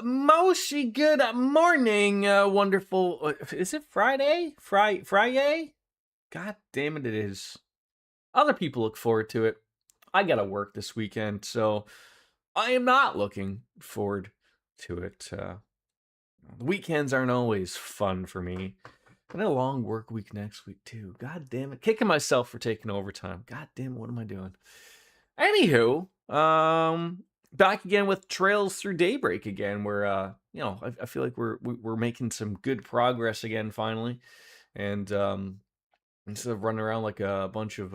Moshi, good morning, wonderful. Is it Friday? Friday? God damn it, it is. Other people look forward to it. I gotta work this weekend, so I am not looking forward to it. The weekends aren't always fun for me. And a long work week next week, too. God damn it. Kicking myself for taking overtime. God damn it, what am I doing? Anywho, back again with Trails Through Daybreak again, where I feel like we're making some good progress again finally, and instead of running around like a bunch of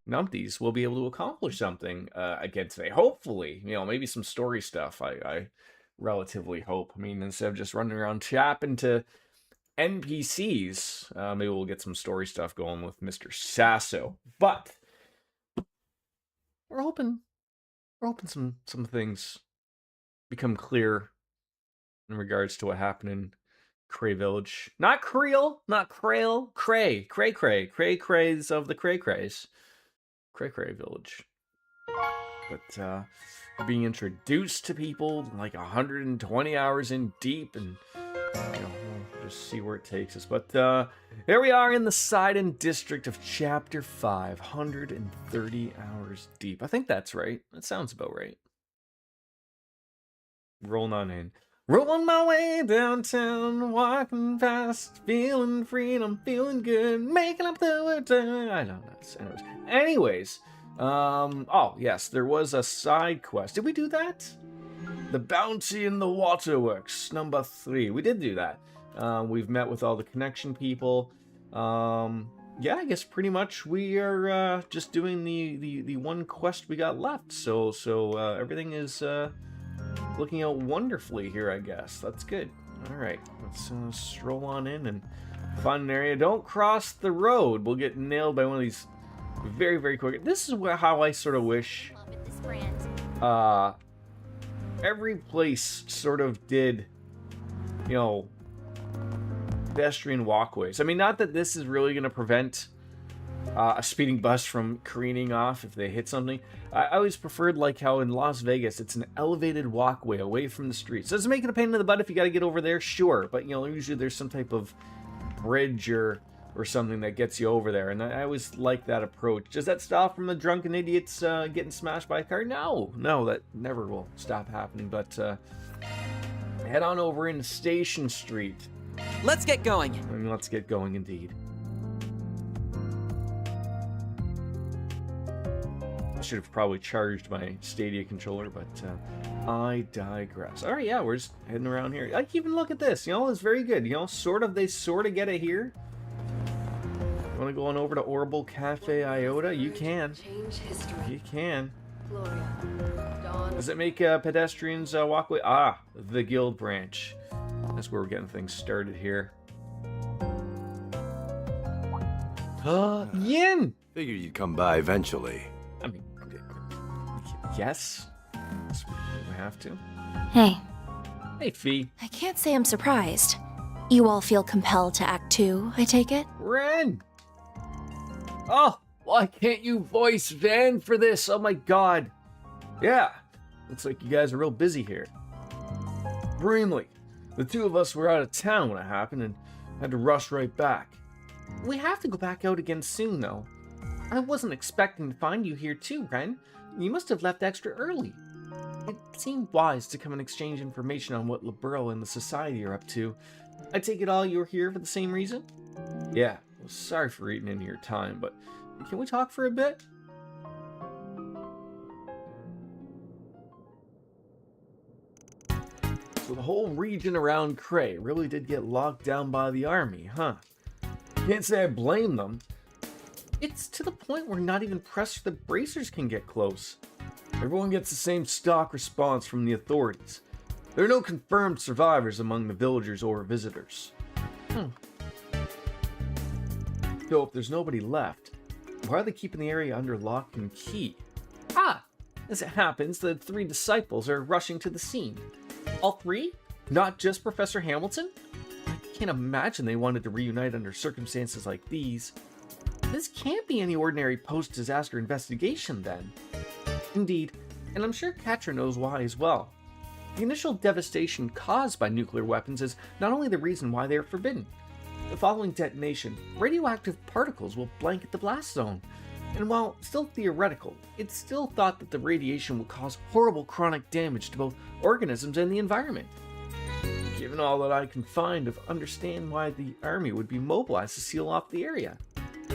numpties, we'll be able to accomplish something again today. Hopefully, maybe some story stuff. I relatively hope. I mean, instead of just running around chapping to NPCs, maybe we'll get some story stuff going with Mr. Sasso. But we're hoping some things become clear in regards to what happened in Cray Village. Not Creel, not Crail, Cray Crays of the Cray Crays. Cray Village. But being introduced to people like 120 hours in deep, and we'll just see where it takes us. But here we are in the Sidon district of Chapter 5, 130 hours deep. I think that's right. That sounds about right. Rolling on in. Rolling my way downtown, walking fast, feeling free, and I'm feeling good, making up the time. I don't know. Anyways, oh yes, there was a side quest. Did we do that? The Bounty in the Waterworks, number 3. We did do that. We've met with all the connection people. Yeah, I guess pretty much we are just doing the one quest we got left. So everything is looking out wonderfully here, I guess. That's good. All right, let's stroll on in and find an area. Don't cross the road. We'll get nailed by one of these very, very quick. This is how I sort of wish every place sort of did, pedestrian walkways. I mean, not that this is really going to prevent a speeding bus from careening off if they hit something. I always preferred like how in Las Vegas it's an elevated walkway away from the streets. Does it make it a pain in the butt if you got to get over there? Sure, but usually there's some type of bridge or something that gets you over there, and I always like that approach. Does that stop from the drunken idiots getting smashed by a car? No, that never will stop happening. But head on over into Station Street. Let's get going. And let's get going indeed. I should have probably charged my Stadia controller, but I digress. All right, yeah, we're just heading around here. Like, even look at this. It's very good. They sort of get it here. You want to go on over to Orbital Cafe Iota? You can. You can. Does it make pedestrians walkway? Ah, the guild branch. That's where we're getting things started here. Yin! Figured you'd come by eventually. I mean, yes. We have to. Hey. Hey, Fee. I can't say I'm surprised. You all feel compelled to act too, I take it? Ren! Oh, why can't you voice Van for this? Oh my god. Yeah. Looks like you guys are real busy here. Brimley. The two of us were out of town when it happened and had to rush right back. We have to go back out again soon, though. I wasn't expecting to find you here too, Ren. You must have left extra early. It seemed wise to come and exchange information on what Liberal and the Society are up to. I take it all you're here for the same reason? Yeah, well, sorry for eating into your time, but can we talk for a bit? So the whole region around Cray really did get locked down by the army, huh? Can't say I blame them. It's to the point where not even press for the bracers can get close. Everyone gets the same stock response from the authorities. There are no confirmed survivors among the villagers or visitors. So if there's nobody left, why are they keeping the area under lock and key? As it happens, the 3 disciples are rushing to the scene. All 3? Not just Professor Hamilton? I can't imagine they wanted to reunite under circumstances like these. This can't be any ordinary post-disaster investigation, then. Indeed, and I'm sure Katra knows why as well. The initial devastation caused by nuclear weapons is not only the reason why they are forbidden. Following detonation, radioactive particles will blanket the blast zone. And while still theoretical, it's still thought that the radiation will cause horrible chronic damage to both organisms and the environment. Given all that I can find of understand why the army would be mobilized to seal off the area.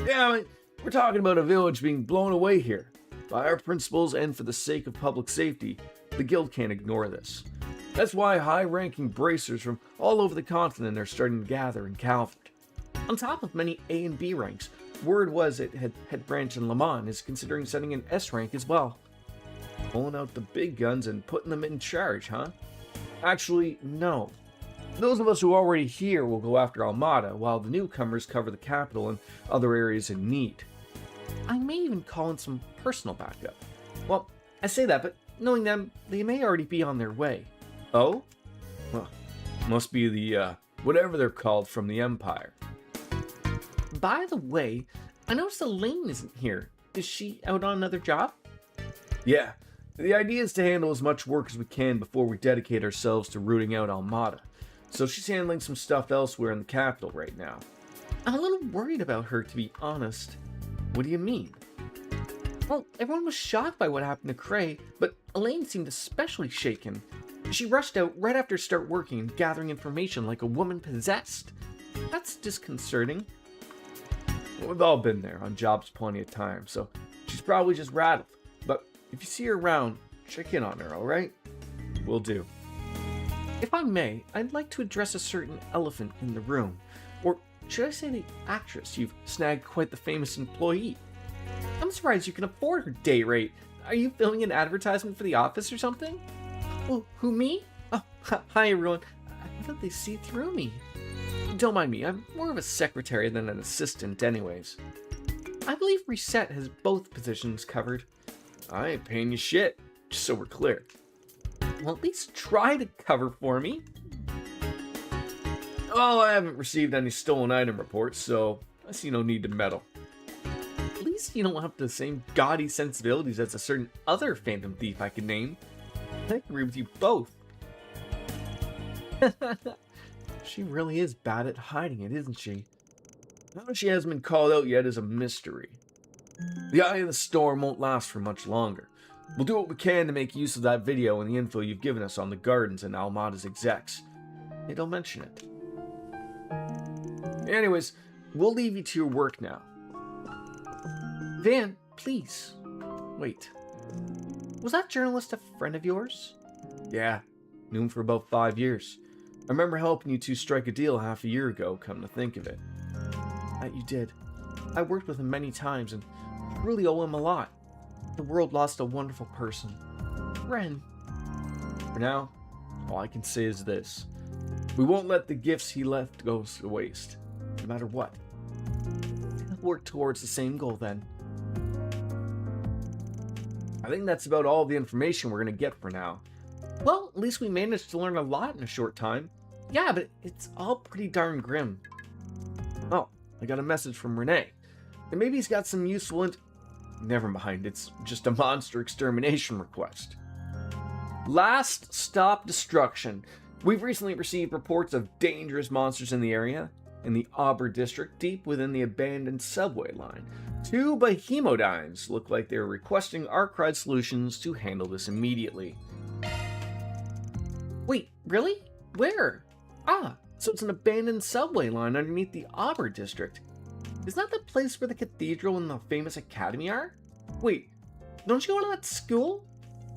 Yeah, I mean, we're talking about a village being blown away here. By our principles and for the sake of public safety, the guild can't ignore this. That's why high-ranking bracers from all over the continent are starting to gather in Calvert. On top of many A and B ranks, word was that head branch in Le Mans is considering setting an S rank as well. Pulling out the big guns and putting them in charge, huh? Actually, no. Those of us who are already here will go after Almada, while the newcomers cover the capital and other areas in need. I may even call in some personal backup. Well, I say that, but knowing them, they may already be on their way. Oh? Well, must be the, whatever they're called from the Empire. By the way, I noticed Elaine isn't here. Is she out on another job? Yeah. The idea is to handle as much work as we can before we dedicate ourselves to rooting out Almada. So she's handling some stuff elsewhere in the capital right now. I'm a little worried about her, to be honest. What do you mean? Well, everyone was shocked by what happened to Cray, but Elaine seemed especially shaken. She rushed out right after start working and gathering information like a woman possessed. That's disconcerting. We've all been there on jobs plenty of times, so she's probably just rattled. But if you see her around, check in on her, alright? Will do. If I may, I'd like to address a certain elephant in the room. Or should I say the actress? You've snagged quite the famous employee. I'm surprised you can afford her day rate. Are you filming an advertisement for the office or something? Oh, who, me? Oh, hi everyone. I thought they see through me. Don't mind me, I'm more of a secretary than an assistant anyways. I believe Reset has both positions covered. I ain't paying you shit, just so we're clear. Well, at least try to cover for me. Well, I haven't received any stolen item reports, so I see no need to meddle. At least you don't have the same gaudy sensibilities as a certain other phantom thief I can name. I agree with you both. She really is bad at hiding it, isn't she? How she hasn't been called out yet is a mystery. The eye of the storm won't last for much longer. We'll do what we can to make use of that video and the info you've given us on the gardens and Almada's execs. Hey, don't mention it. Anyways, we'll leave you to your work now. Van, please. Wait. Was that journalist a friend of yours? Yeah, knew him for about 5 years. I remember helping you two strike a deal half a year ago, come to think of it. That you did. I worked with him many times and really owe him a lot. The world lost a wonderful person. Ren. For now, all I can say is this. We won't let the gifts he left go to waste, no matter what. We'll work towards the same goal then. I think that's about all the information we're going to get for now. Well, at least we managed to learn a lot in a short time. Yeah, but it's all pretty darn grim. Oh, I got a message from Renee. And maybe he's got some useful Never mind, it's just a monster extermination request. Last stop destruction. We've recently received reports of dangerous monsters in the area, in the Auber district, deep within the abandoned subway line. 2 behemodynes look like they're requesting Arcride Solutions to handle this immediately. Wait, really? Where? Ah, so it's an abandoned subway line underneath the Auber district. Isn't that the place where the cathedral and the famous academy are? Wait, don't you go to that school?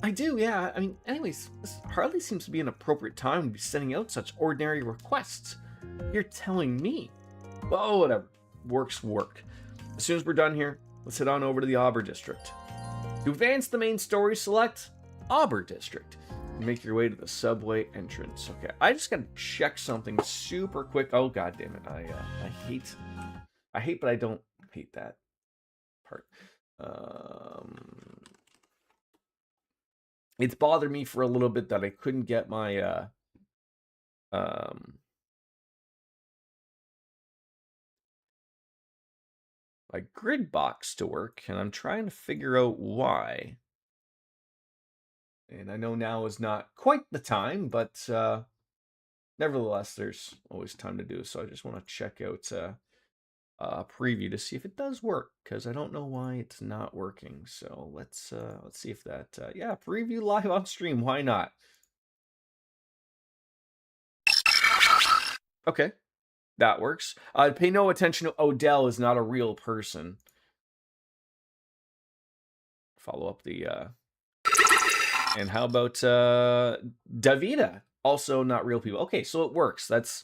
I do, yeah. I mean, anyways, this hardly seems to be an appropriate time to be sending out such ordinary requests. You're telling me. Well, whatever. Work's work. As soon as we're done here, let's head on over to the Auber district. To advance the main story, select Auber district. And make your way to the subway entrance. Okay, I just gotta check something super quick. Oh, god damn it. I hate, but I don't hate that part. It's bothered me for a little bit that I couldn't get my my grid box to work, and I'm trying to figure out why. And I know now is not quite the time, but nevertheless, there's always time to do. So I just want to check out a preview to see if it does work, because I don't know why it's not working. So let's see if that yeah, preview live on stream. Why not? Okay, that works. Pay no attention to Odell is not a real person. Follow up the and how about Davida? Also not real people. Okay, so it works. That's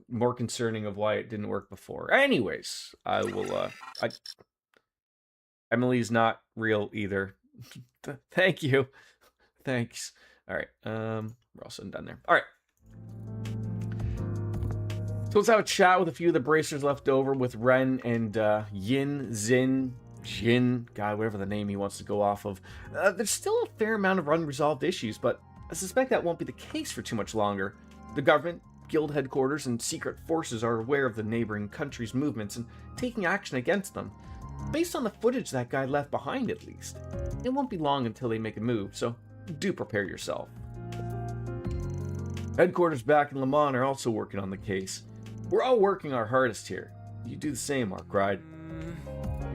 more concerning of why it didn't work before. Anyways, I will Emily's not real either. Thank you. Thanks. All right. We're all said and done there. All right. So let's have a chat with a few of the bracers left over with Ren and Jin, guy, whatever the name he wants to go off of. There's still a fair amount of unresolved issues, but I suspect that won't be the case for too much longer. The government, guild headquarters, and secret forces are aware of the neighboring countries' movements and taking action against them. Based on the footage that guy left behind, at least. It won't be long until they make a move, so do prepare yourself. Headquarters back in Le Mans are also working on the case. We're all working our hardest here. You do the same, Mark Ride.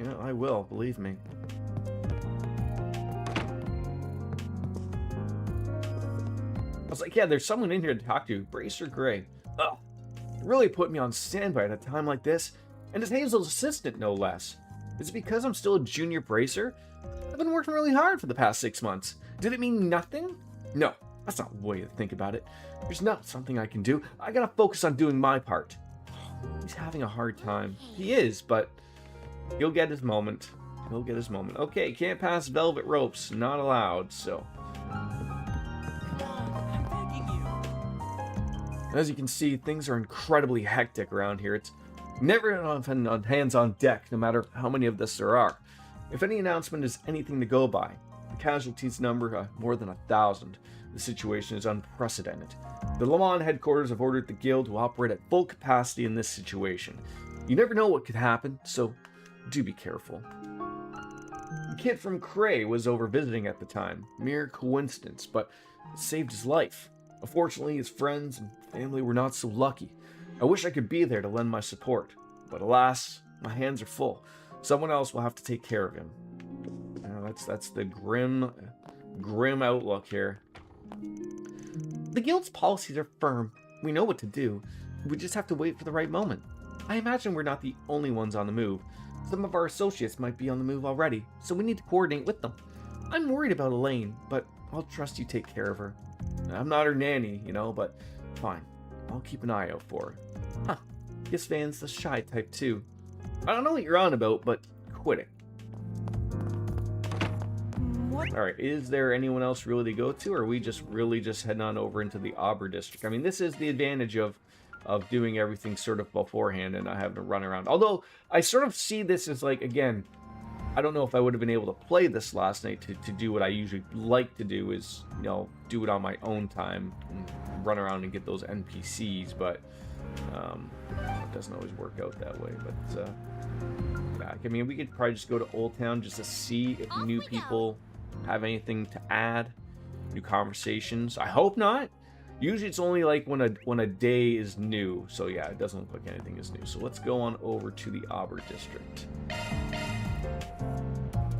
Yeah, I will, believe me. I was like, yeah, there's someone in here to talk to. Bracer Gray. Ugh. Really put me on standby at a time like this. And it's Hazel's assistant, no less. Is it because I'm still a junior bracer? I've been working really hard for the past 6 months. Did it mean nothing? No, that's not the way to think about it. There's not something I can do. I gotta focus on doing my part. He's having a hard time. He is, but he'll get his moment. He'll get his moment. Okay, can't pass velvet ropes. Not allowed, so. As you can see, things are incredibly hectic around here. It's never on hands on deck, no matter how many of us there are. If any announcement is anything to go by, the casualties number more than 1,000. The situation is unprecedented. The Le Mans headquarters have ordered the guild to operate at full capacity in this situation. You never know what could happen, so do be careful. The kid from Cray was over visiting at the time. Mere coincidence, but it saved his life. Unfortunately, his friends and family were not so lucky. I wish I could be there to lend my support, but alas, my hands are full. Someone else will have to take care of him. That's the grim outlook here. The guild's policies are firm. We know what to do. We just have to wait for the right moment. I imagine we're not the only ones on the move. Some of our associates might be on the move already, so we need to coordinate with them. I'm worried about Elaine, but I'll trust you take care of her. I'm not her nanny, but fine. I'll keep an eye out for her. Huh. Guess Van's the shy type too. I don't know what you're on about, but quit it. Alright, is there anyone else really to go to, or are we just heading on over into the Auber district? I mean, this is the advantage of doing everything sort of beforehand and not having to run around. Although, I sort of see this as like, again, I don't know if I would have been able to play this last night to do what I usually like to do is, do it on my own time and run around and get those NPCs, but it doesn't always work out that way. But, I mean, we could probably just go to Old Town just to see if new people have anything to add, new conversations. I hope not. Usually it's only like when a day is new, so yeah, it doesn't look like anything is new. So let's go on over to the Auber district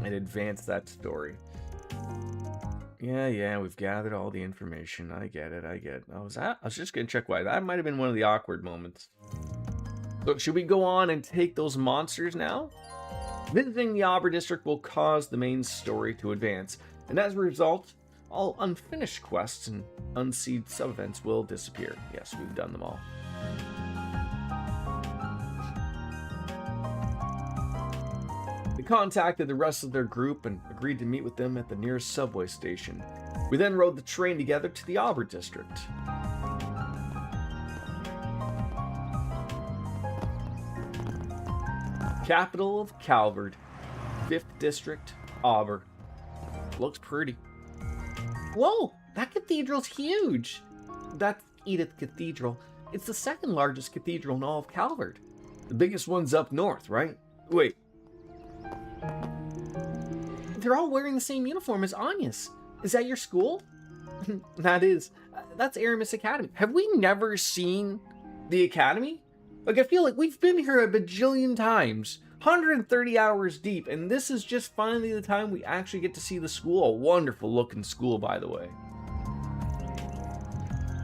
and advance that story. Yeah, we've gathered all the information. I get it. I was just gonna check why. That might have been one of the awkward moments. So should we go on and take those monsters now? Visiting the Auber district will cause the main story to advance, and as a result, all unfinished quests and unseed sub-events will disappear. Yes, we've done them all. They contacted the rest of their group and agreed to meet with them at the nearest subway station. We then rode the train together to the Auber district. Capital of Calvard, 5th District, Auber. Looks pretty. Whoa, that cathedral's huge. That's Edith Cathedral. It's the second largest cathedral in all of Calvard. The biggest one's up north, right? Wait. They're all wearing the same uniform as Anya's. Is that your school? That's Aramis Academy. Have we never seen the Academy? Like, I feel like we've been here a bajillion times, 130 hours deep, and this is just finally the time we actually get to see the school. A wonderful looking school, by the way.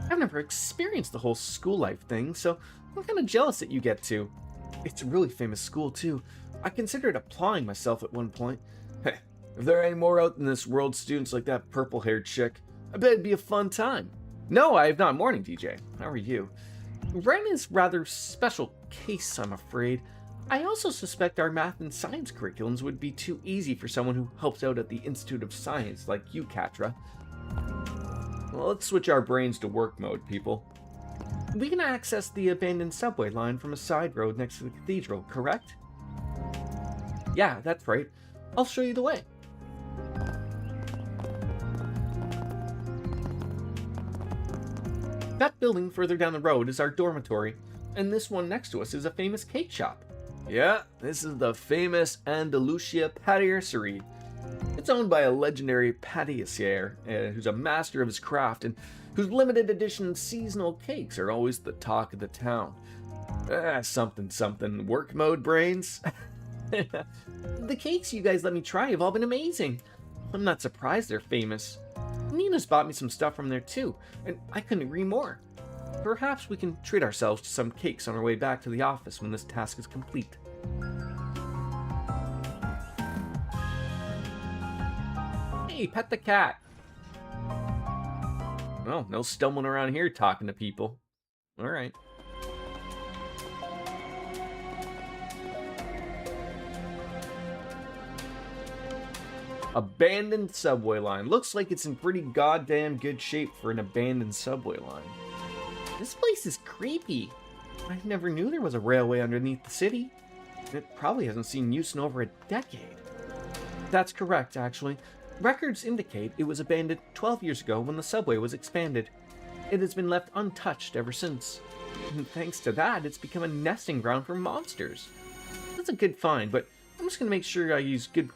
I've never experienced the whole school life thing, so I'm kind of jealous that you get to. It's a really famous school, too. I considered applying myself at one point. Hey, if there are any more out in this world students like that purple-haired chick, I bet it'd be a fun time. No, I have not. Morning, DJ. How are you? Ren is rather special case, I'm afraid. I also suspect our math and science curriculums would be too easy for someone who helps out at the Institute of Science like you, Katra. Well, let's switch our brains to work mode, people. We can access the abandoned subway line from a side road next to the cathedral, correct? Yeah, that's right. I'll show you the way. That building further down the road is our dormitory, and this one next to us is a famous cake shop. Yeah, this is the famous Andalusia Patisserie. It's owned by a legendary patissier who's a master of his craft and whose limited edition seasonal cakes are always the talk of the town. Something work mode brains. The cakes you guys let me try have all been amazing. I'm not surprised they're famous. Nina's bought me some stuff from there too, and I couldn't agree more. Perhaps we can treat ourselves to some cakes on our way back to the office when this task is complete. Hey, pet the cat. Well, no stumbling around here talking to people. All right. Abandoned subway line. Looks like it's in pretty goddamn good shape for an abandoned subway line. This place is creepy. I never knew there was a railway underneath the city. It probably hasn't seen use in over a decade. That's correct, actually. Records indicate it was abandoned 12 years ago when the subway was expanded. It has been left untouched ever since. And thanks to that, it's become a nesting ground for monsters. That's a good find, but I'm just going to make sure I use good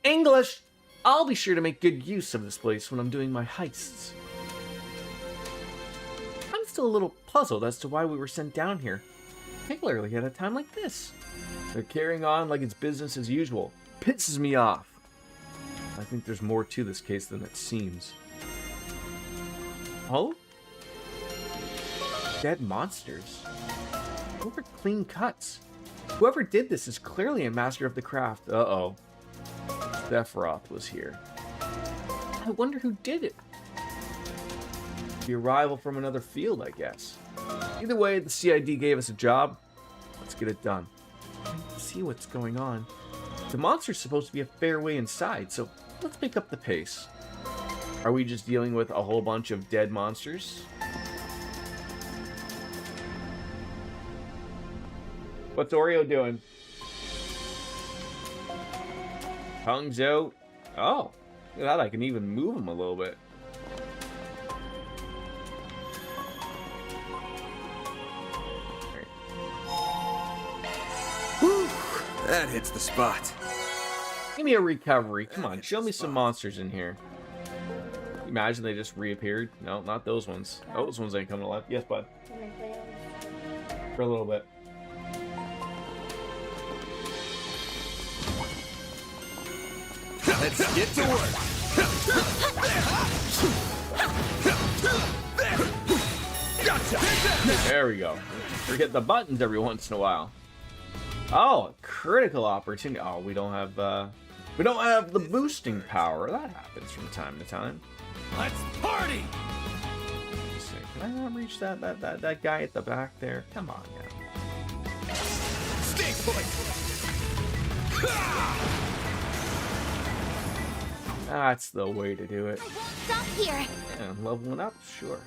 English! I'll be sure to make good use of this place when I'm doing my heists. I'm still a little puzzled as to why we were sent down here, particularly at a time like this. They're carrying on like it's business as usual. Pisses me off. I think there's more to this case than it seems. Oh? Dead monsters. Those are clean cuts. Whoever did this is clearly a master of the craft. Uh-oh. Sephiroth was here. I wonder who did it. The arrival from another field, I guess. Either way, the CID gave us a job. Let's get it done. Let's see what's going on. The monster's supposed to be a fair way inside, so let's pick up the pace. Are we just dealing with a whole bunch of dead monsters? What's Oreo doing? Tongue's out. Oh, look at that. I can even move him a little bit. Whew, that hits the spot. Give me a recovery. Come on, show me some monsters in here. Imagine they just reappeared. No, not those ones. Those ones ain't coming to life. Yes, bud. For a little bit. Let's get to work. Gotcha. There we go. Forget the buttons every once in a while. Oh, a critical opportunity. Oh, we don't have the boosting power. That happens from time to time. Let's party. Let's see. Can I not reach that guy at the back there? Come on now. Stay put. That's the way to do it. I won't stop here. Yeah, leveling up, sure.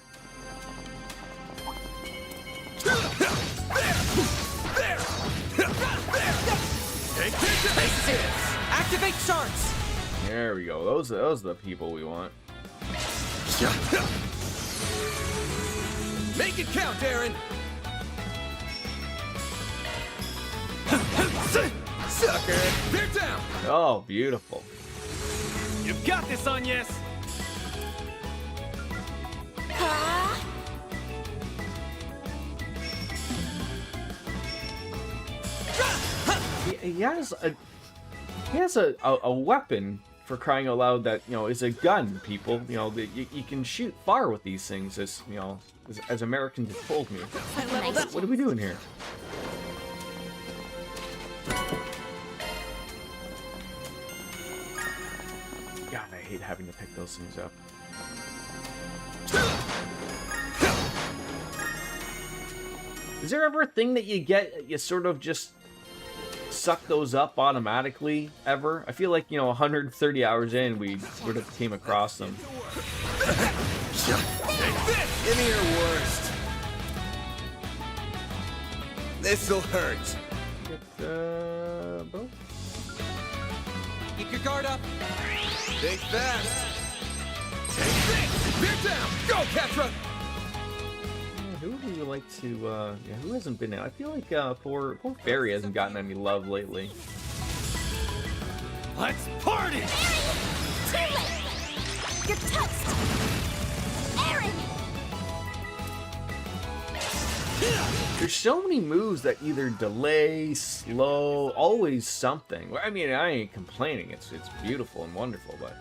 Activate sharks. There we go. Those are the people we want. Make it count, Aaron. Sucker. They're down. Oh, beautiful. You've got this, Agnes. He has a weapon, for crying out loud, that, you know, is a gun, people. You know, you can shoot far with these things, as, you know, as Americans have told me. What are we doing here? God, I hate having to pick those things up. Is there ever a thing that you get, you sort of just suck those up automatically, ever? I feel like, you know, 130 hours in, we would have came across them. Give me your worst. This'll hurt. Get, both? Keep your guard up. Think fast. Take this. Bear down. Go, Ketra. Who would you like to, yeah, who hasn't been in? I feel like, poor Barry hasn't gotten any love lately. Let's party. Too late! You're toast! Aaron! There's so many moves that either delay, slow, always something. I mean, I ain't complaining. It's beautiful and wonderful, but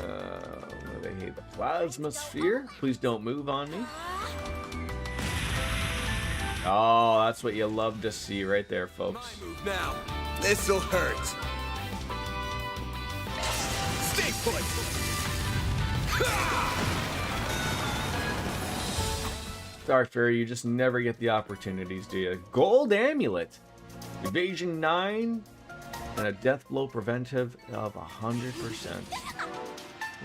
what do they hate? The plasma sphere? Please don't move on me. Oh, that's what you love to see right there, folks. My move now. This'll hurt. Stay put. Sorry, Fairy, you just never get the opportunities, do you? Gold amulet, evasion 9, and a death blow preventive of 100%.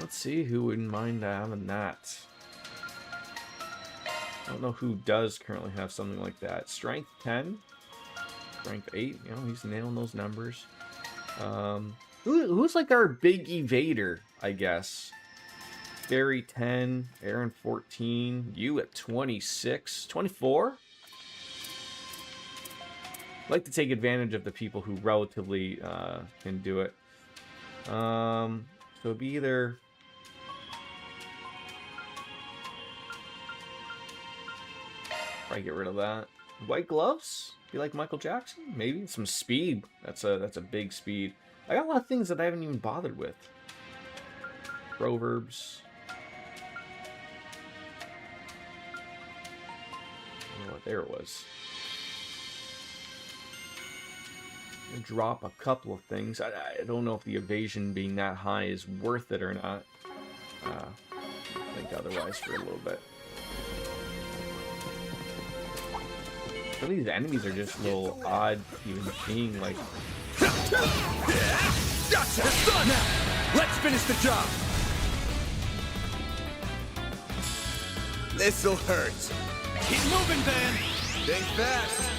Let's see who wouldn't mind having that. I don't know who does currently have something like that. Strength 10, strength 8. You know, he's nailing those numbers. Who's like our big evader, I guess? Barry 10, Aaron 14, you at 26, 24. I'd like to take advantage of the people who relatively can do it. So it'd be either probably get rid of that. White gloves? Be like Michael Jackson? Maybe some speed. That's a big speed. I got a lot of things that I haven't even bothered with. Proverbs. I don't know what there it was. I'll drop a couple of things. I don't know if the evasion being that high is worth it or not. I think otherwise for a little bit. Some of these enemies are just a little odd, even being like. Gotcha. It's done now. Let's finish the job. This'll hurt. Keep moving, Ben. Think fast.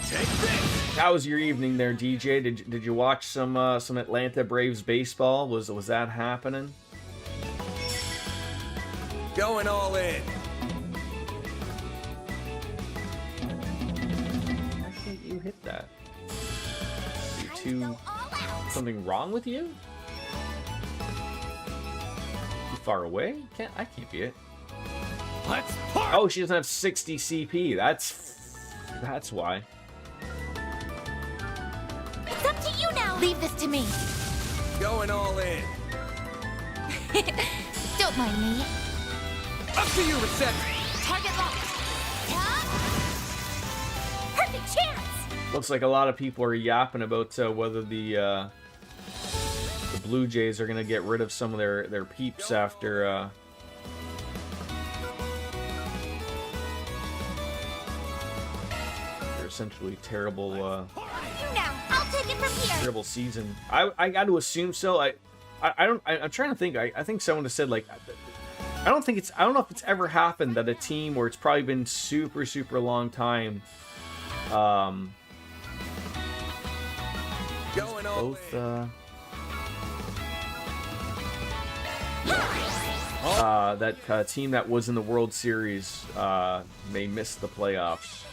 Take this. How was your evening there, DJ? Did you watch some Atlanta Braves baseball? Was that happening? Going all in. Why can't you hit that? Something wrong with you? Too far away? I can't be it. Let's party. Oh, she doesn't have 60 CP. That's why. It's up to you now! Leave this to me. Going all in. Don't mind me. Up to you, Reset. Target locked. Yeah. Perfect chance! Looks like a lot of people are yapping about whether the Blue Jays are gonna get rid of some of their peeps after their essentially terrible You now. I'll take it from here. terrible season. I got to assume so. I'm trying to think. I think someone has said, like, I don't know if it's ever happened that a team where it's probably been super long time Going all both in. that team that was in the World Series may miss the playoffs.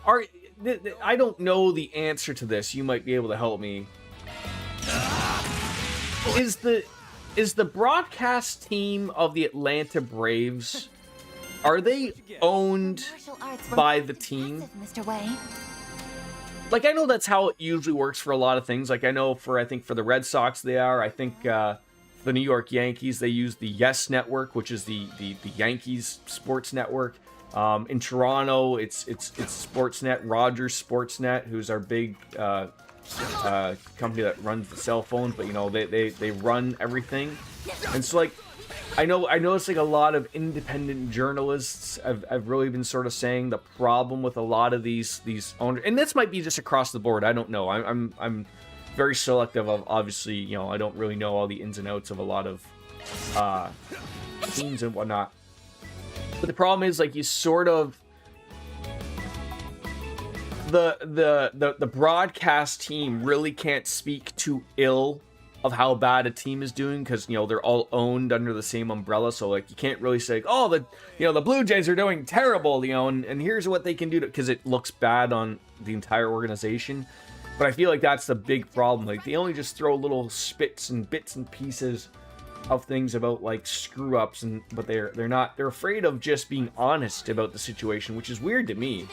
I don't know the answer to this. You might be able to help me. Is the broadcast team of the Atlanta Braves, are they owned by the team? Mr. Wayne. Like, I know that's how it usually works for a lot of things. Like, I know I think for the Red Sox they are. I think the New York Yankees, they use the Yes Network, which is the Yankees sports network. In Toronto, it's Sportsnet, Rogers Sportsnet, who's our big company that runs the cell phones, but you know, they run everything. And so, like, I know it's like a lot of independent journalists have really been sort of saying the problem with a lot of these owners, and this might be just across the board. I don't know. I'm very selective of, obviously, you know, I don't really know all the ins and outs of a lot of teams and whatnot. But the problem is, like, you sort of the broadcast team really can't speak too ill of how bad a team is doing, because, you know, they're all owned under the same umbrella. So, like, you can't really say, oh, the Blue Jays are doing terrible, you know, and here's what they can do, because it looks bad on the entire organization. But I feel like that's the big problem. Like, they only just throw little spits and bits and pieces of things about, like, screw ups, but they're afraid of just being honest about the situation, which is weird to me.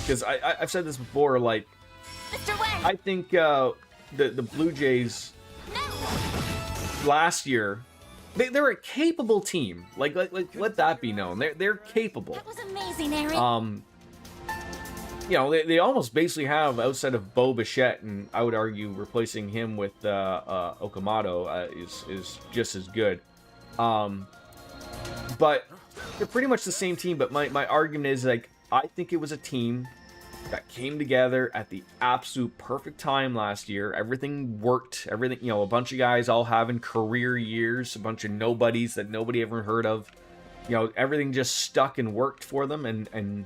Because I've said this before, like, I think the Blue Jays last year, they're a capable team. Like let that be known. They're capable. That was amazing, Aaron. You know, they almost basically have, outside of Bo Bichette, and I would argue replacing him with Okamoto is just as good. But they're pretty much the same team. But my argument is, like, I think it was a team that came together at the absolute perfect time last year. Everything worked. Everything, you know, a bunch of guys all having career years, a bunch of nobodies that nobody ever heard of. You know, everything just stuck and worked for them, and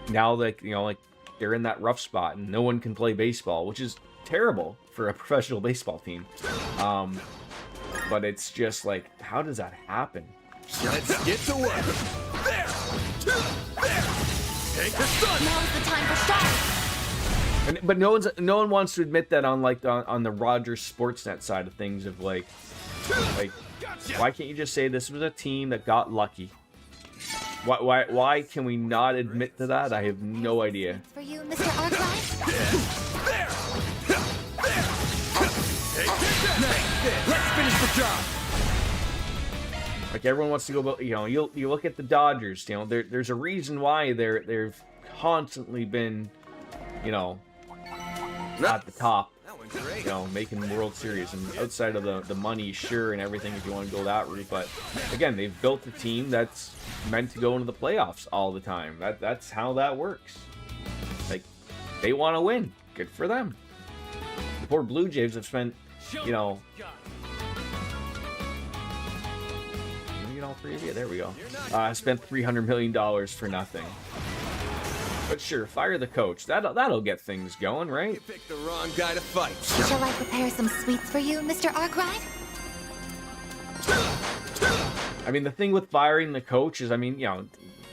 now, like, you know, like, they're in that rough spot and no one can play baseball, which is terrible for a professional baseball team. But it's just like, how does that happen? Let's get to work. There. Take the sun. Now's the time for stars. But no one wants to admit that on, like, on the Rogers Sportsnet side of things, of like why can't you just say this was a team that got lucky? Why can we not admit to that? I have no idea. For you, Mr. Arkwright. Let's finish the job. Like, everyone wants to go about, you know, you look at the Dodgers, you know, there's a reason why they've constantly been, you know, at the top, you know, making World Series, and outside of the money, sure, and everything, if you want to go that route. But again, they've built a team that's meant to go into the playoffs all the time. That's how that works. Like, they want to win. Good for them. The poor Blue Jays have spent, you know, get all three of you. There we go. Spent $300 million for nothing. But sure, fire the coach. That'll get things going, right? You picked the wrong guy to fight. Shall I prepare some sweets for you, Mr. Arkwright? I mean, the thing with firing the coach is, I mean, you know, it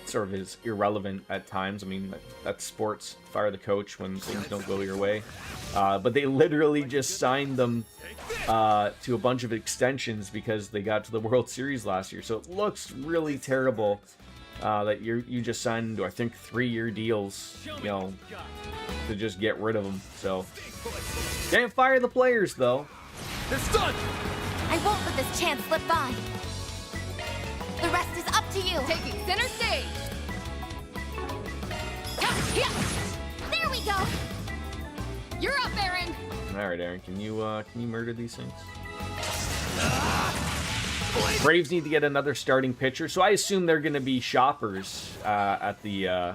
sort of is irrelevant at times. I mean, that's sports. Fire the coach when things don't go your way. But they literally just signed them to a bunch of extensions because they got to the World Series last year. So it looks really terrible that you just signed into, I think, 3-year deals, you know, to just get rid of them. So can't fire the players, though. It's done. I won't let this chance slip by. The rest is up to you. Taking center stage. There we go. You're up, Aaron. All right, Aaron, can you murder these things? Braves need to get another starting pitcher, so I assume they're going to be shoppers at the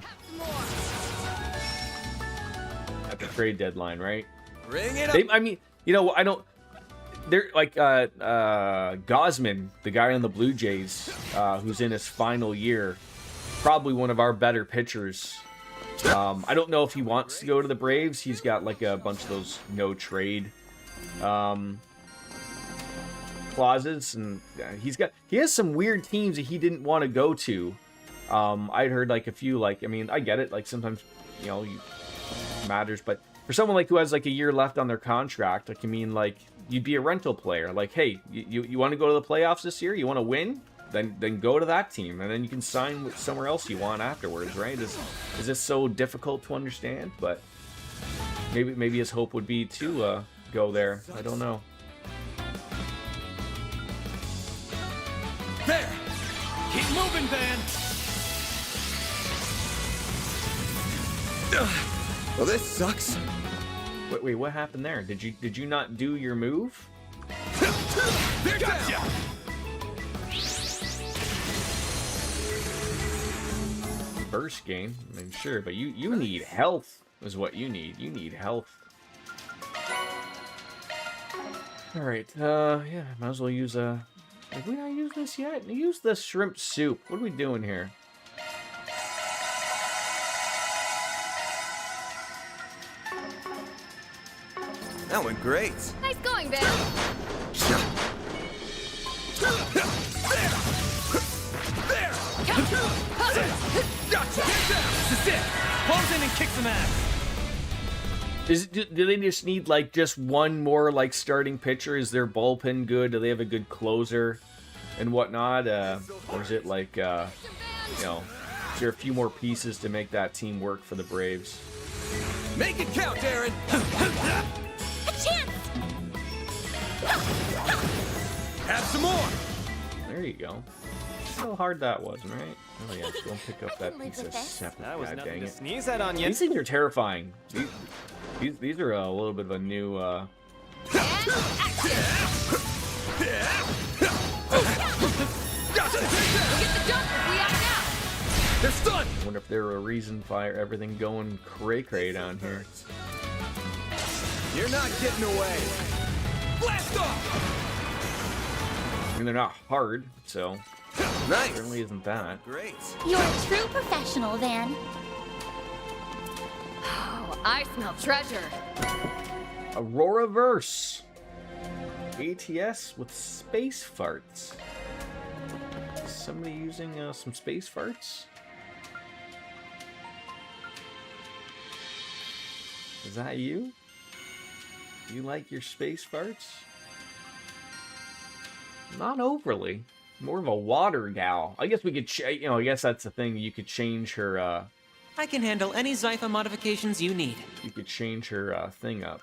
trade deadline, right? Bring it up. I mean, you know, I don't. They're like Gosman, the guy on the Blue Jays, who's in his final year, probably one of our better pitchers. I don't know if he wants to go to the Braves. He's got like a bunch of those no trade clauses, and he has some weird teams that he didn't want to go to I'd heard like a few, like, I mean, I get it, like sometimes, you know, matters, but for someone like who has like a year left on their contract, like, I mean, like, you'd be a rental player. Like, hey, you want to go to the playoffs this year? You want to win? Then go to that team, and then you can sign with somewhere else you want afterwards, right? Is this so difficult to understand? But maybe his hope would be to go there. I don't know. There! Keep moving, Van! Well, this sucks. Wait, what happened there? Did you not do your move? They're gotcha! Burst game, I mean, sure, but you need health is what you need. You need health. All right, yeah, might as well use a. Have we not used this yet? Use the shrimp soup. What are we doing here? That went great. Nice going, Ben. There! Gotcha! This is it. Pulls in and kicks some ass. Do they just need like just one more like starting pitcher? Is their bullpen good? Do they have a good closer and whatnot? Or is it like you know, is there a few more pieces to make that team work for the Braves? Make it count, Aaron! A chance. Have some more! There you go. How hard that was, right? Oh yeah, go and pick up that piece of sap. That was God nothing dang to it. sneeze at on you. These things are terrifying. These are a little bit of a new And action. Gotcha! Get the jump if we act now. They're stunned! I wonder if there were a reason for everything going cray-cray down here. You're not getting away! Blast off! I mean, they're not hard, so Nice! certainly isn't that. Great! You're a true professional, Van. Oh, I smell treasure. Aurora Verse. ATS with space farts. Somebody using some space farts? Is that you? You like your space farts? Not overly. More of a water gal. I guess we could, you know, I guess that's the thing. You could change her, I can handle any Zypha modifications you need. you could change her thing up.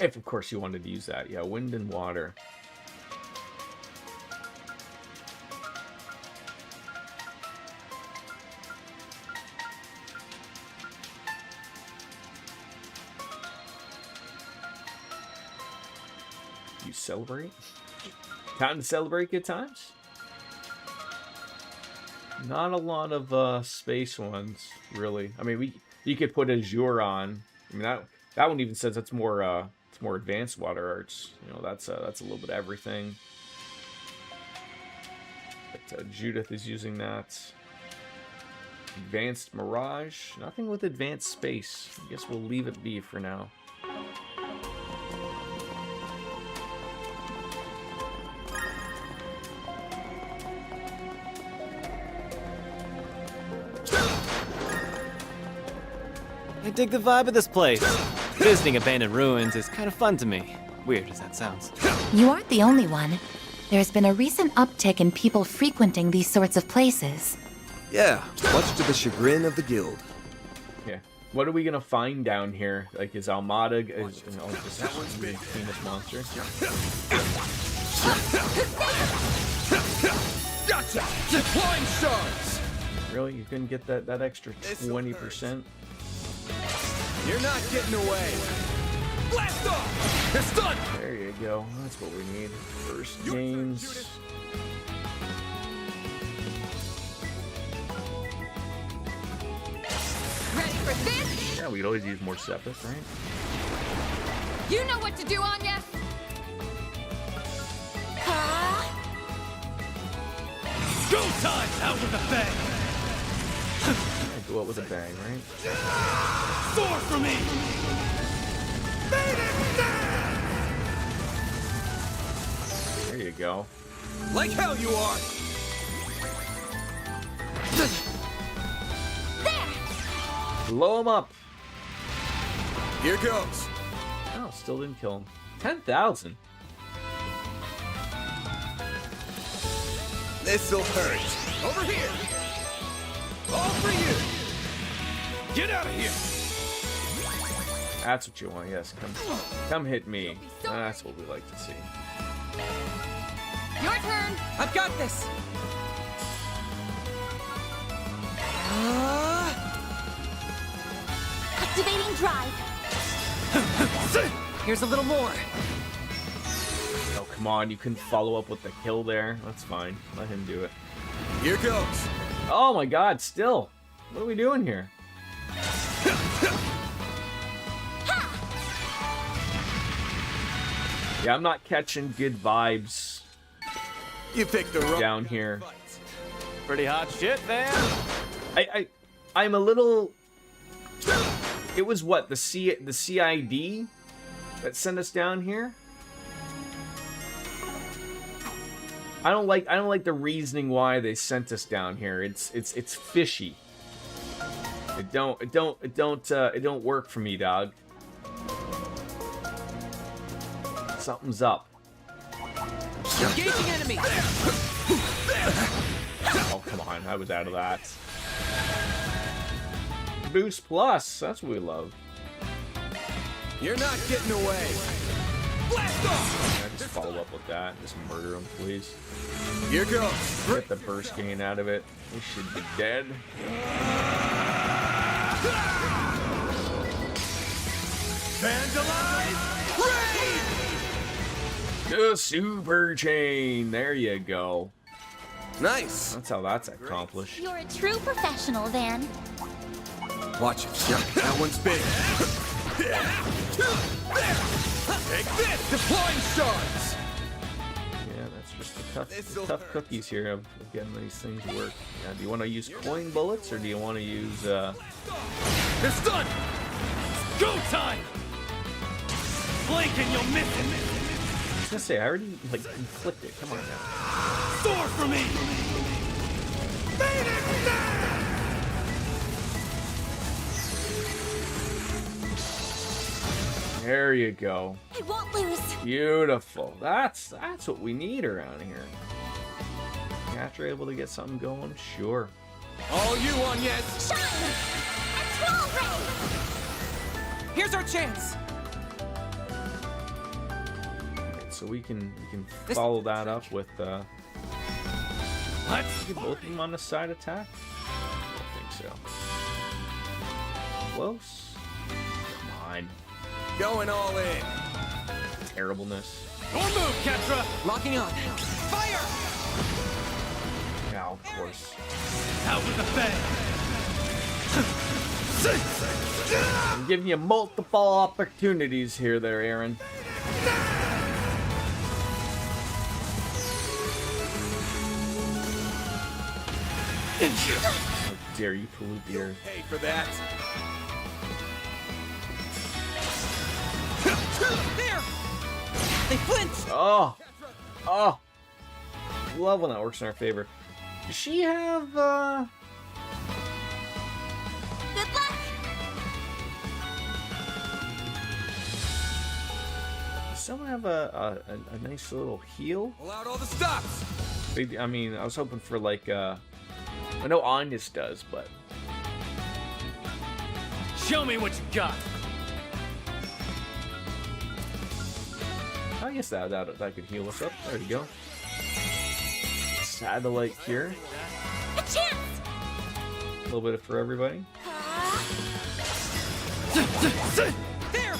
If, of course, you wanted to use that. Yeah, wind and water. You celebrate? Time to celebrate good times? Not a lot of space ones, really. I mean, you could put Azure on. I mean, that one even says it's more advanced water arts. You know, that's a little bit of everything. But Judith is using that. Advanced Mirage. Nothing with advanced space. I guess we'll leave it be for now. I dig the vibe of this place. Visiting abandoned ruins is kind of fun to me. Weird as that sounds. You aren't the only one. There's been a recent uptick in people frequenting these sorts of places. Yeah, much to the chagrin of the guild. Yeah. What are we gonna find down here? Like, is Almada is just That one's big. famous monster? Gotcha! Deploying shards! Really? You couldn't get that extra This 20%? You're not getting away! Blast off! They're stunned! There you go. That's what we need. First Your turn, games. Judith. Ready for this? Yeah, we could always use more Sepith, right? You know what to do, Anya. Go time! Out with a bang! I go out with a bang, right? Soar for me! There you go. Like hell you are! Blow him up. Here goes. Oh, still didn't kill him. 10,000. This'll hurt. Over here! All for you! Get out of here! That's what you want. Yes, come hit me. That's what we like to see. Your turn. I've got this! Activating drive. Here's a little more. Oh, come on. You couldn't follow up with the kill there. That's fine. Let him do it. Here goes. Oh my god, still. What are we doing here? Yeah, I'm not catching good vibes You picked the wrong down here. Pretty hot shit, man. I'm a little. It was what, the CID that sent us down here? I don't like the reasoning why they sent us down here. It's fishy. It don't work for me, dog. Something's up. Engaging enemy! Oh, come on. I was out of that. Boost Plus. That's what we love. You're not getting away. Blast off! Yeah, just follow up with that. Just murder him, please. Here goes. Get the burst gain out of it. He should be dead. Vandalize! Raid! The super chain. There you go. Nice. That's how that's accomplished. You're a true professional, Van. Watch it. Yeah, that one's big. Take this! Deploying shards! Yeah, that's just the tough cookies here of getting these things work. Do you want to use coin bullets or do you want to use It's done! Go time! Blink and you'll miss it! I was gonna say I already inflicted. Come on now. Soar for me! There you go. I won't lose. Beautiful. That's what we need around here. After able to get something going, sure. All you on, yes! Shine! A troll ray! Here's our chance! Alright, so we can follow that up with Let's get both of them on the side attack? I don't think so. Close? Come on. going all in. Terribleness. Your move, Ketra! Locking on. Fire! Yeah, of course. Out with the bang! I'm giving you multiple opportunities here there, Aaron. How dare you pollute the earth. Pay for that. There! They flinched! Oh! Oh! Love when that works in our favor. Does she have, Good luck! Does someone have a nice little heal? Pull out all the stops! I mean, I was hoping for like, I know Anya's does, but... Show me what you got! I guess that could heal us up. There you go. Satellite cure. A chance! A little bit for everybody. There!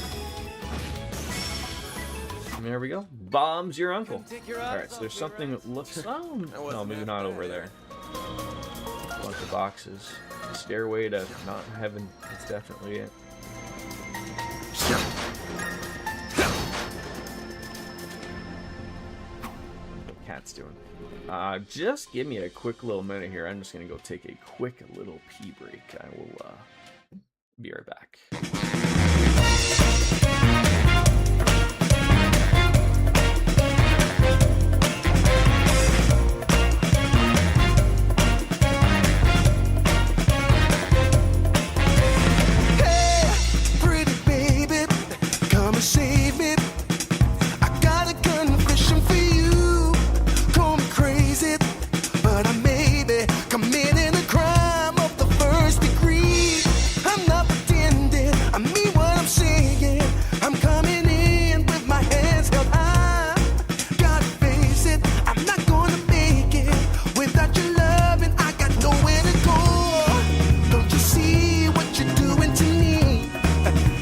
And there we go. Bombs your uncle. Take your Alright, so there's something that looks... Oh, no, maybe not over there. Bunch of boxes. Stairway to not heaven. That's definitely it. Can't cat's doing. Just give me a quick little minute here. I'm just gonna go take a quick little pee break. I will be right back. Save it. I got a confession for you. Call me crazy, but I may be committing a crime of the first degree. I'm not pretending, I mean what I'm saying. I'm coming in with my hands held high. Gotta face it, I'm not gonna make it without your love, and I got nowhere to go. Don't you see what you're doing to me?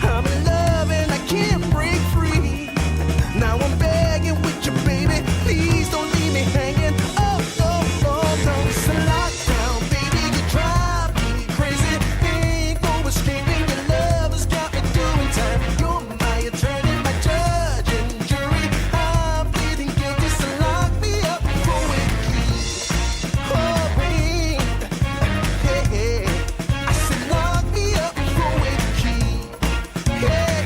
I'm in love and I can't break free. Now I'm begging with you, baby. Please don't leave me hanging. Oh, oh, oh, no. It's a lockdown, baby. You drive me crazy. Ain't no escaping. Your love has got me doing time. You're my attorney, my judge and jury. I'm pleading guilty, so lock me up for a key. Oh, babe. Hey, I said lock me up for a key. Yeah,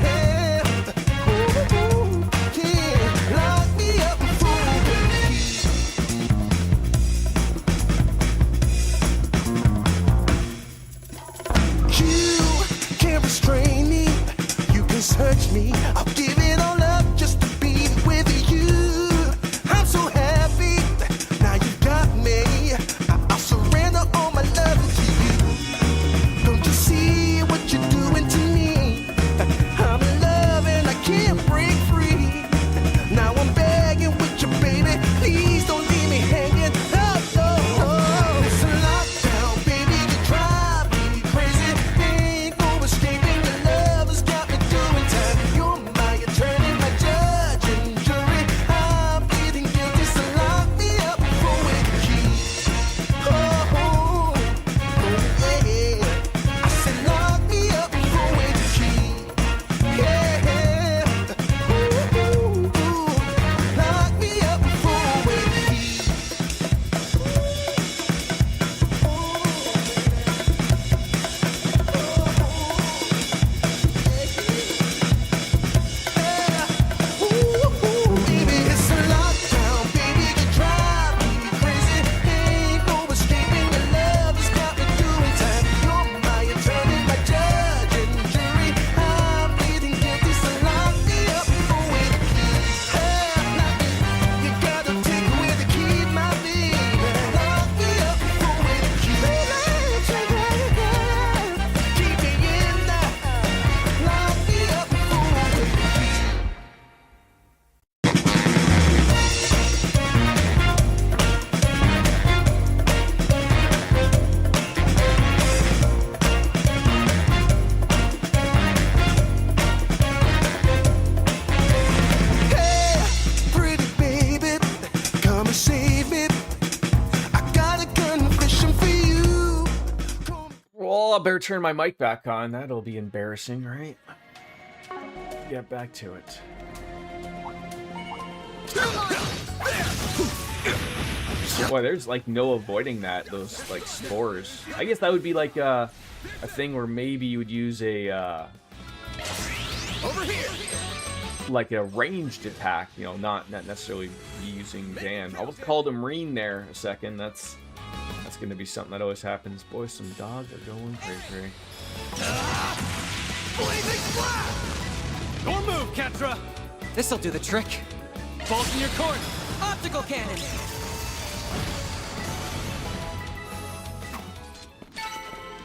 ooh, yeah, lock me up for a key. You can't restrain me. You can search me. I'll give it all up just to be with you. I'm so happy. Now you got me. I'll surrender all my love to you. Don't you see what you're doing to me? I'm in love and I can't break free. Now I'm begging with you, baby. Please don't leave me hanging. Oh, oh, oh. It's a lockdown, baby. You drive me crazy. Ain't no escaping. Your love has got me doing time. You're my attorney, my judge and jury. I'm pleading guilty, so lock me up for a key. Oh, oh, oh, yeah. I said lock me up for a key. Yeah, ooh, ooh, ooh. Lock me up for a key. Ooh, baby, it's a lockdown, baby. You drive me crazy. Ain't no escaping. Your love has got me doing time. You're my attorney, my judge and jury. I'm pleading guilty, so lock me up for a key. You gotta take away the key, my baby. Lock me up for a key. Keep me in there. Lock me up for a key. Hey, pretty baby, come and save me. I got a confession for you. Well, I better turn my mic back on. That'll be embarrassing, right? Get back to it. Boy, there's like no avoiding that, those like spores. I guess that would be like a thing where maybe you would use a Over here. like a ranged attack, you know, not necessarily using Dan. I almost called him Marine there a second. That's gonna be something that always happens. Boy, some dogs are going crazy. Blazing flash. Your move, Ketra! This'll do the trick. Balls in your court! Optical cannon!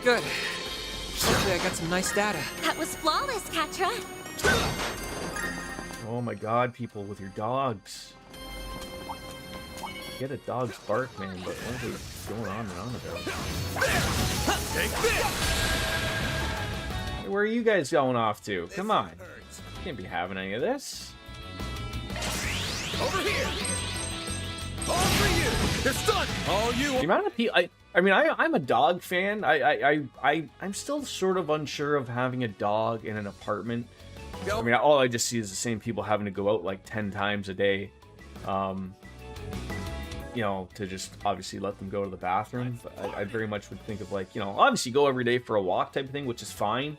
Good. Hopefully I got some nice data. That was flawless, Katra. Oh my god, people with your dogs. Get a dog's bark, man, but what is going on and on about? Take this. Hey, where are you guys going off to? Come on. Can't be having any of this. Over here. All for you. It's done. All you. The amount of people, I'm a dog fan. I'm still sort of unsure of having a dog in an apartment. I mean, all I just see is the same people having to go out like 10 times a day. you know, to just obviously let them go to the bathroom. But I very much would think of like, you know, obviously go every day for a walk type of thing, which is fine.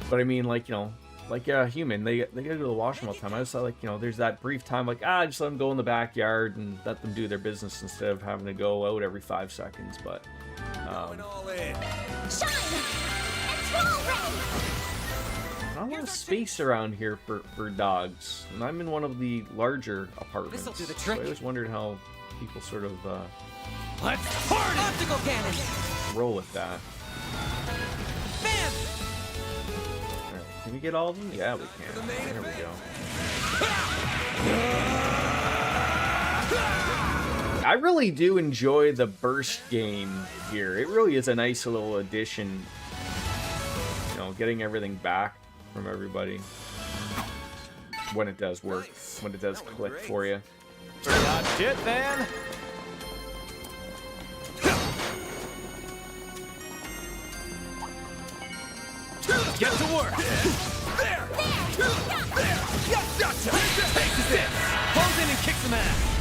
But I mean, like, you know, like a human, they gotta go to the washroom all the time. I just thought, like, you know, there's that brief time, like, just let them go in the backyard and let them do their business instead of having to go out every 5 seconds. But Going all in. Shine! And troll ray! not a lot of space around here for dogs, and I'm in one of the larger apartments. This'll do the So I trick. always wondered how people sort of Let's party! Optical cannon! roll with that. Bam! Alright, can we get all of them? Yeah, we can. There we go. I really do enjoy the burst game here. It really is a nice little addition. You know, getting everything back from everybody. When it does work. When it does click for you. Pretty hot shit, man. Get to work! There! Gotcha! Take this! Close in and kick some ass!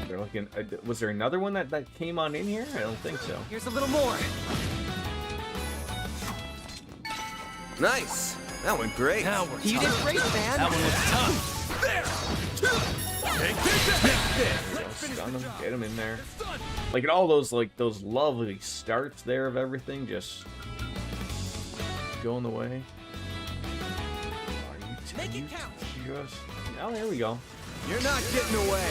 They're looking. Was there another one that came on in here? I don't think so. Here's a little more. Nice. That went great. Now we're You did great, man. That one was tough. Stun them, get them in there. Like at all those those lovely starts there of everything, just going the way. Are you Make it count. serious? Oh, there we go. You're not getting away.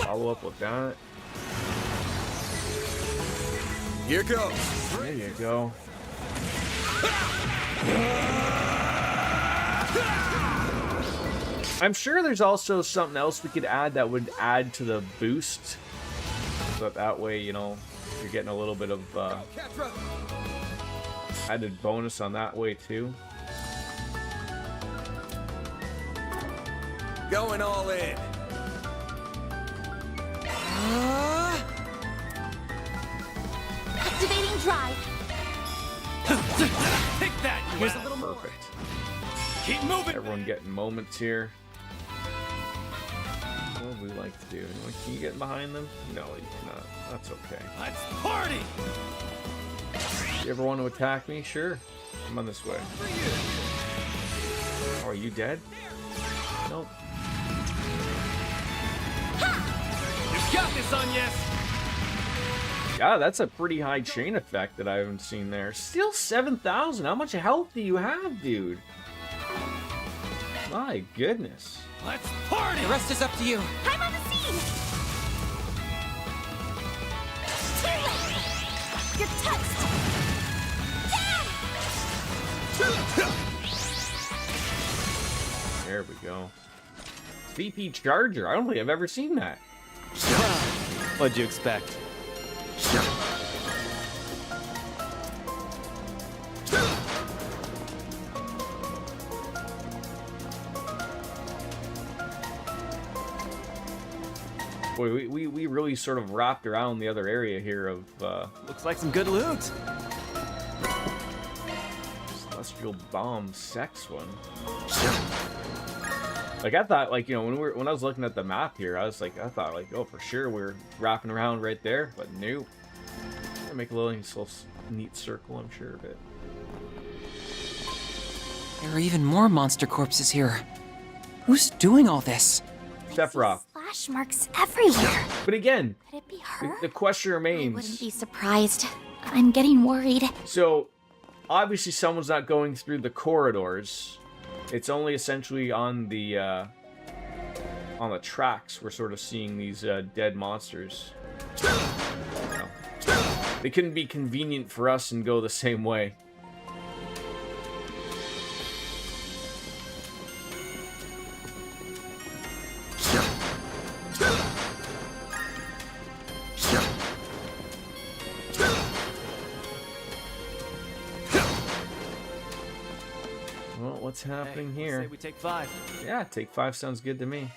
Follow up with that. Here goes. There you go. I'm sure there's also something else we could add that would add to the boost. So that way, you know, you're getting a little bit of Catra. added bonus on that way too. Going all in. Activating drive. Take that, you Here's ass. a little perfect. Keep moving! Everyone getting moments here. What would we like to do? Can you get behind them? No, you cannot. That's okay. Let's party! You ever want to attack me? Sure. I'm on this way. Oh, are you dead? Nope. You got this, Agnes! Yeah, that's a pretty high chain effect that I haven't seen there. Still 7,000. How much health do you have, dude? My goodness. Let's party! The rest is up to you. I'm on the scene. Too late. You're toast. There we go. VP Charger. I don't think I've ever seen that. What'd you expect? Boy, we really sort of wrapped around the other area here of Looks like some good loot. Celestial Bomb Sex one. Like I thought, like, you know, when I was looking at the map here, I thought like, oh, for sure we're wrapping around right there, but no. Gonna make a little neat circle, I'm sure of it. There are even more monster corpses here. Who's doing all this? Sephiroth. Splash marks everywhere. But again, Could it be her? the question I remains. wouldn't be surprised. I'm getting worried. So, obviously, someone's not going through the corridors. It's only essentially on the tracks we're sort of seeing these dead monsters. You know, they couldn't be convenient for us and go the same way. Well, what's happening Hey, here? Say we take 5. Yeah, take 5 sounds good to me.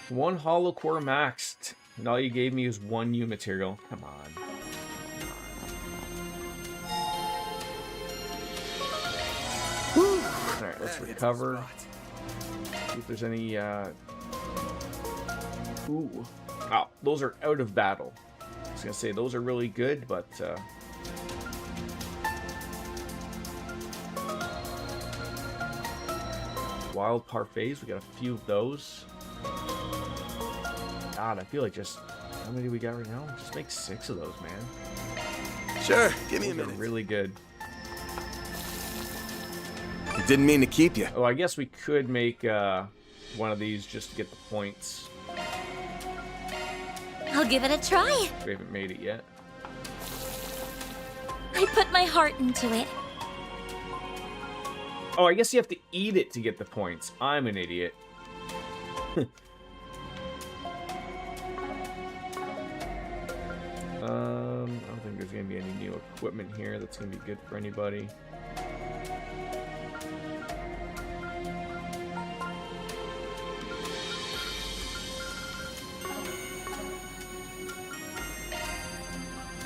1 hollow core maxed, and all you gave me is 1 U material. Come on. Alright, let's recover. if there's any, Ooh. Oh, those are out of battle. I was gonna say, those are really good, but, wild parfaits, we got a few of those. God, I feel like just... How many do we got right now? Just make 6 of those, man. Sure, give me a Those are minute. really good. Didn't mean to keep you. Oh, I guess we could make one of these just to get the points. I'll give it a try. We haven't made it yet. I put my heart into it. Oh, I guess you have to eat it to get the points. I'm an idiot. I don't think there's going to be any new equipment here that's going to be good for anybody.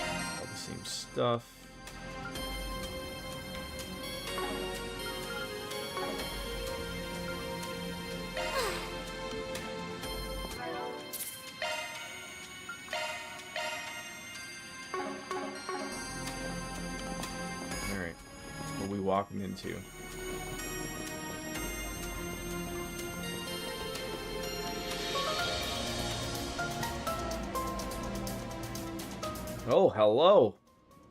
All the same stuff. Alright. What are we walking into? Oh, hello.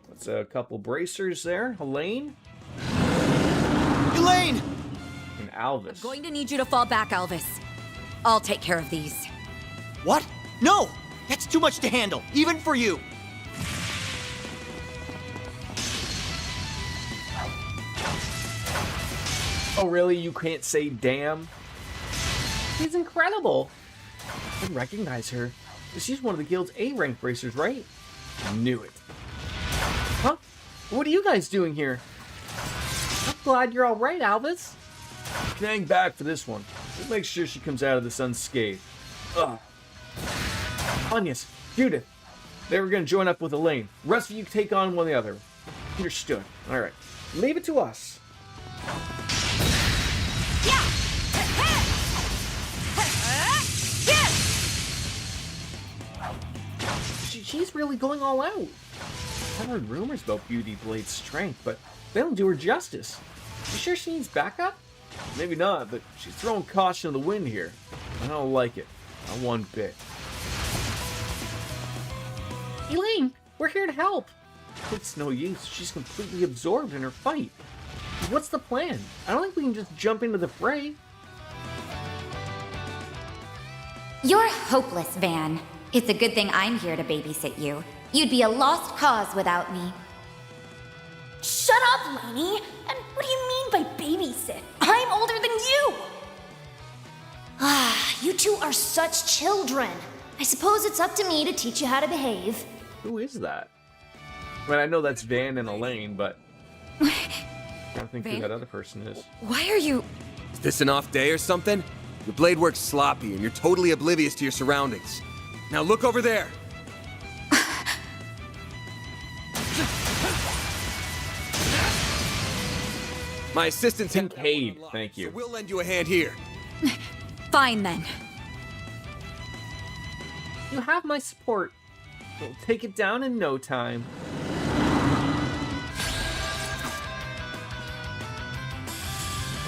That's a couple bracers there. Elaine Elaine! and Alvis. Going to need you to fall back, Elvis. I'll take care of these. What? No! That's too much to handle, even for you. Oh, really? You can't say damn? She's incredible. I recognize her. She's one of the guild's A-rank bracers, right? I knew it. Huh? What are you guys doing here? I'm glad you're all right, Alvis. You can hang back for this one. We'll make sure she comes out of this unscathed. Ugh. Agnes, Judith, they were going to join up with Elaine. Rest of you take on one the other. Understood. All right. Leave it to us. She's really going all out. I've heard rumors about Beauty Blade's strength, but they don't do her justice. You sure she needs backup? Maybe not, but she's throwing caution to the wind here. I don't like it. Not one bit. Elaine, we're here to help. It's no use. She's completely absorbed in her fight. What's the plan? I don't think we can just jump into the fray. You're hopeless, Van. It's a good thing I'm here to babysit you. You'd be a lost cause without me. Shut up, Lainey. And what do you mean by babysit? I'm older than you. Ah, you two are such children. I suppose it's up to me to teach you how to behave. Who is that? I mean, I know that's Van and Elaine, but I don't think who Van? that other person is. Why are you... Is this an off day or something? Your blade work's sloppy and you're totally oblivious to your surroundings. Now look over there. My assistant's had that one Kincaid, unlocked, thank you. So we'll lend you a hand here. Fine, then. You have my support. We'll take it down in no time.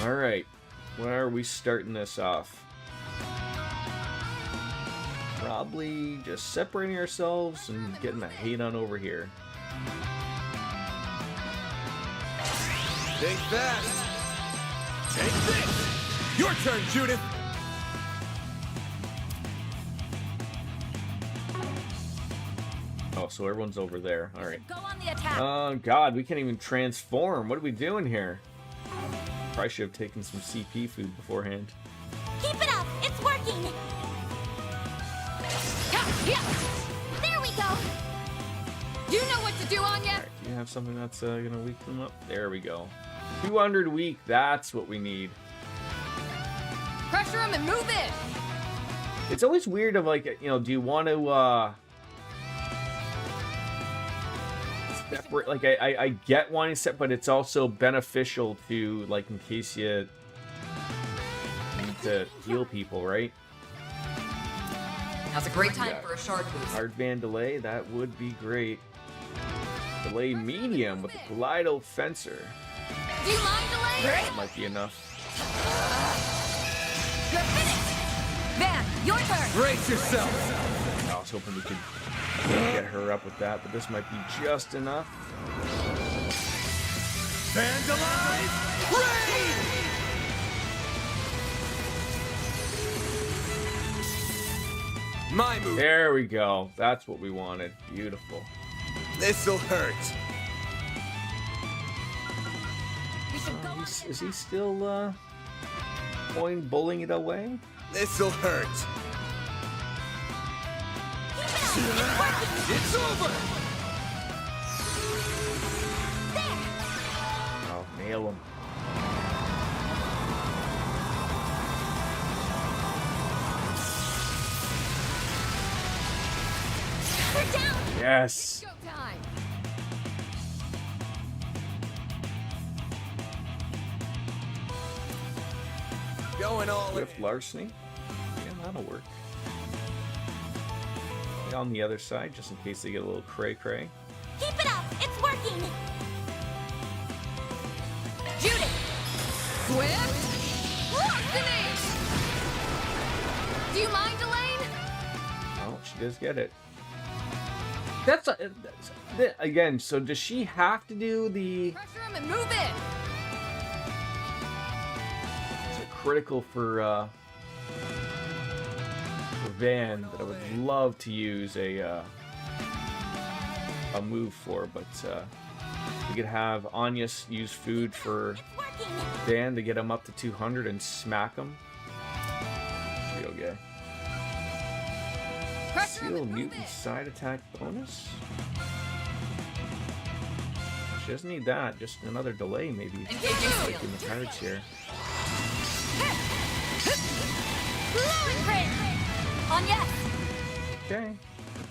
Alright. Where are we starting this off? Probably just separating ourselves and getting the hate on over here. Think fast. Take this. Your turn, Judith. Oh, so everyone's over there. Alright. Go on the attack. Oh, God, we can't even transform. What are we doing here? Probably should have taken some CP food beforehand. Keep it up. It's working. There we go. You know what to do, Anya? Alright, do you have something that's gonna weaken them up? There we go. 200 weak, that's what we need. Pressure him and move in. It's always weird of like, you know, do you want to, separate, like, I get wanting to set, but it's also beneficial to, like, in case you need to heal people, right? Now's a great time for a shard boost. Hard van delay, that would be great. Delay medium with the Kaleido Fencer. Do you mind delay? That might be enough. You're finished! Van, your turn! Brace yourself. I was hoping we could get her up with that, but this might be just enough. Vandalize! Raid! My move. There we go. That's what we wanted. Beautiful. This'll hurt. We should go on Is he still bullying it away? This'll hurt. It's over. Oh, nail him. We're down! Yes. Go time! Going all in. Swift larceny. Yeah, that'll work. On the other side, just in case they get a little cray-cray. Keep it up! It's working! Judith! Swift! Finish! Do you mind, Elaine? Oh, she does get it. Again, so does she have to do the... Pressure him and move in! It's critical for Van that I would love to use a move for, but we could have Anya use food for It's working! Van to get him up to 200 and smack him. Should be okay. Pressure him Seal and move mutant in! side attack bonus. She doesn't need that. Just another delay, maybe. Engaging Like seal. in the cards here. Blowing crit! On yes! Okay.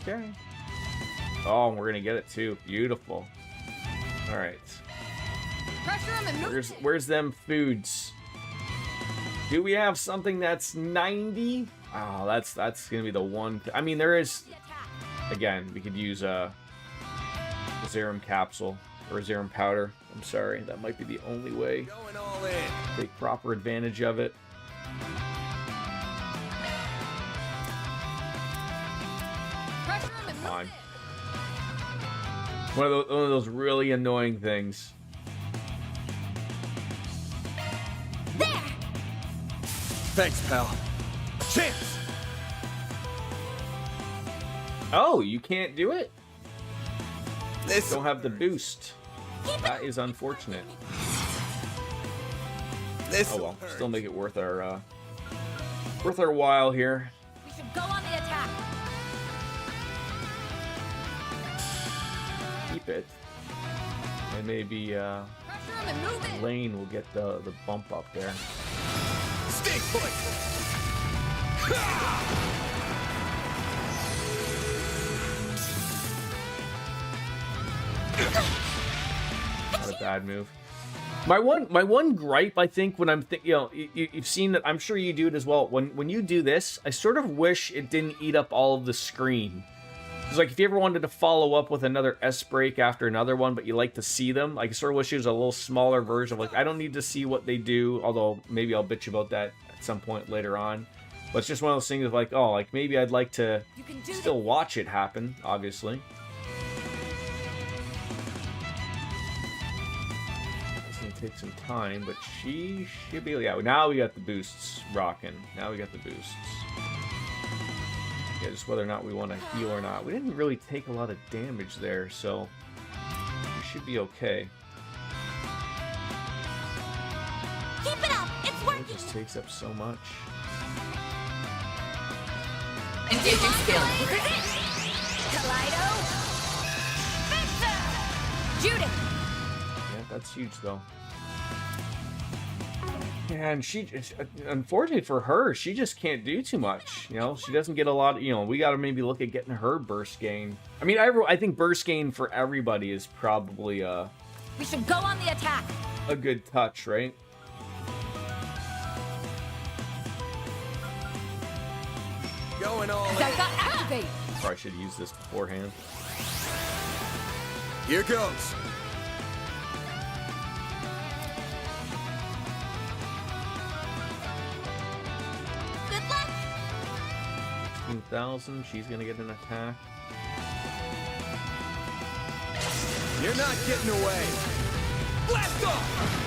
Okay. Oh, we're gonna get it too. Beautiful. All right. Pressure him and move in! Where's them foods? Do we have something that's 90? Oh, that's gonna be the one. I mean, there is. The attack. Again, we could use a Zerum capsule or a Zerum powder. I'm sorry, that might be the only way Going all in. to take proper advantage of it. Pressure him and move Fine. in! One of those really annoying things. There! Thanks, pal. Chance! Oh, you can't do it? This Don't have the boost. That is unfortunate. This Oh well, still make it worth our while here. We should go on the attack! Keep it, and maybe Pressure him and move in! Lane will get the bump up there. Stay put. Not a bad move. My one gripe, I think, when I'm you've seen that. I'm sure you do it as well. When you do this, I sort of wish it didn't eat up all of the screen. It's like if you ever wanted to follow up with another S break after another one, but you like to see them, I sort of wish it was a little smaller version of like, I don't need to see what they do, although maybe I'll bitch about that at some point later on. But it's just one of those things of like, oh, like maybe I'd like to You can do still watch it happen, obviously. It's gonna take some time, but she should be, yeah, now we got the boosts rocking. Now we got the boosts. Yeah, just whether or not we want to heal or not. We didn't really take a lot of damage there, so we should be okay. Keep it up! It's It working! just takes up so much. Engaging skill. Kaleido! Victor! Judith! Yeah, that's huge though. Yeah, and she, unfortunately for her, she just can't do too much. You know, she doesn't get a lot. You know, we got to maybe look at getting her burst gain. I mean, I think burst gain for everybody is probably We should go on the attack! a good touch, right? going all in. Daiga, activate! Probably should use this beforehand. Here goes. Good luck. 15,000. She's gonna get an attack. You're not getting away. Blast off!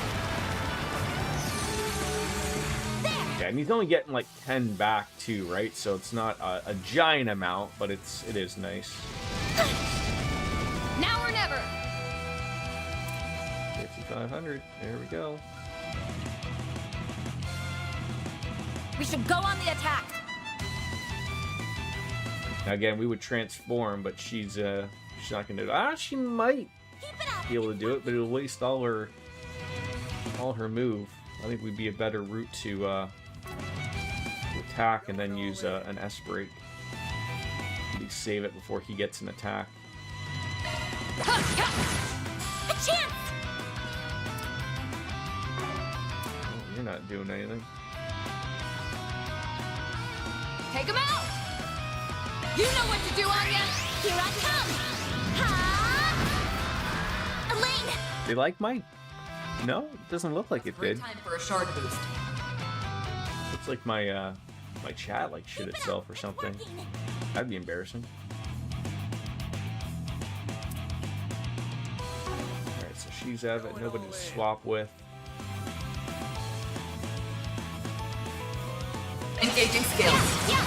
Yeah, and he's only getting like 10 back too, right? So it's not a giant amount, but it is nice. Now or never! 5,500. There we go. We should go on the attack! Now again, we would transform, but she's not gonna do it. She might be able to do it, but it'll waste all her move. I think we'd be a better route to attack and then use an S break. Maybe save it before he gets an attack. A chance. Oh, you're not doing anything. Take him out! You know what to do, Arya! Here I come. Ha! Elaine. They like my... No, it doesn't look like it did. Time for a shard boost. Looks like my my chat like shit itself or something. That'd be embarrassing. Alright, so she's out of it. Nobody to swap with. Engaging skills. Yeah.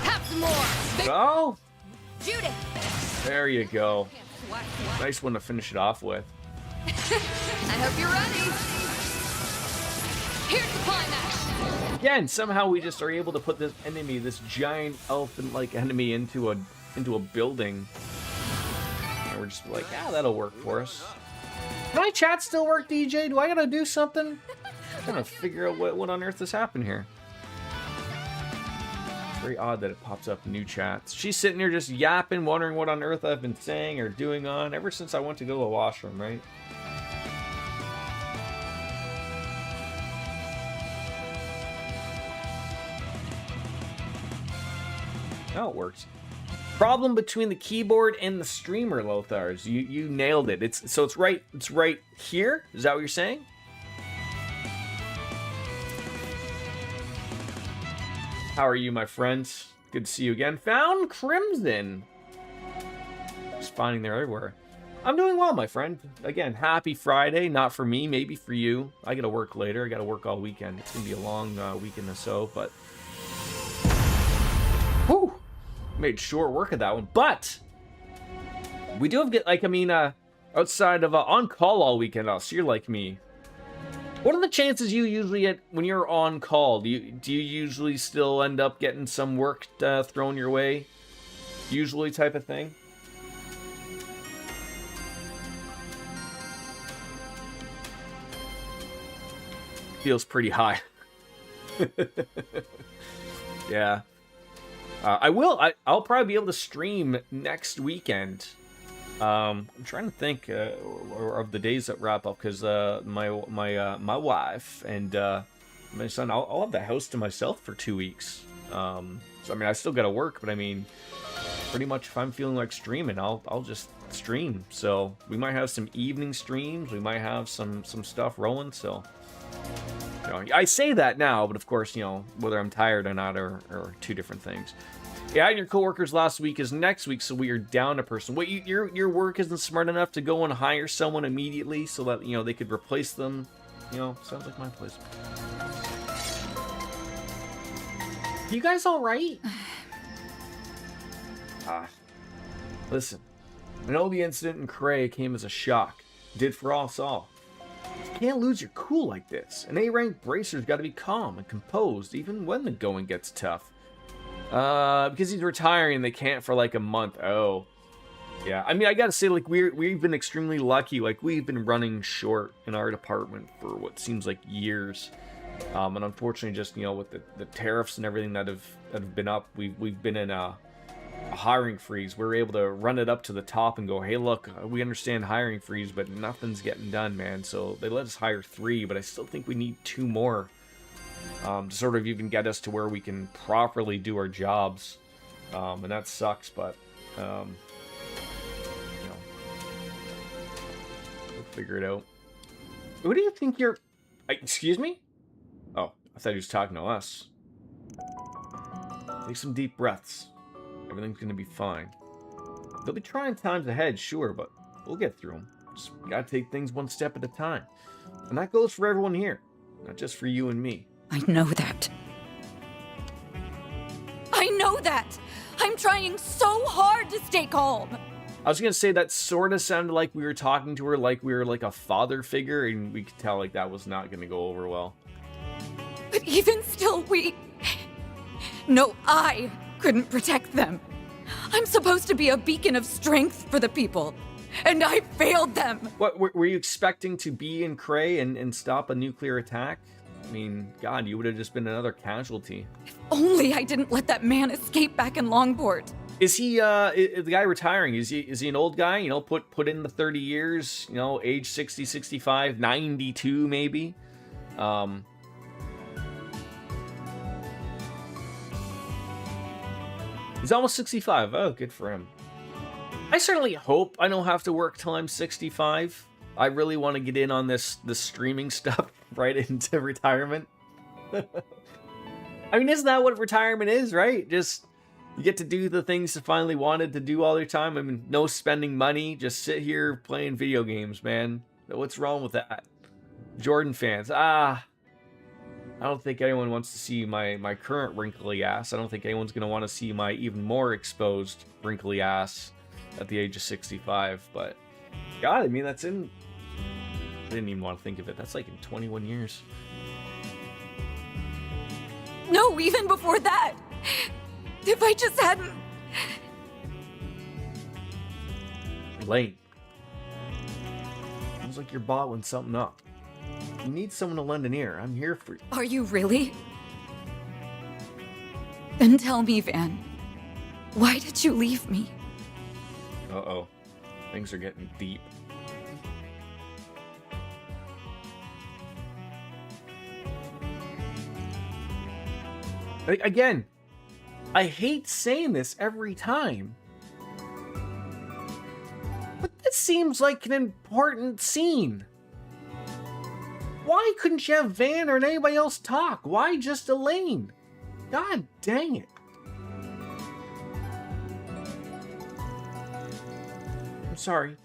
Have some more! Oh! Judith! There you go. Nice one to finish it off with. I hope you're ready! Here's the climax! Again, somehow we just are able to put this enemy, this giant elephant-like enemy into a building. And we're just like, yeah, that'll work for us. Can my chat still work, DJ? Do I gotta do something? I'm trying to figure out what on earth has happened here. It's very odd that it pops up new chats. She's sitting here just yapping, wondering what on earth I've been saying or doing on ever since I went to go to the washroom, right? Oh, it works. Problem between the keyboard and the streamer, Lothars. You nailed it. It's right here. Is that what you're saying? How are you, my friends? Good to see you again. Found Crimson. Just finding they're everywhere. I'm doing well, my friend. Again, happy Friday. Not for me, maybe for you. I gotta work later. I gotta work all weekend. It's gonna be a long weekend or so, but whew, made short work of that one. But we do have outside of on call all weekend. So you're like me. What are the chances you usually get when you're on call? Do you usually still end up getting some work thrown your way? Usually, type of thing. Feels pretty high. Yeah. I'll probably be able to stream next weekend. I'm trying to think of the days that wrap up because my wife and my son, I'll have the house to myself for 2 weeks. So I mean, I still got to work, but I mean, pretty much if I'm feeling like streaming, I'll just stream. So we might have some evening streams. We might have some stuff rolling. So you know, I say that now, but of course, you know, whether I'm tired or not are two different things. Yeah, and your coworkers last week is next week, so we are down a person. Wait, your work isn't smart enough to go and hire someone immediately so that, you know, they could replace them. You know, sounds like my place. You guys all right? Listen, I know the incident in Cray came as a shock. Did for us all. You can't lose your cool like this. An A-rank bracer's got to be calm and composed even when the going gets tough. Because he's retiring, they can't for like a month. Oh, yeah. I mean, I gotta say, like, we've been extremely lucky. Like, we've been running short in our department for what seems like years. And unfortunately, just, you know, with the tariffs and everything that have been up, we've been in a hiring freeze. We're able to run it up to the top and go, hey, look, we understand hiring freeze, but nothing's getting done, man. So they let us hire 3, but I still think we need 2 more. To sort of even get us to where we can properly do our jobs. And that sucks, but, you know, we'll figure it out. Who do you think you're... Excuse me? Oh, I thought he was talking to us. Take some deep breaths. Everything's gonna be fine. There'll be trying times ahead, sure, but we'll get through them. Just gotta take things one step at a time. And that goes for everyone here, not just for you and me. I know that. I know that! I'm trying so hard to stay calm! I was gonna say that sort of sounded like we were talking to her like we were like a father figure, and we could tell like that was not gonna go over well. But even still, No, I couldn't protect them. I'm supposed to be a beacon of strength for the people, and I failed them! What, were you expecting to be in Cray and stop a nuclear attack? I mean, God, you would have just been another casualty. If only I didn't let that man escape back in Longport. Is he, the guy retiring, is he an old guy? You know, put in the 30 years, you know, age 60, 65, 92 maybe? He's almost 65. Oh, good for him. I certainly hope I don't have to work till I'm 65. I really want to get in on this streaming stuff right into retirement. I mean, isn't that what retirement is, right? Just, you get to do the things you finally wanted to do all your time. I mean, no spending money. Just sit here playing video games, man. What's wrong with that? Jordan fans. I don't think anyone wants to see my current wrinkly ass. I don't think anyone's going to want to see my even more exposed wrinkly ass at the age of 65. But, God, I mean, that's in... I didn't even want to think of it. That's like in 21 years. No, even before that. If I just hadn't... Lane. Sounds like you're bottling something up. You need someone to lend an ear. I'm here for you. Are you really? Then tell me, Van. Why did you leave me? Uh-oh. Things are getting deep. Again, I hate saying this every time, but this seems like an important scene. Why couldn't you have Van or anybody else talk? Why just Elaine? God dang it. I'm sorry.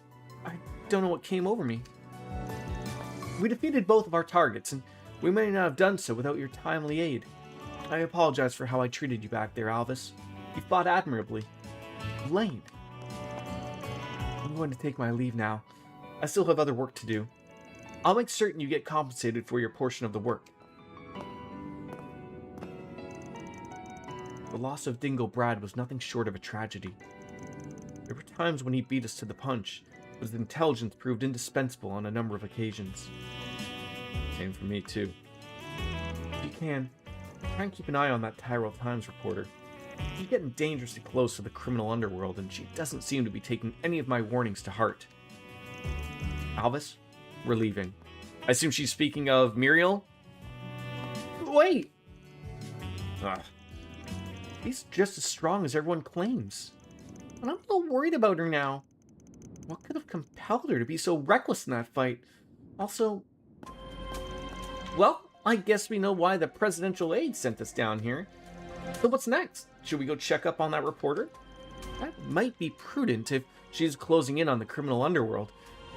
I don't know what came over me. We defeated both of our targets, and we may not have done so without your timely aid. I apologize for how I treated you back there, Alvis. You fought admirably. Elaine. I'm going to take my leave now. I still have other work to do. I'll make certain you get compensated for your portion of the work. The loss of Dingo Brad was nothing short of a tragedy. There were times when he beat us to the punch, but his intelligence proved indispensable on a number of occasions. Same for me, too. If you can, try and keep an eye on that Tyrell Times reporter. She's getting dangerously close to the criminal underworld, and she doesn't seem to be taking any of my warnings to heart. Alvis, we're leaving. I assume she's speaking of Muriel? Wait! She's just as strong as everyone claims. And I'm a little worried about her now. What could have compelled her to be so reckless in that fight? Also... Well, I guess we know why the presidential aide sent us down here. So what's next? Should we go check up on that reporter? That might be prudent if she's closing in on the criminal underworld.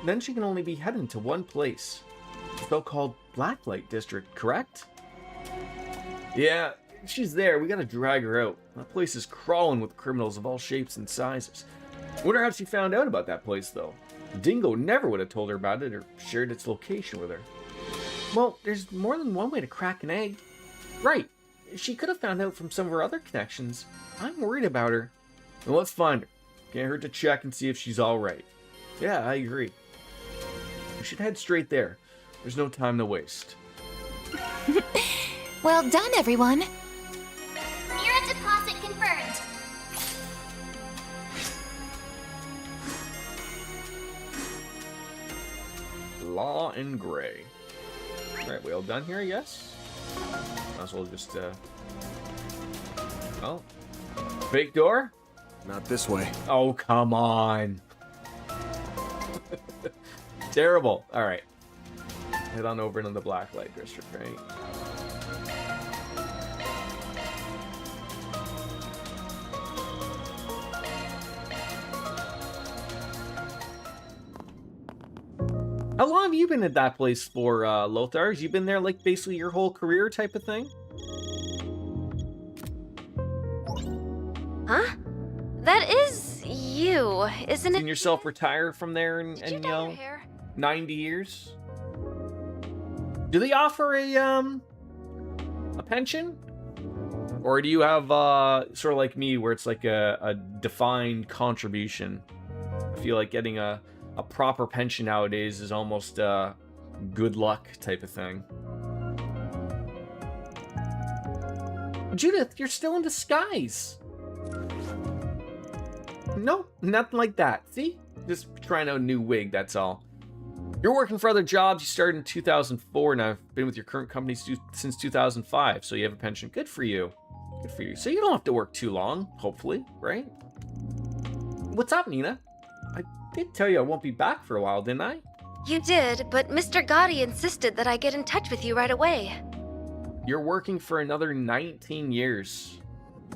Then she can only be heading to one place. The so-called Blacklight District, correct? Yeah, if she's there, we gotta drag her out. That place is crawling with criminals of all shapes and sizes. Wonder how she found out about that place, though. Dingo never would have told her about it or shared its location with her. Well, there's more than one way to crack an egg. Right. She could have found out from some of her other connections. I'm worried about her. Well, let's find her. Can't hurt to check and see if she's alright. Yeah, I agree. We should head straight there. There's no time to waste. Well done, everyone. Mirror deposit confirmed. Law and Gray. Alright, we all done here, yes? Might as well just, well... Big door? Not this way. Oh, come on. Terrible. All right. Head on over into the black light district, right? How long have you been at that place for, Lothar? You been there, like, basically your whole career type of thing? Huh? That is you, isn't Seen it? yourself retire from there Did and you you dye your know, hair? 90 years? Do they offer a pension? Or do you have, sort of like me, where it's like a defined contribution? I feel like getting a proper pension nowadays is almost good luck type of thing. Judith, you're still in disguise. No, nothing like that. See? Just trying out a new wig, that's all. You're working for other jobs. You started in 2004, and I've been with your current company since 2005, so you have a pension. Good for you. Good for you. So you don't have to work too long, hopefully, right? What's up, Nina? I did tell you I won't be back for a while, didn't I? You did, but Mr. Gotti insisted that I get in touch with you right away. You're working for another 19 years.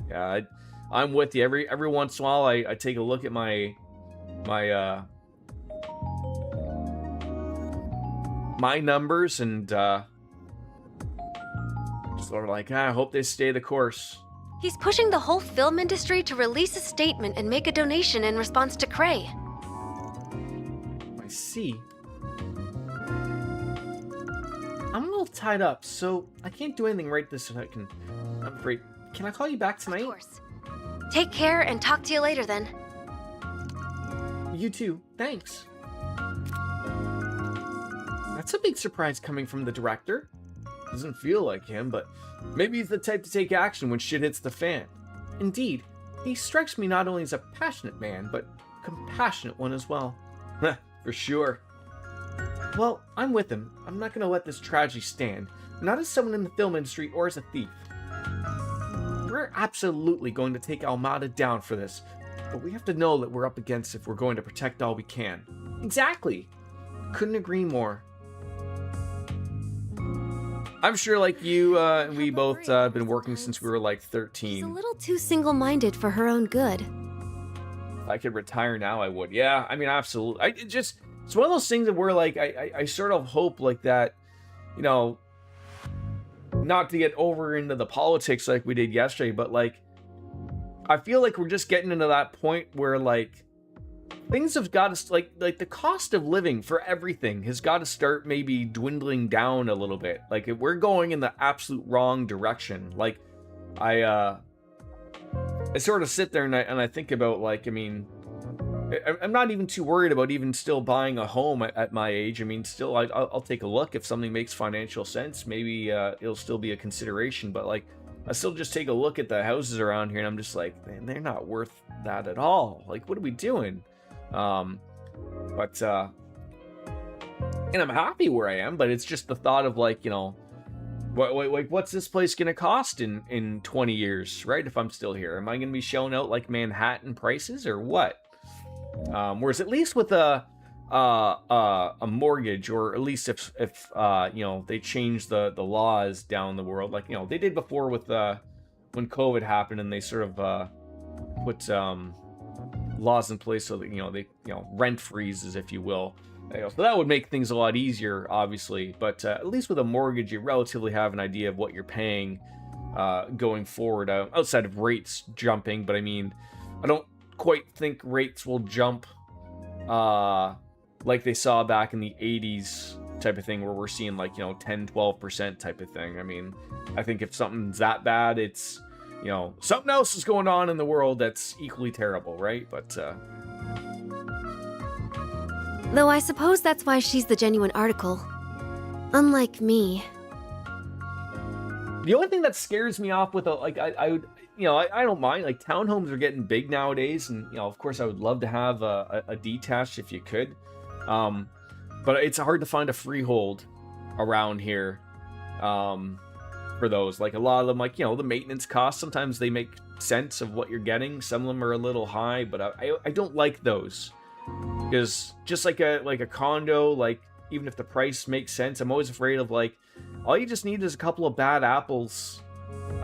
Yeah, I'm with you. Every once in a while, I take a look at my numbers and just sort of like, I hope they stay the course. He's pushing the whole film industry to release a statement and make a donation in response to Cray. I see. I'm a little tied up, so I can't do anything right this second. I'm afraid. Can I call you back tonight? Of course. Take care and talk to you later then. You too. Thanks. That's a big surprise coming from the director. Doesn't feel like him, but maybe he's the type to take action when shit hits the fan. Indeed, he strikes me not only as a passionate man, but compassionate one as well. For sure. Well, I'm with him. I'm not gonna let this tragedy stand. Not as someone in the film industry or as a thief. We're absolutely going to take Almada down for this, but we have to know that we're up against if we're going to protect all we can. Exactly. Couldn't agree more. I'm sure, like you, we both been working since we were like 13. She's a little too single-minded for her own good. If I could retire now, I would. Yeah, I mean, absolutely. It's one of those things that we're like, I sort of hope like that, you know, not to get over into the politics like we did yesterday, but like, I feel like we're just getting into that point where like, things have got to, like the cost of living for everything has got to start maybe dwindling down a little bit. Like, if we're going in the absolute wrong direction, like, I sort of sit there and I think about, like, I mean, I'm not even too worried about even still buying a home at my age. I mean, still, I'll take a look if something makes financial sense. Maybe it'll still be a consideration, but like, I still just take a look at the houses around here and I'm just like, man, they're not worth that at all. Like, what are we doing? And I'm happy where I am, but it's just the thought of like, you know, what's this place gonna cost in 20 years, right? If I'm still here, am I gonna be shelling out like Manhattan prices or what? Whereas at least with a mortgage, or at least if you know, they change the laws down the world, like, you know, they did before with when COVID happened, and they sort of put laws in place so that, you know, they, you know, rent freezes, if you will. So that would make things a lot easier, obviously, but at least with a mortgage, you relatively have an idea of what you're paying going forward, outside of rates jumping. But I mean, I don't quite think rates will jump like they saw back in the 80s type of thing, where we're seeing like, you know, 10-12% type of thing. I mean, I think if something's that bad, it's, you know, something else is going on in the world that's equally terrible, right? But Though I suppose that's why she's the genuine article. Unlike me. the only thing that scares me off with I would, you know, I don't mind, like, townhomes are getting big nowadays, and, you know, of course I would love to have a detached if you could, but it's hard to find a freehold around here for those. Like, a lot of them, like, you know, the maintenance costs, sometimes they make sense of what you're getting. Some of them are a little high, but I don't like those. Because just like a condo, like even if the price makes sense, I'm always afraid of like, all you just need is a couple of bad apples,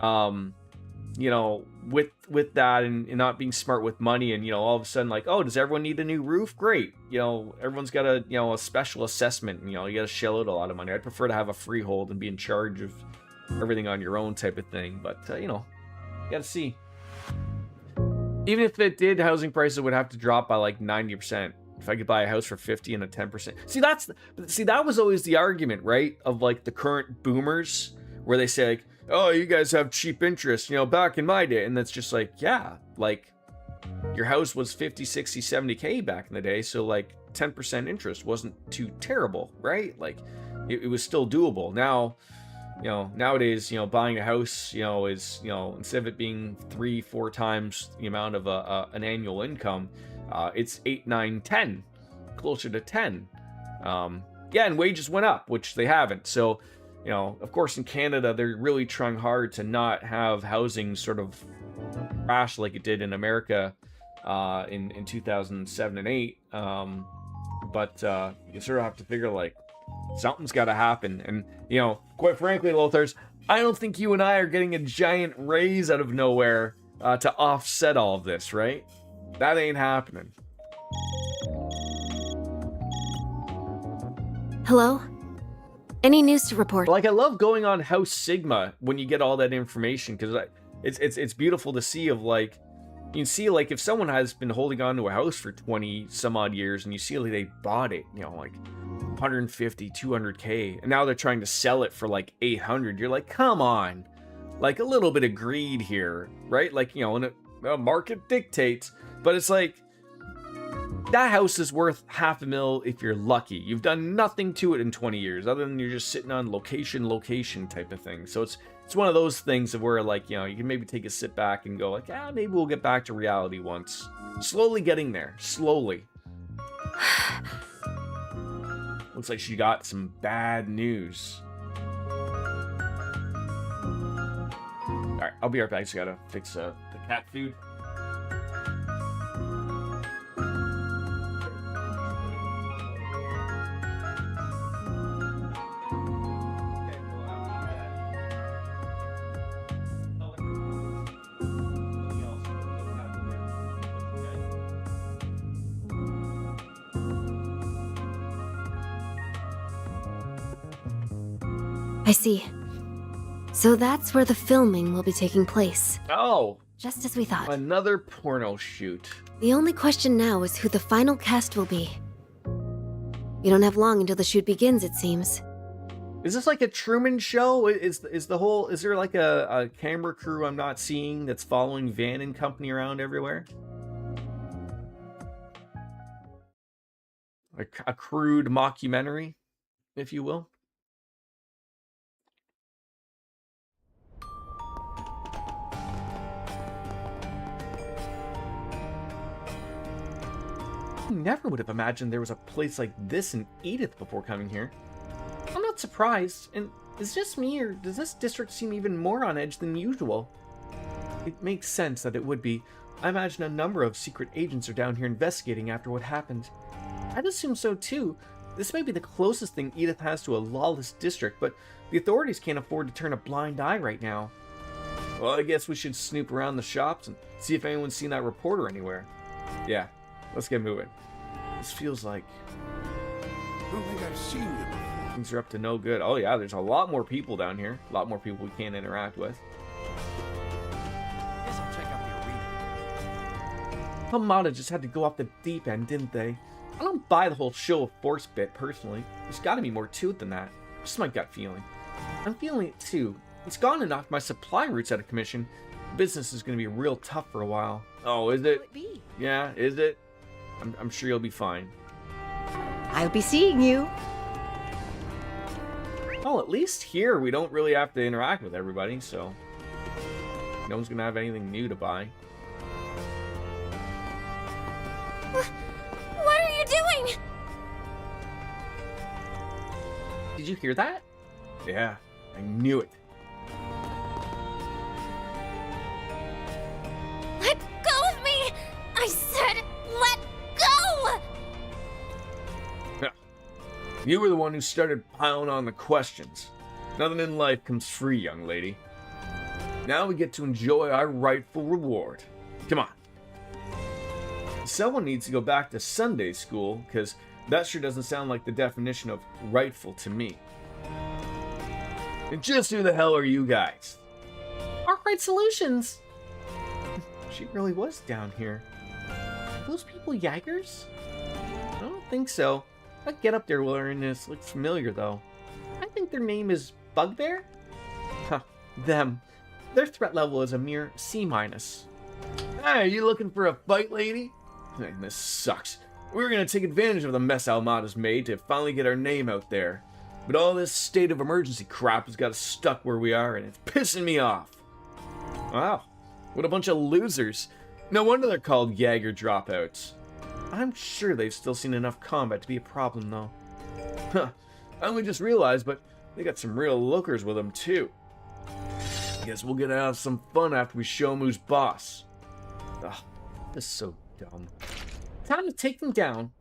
you know, with that and not being smart with money, and you know, all of a sudden like, oh, does everyone need a new roof? Great, you know, everyone's got a, you know, a special assessment, and, you know, you got to shell out a lot of money. I'd prefer to have a freehold and be in charge of everything on your own type of thing, but you know, you gotta see. Even if it did, housing prices would have to drop by like 90%. If I could buy a house for 50 and a 10%. See, that was always the argument, right? Of like the current boomers, where they say like, oh, you guys have cheap interest, you know, back in my day. And that's just like, yeah, like your house was 50, 60, 70K back in the day. So like 10% interest wasn't too terrible, right? Like it was still doable. Now, you know, nowadays, you know, buying a house, you know, is, you know, instead of it being 3-4 times the amount of an annual income, it's 8, 9, 10, closer to 10. Yeah, and wages went up, which they haven't. So, you know, of course, in Canada, they're really trying hard to not have housing sort of crash like it did in America in 2007 and 8. But you sort of have to figure like, something's got to happen. And, you know, quite frankly, Lothars, I don't think you and I are getting a giant raise out of nowhere to offset all of this, right? That ain't happening. Hello? Any news to report? Like, I love going on House Sigma when you get all that information, because it's beautiful to see of like, you can see like if someone has been holding on to a house for 20 some odd years and you see like they bought it, you know, like 150, 200K, and now they're trying to sell it for like 800. You're like, come on, like a little bit of greed here, right? Like, you know, and a market dictates, but it's like, that house is worth $500,000 if you're lucky. You've done nothing to it in 20 years other than you're just sitting on location type of thing. So it's one of those things of where like, you know, you can maybe take a sit back and go like, maybe we'll get back to reality once. Slowly getting there, slowly. Looks like she got some bad news. Alright, I'll be right back. Just gotta fix the cat food. I see. So that's where the filming will be taking place. Oh, just as we thought. Another porno shoot. The only question now is who the final cast will be. We don't have long until the shoot begins, it seems. Is this like a Truman Show? Is there like a camera crew I'm not seeing that's following Van and company around everywhere? A crude mockumentary, if you will. I never would have imagined there was a place like this in Edith before coming here. I'm not surprised, and is it just me, or does this district seem even more on edge than usual? It makes sense that it would be. I imagine a number of secret agents are down here investigating after what happened. I'd assume so too. This may be the closest thing Edith has to a lawless district, but the authorities can't afford to turn a blind eye right now. Well, I guess we should snoop around the shops and see if anyone's seen that reporter anywhere. Yeah, let's get moving. This feels like... I don't think I've seen you before. Things are up to no good. Oh yeah, there's a lot more people down here. A lot more people we can't interact with. Guess I'll check out the arena. Hamada just had to go off the deep end, didn't they? I don't buy the whole show of force bit, personally. There's gotta be more to it than that. Just my gut feeling. I'm feeling it too. It's gone to knock my supply routes out of commission. Business is gonna be real tough for a while. Oh, is it? Yeah, is it? I'm sure you'll be fine. I'll be seeing you. Well, at least here we don't really have to interact with everybody, so no one's gonna have anything new to buy. What are you doing? Did you hear that? Yeah, I knew it. You were the one who started piling on the questions. Nothing in life comes free, young lady. Now we get to enjoy our rightful reward. Come on. Someone needs to go back to Sunday school, because that sure doesn't sound like the definition of rightful to me. And just who the hell are you guys? Alright Solutions! She really was down here. Are those people Jaegers? I don't think so. That get up there wearing this looks familiar, though. I think their name is Bugbear? Huh, them. Their threat level is a mere C-. Hey, you looking for a fight, lady? Man, this sucks. We were gonna take advantage of the mess Almada's made to finally get our name out there. But all this state of emergency crap has got us stuck where we are, and it's pissing me off. Wow, what a bunch of losers. No wonder they're called Jaeger dropouts. I'm sure they've still seen enough combat to be a problem, though. Huh, I only just realized, but they got some real lookers with them, too. Guess we'll get to have some fun after we show 'em who's boss. Ugh, this is so dumb. Time to take them down.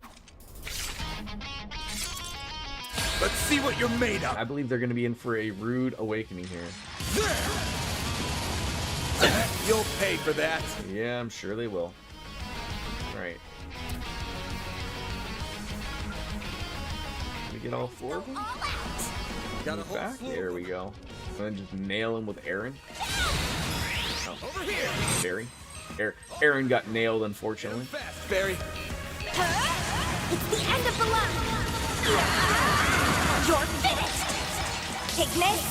Let's see what you're made of. I believe they're going to be in for a rude awakening here. You'll pay for that. Yeah, I'm sure they will. Alright. We get all four of them? Got a Move back? There we go. And then just nail him with Aaron. Oh. Over here. Barry. Aaron got nailed, unfortunately. Fast, Barry. It's the end of the line. You're finished. Take this.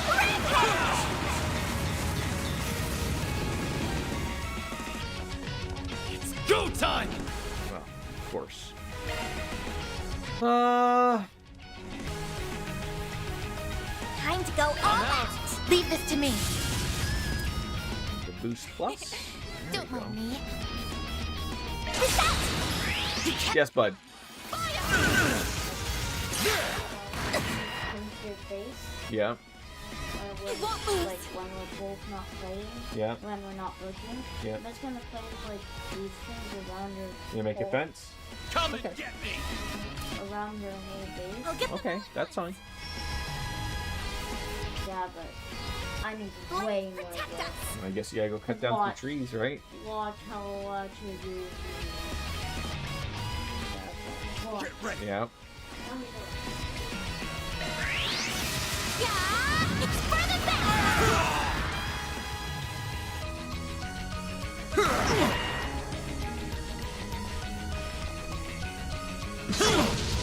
Rampage. It's go time. Well, of course. Time to go all out. Leave this to me. The boost plus. There Don't we go. mind me. Reset. Yes, bud. Yeah. It won't move. Like when we're both not playing, Yeah. when we're not looking, Yeah. I'm just gonna plant like these things around your You make a whole- fence? Come and get me. around your whole base. I'll get them Okay, all. that's fine. Yeah, but I need way more Protect wood. us. I guess you gotta go cut down some Watch. trees, right? Watch how I'll actually do. Watch. Get ready. Yeah. Yeah, it's for the best.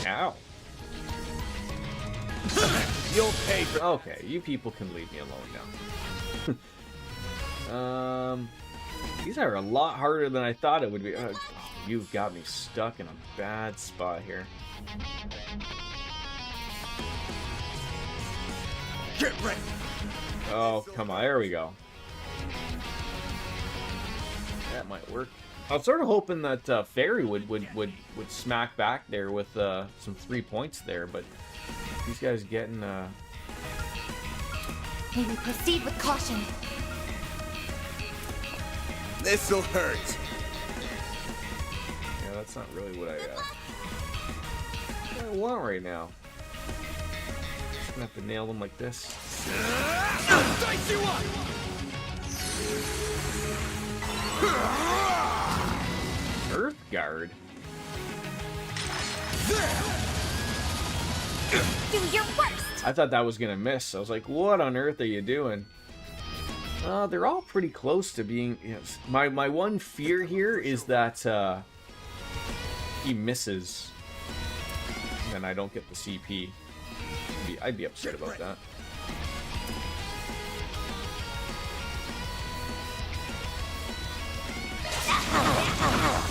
Ow. You'll pay for. Okay, you people can leave me alone now. These are a lot harder than I thought it would be. Oh, you've got me stuck in a bad spot here. Get ready. Oh, come on, there we go. That might work. I was sort of hoping that Fairy would smack back there with some 3 points there, but these guys getting May we proceed with caution. This'll hurt. yeah, that's not really what I want right now. Just gonna have to nail them like this. Dice you up. Earth Guard. Do your worst. I thought that was gonna miss. I was like, what on earth are you doing? They're all pretty close to being. Yes. My one fear here is that he misses, and I don't get the CP. I'd be upset about that.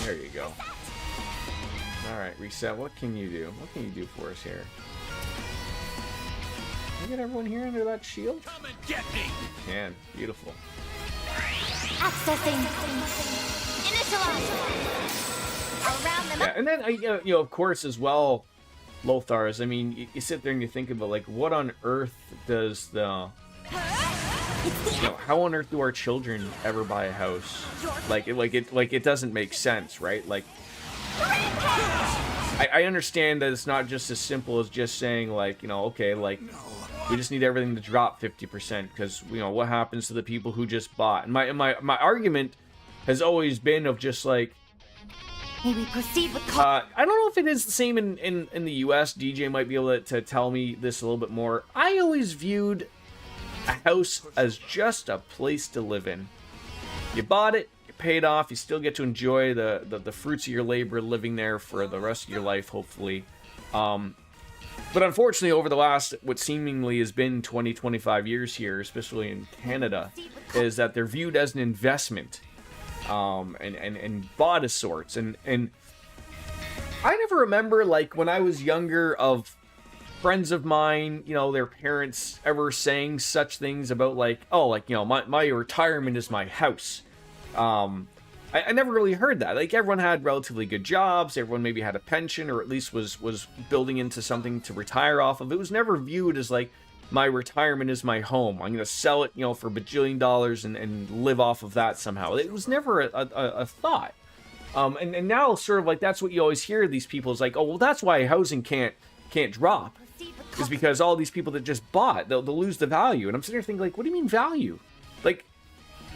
There you go. All right, reset. What can you do? What can you do for us here? Can you get everyone here under that shield? Come and get me. You can. Beautiful. Accessing. Initialize. Around them. Yeah, and then you know, of course, as well, Lothars. I mean, you sit there and you think about like, what on earth does the how on earth do our children ever buy a house? Like it doesn't make sense, right? Like, I understand that it's not just as simple as just saying, like, you know, okay, like, we just need everything to drop 50% because, you know, what happens to the people who just bought? And my argument has always been of just like, May we proceed with I don't know if it is the same in the US. DJ might be able to tell me this a little bit more. I always viewed a house as just a place to live in. You bought it, you paid off, you still get to enjoy the fruits of your labor living there for the rest of your life, hopefully. But unfortunately, over the last, what seemingly has been 20, 25 years here, especially in Canada, is that they're viewed as an investment. And bought of sorts, and I never remember, like, when I was younger, of friends of mine, you know, their parents ever saying such things about, like, oh, like, you know, my retirement is my house. I never really heard that. Like, everyone had relatively good jobs, everyone maybe had a pension, or at least was building into something to retire off of. It was never viewed as, like, my retirement is my home. I'm going to sell it, you know, for $1 bajillion and live off of that somehow. It was never a thought. And now, sort of like, that's what you always hear these people is like, oh, well, that's why housing can't drop. Is because all these people that just bought, they'll lose the value. And I'm sitting there thinking, like, what do you mean value? Like,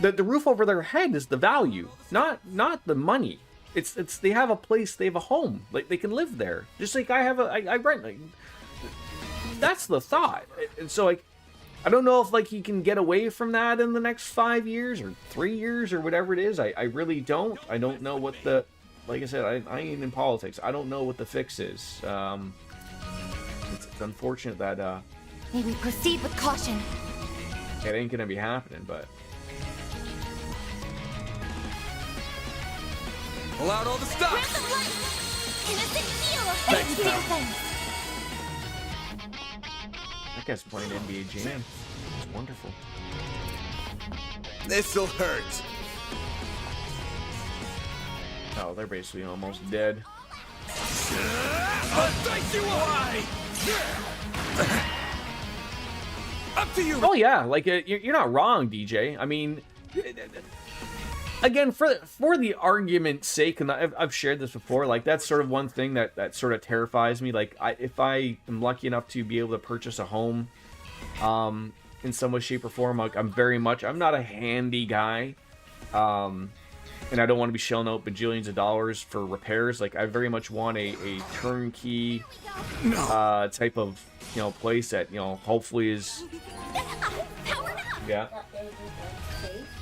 the roof over their head is the value, not the money. It's they have a place, they have a home, like they can live there. Just like I rent. Like, that's the thought. And so, like, I don't know if, like, you can get away from that in the next 5 years or 3 years or whatever it is. I really don't. I don't know what the, like I said, I ain't in politics. I don't know what the fix is. It's unfortunate that May we proceed with caution. it ain't gonna be happening, but Pull out all the stuff! Innocent heal. Thanks, pal. Thanks. that guy's playing NBA Jam. It's wonderful. This'll hurt. Oh, they're basically almost dead. I'll dice you away! Up to you! Oh yeah, like, you're not wrong, DJ. I mean, again, for the argument's sake, and I've shared this before, like, that's sort of one thing that sort of terrifies me. Like, if I am lucky enough to be able to purchase a home, in some way, shape, or form, like, I'm not a handy guy, and I don't want to be shelling out bajillions of dollars for repairs. Like, I very much want a turnkey type of, you know, place that, you know, hopefully is. Yeah.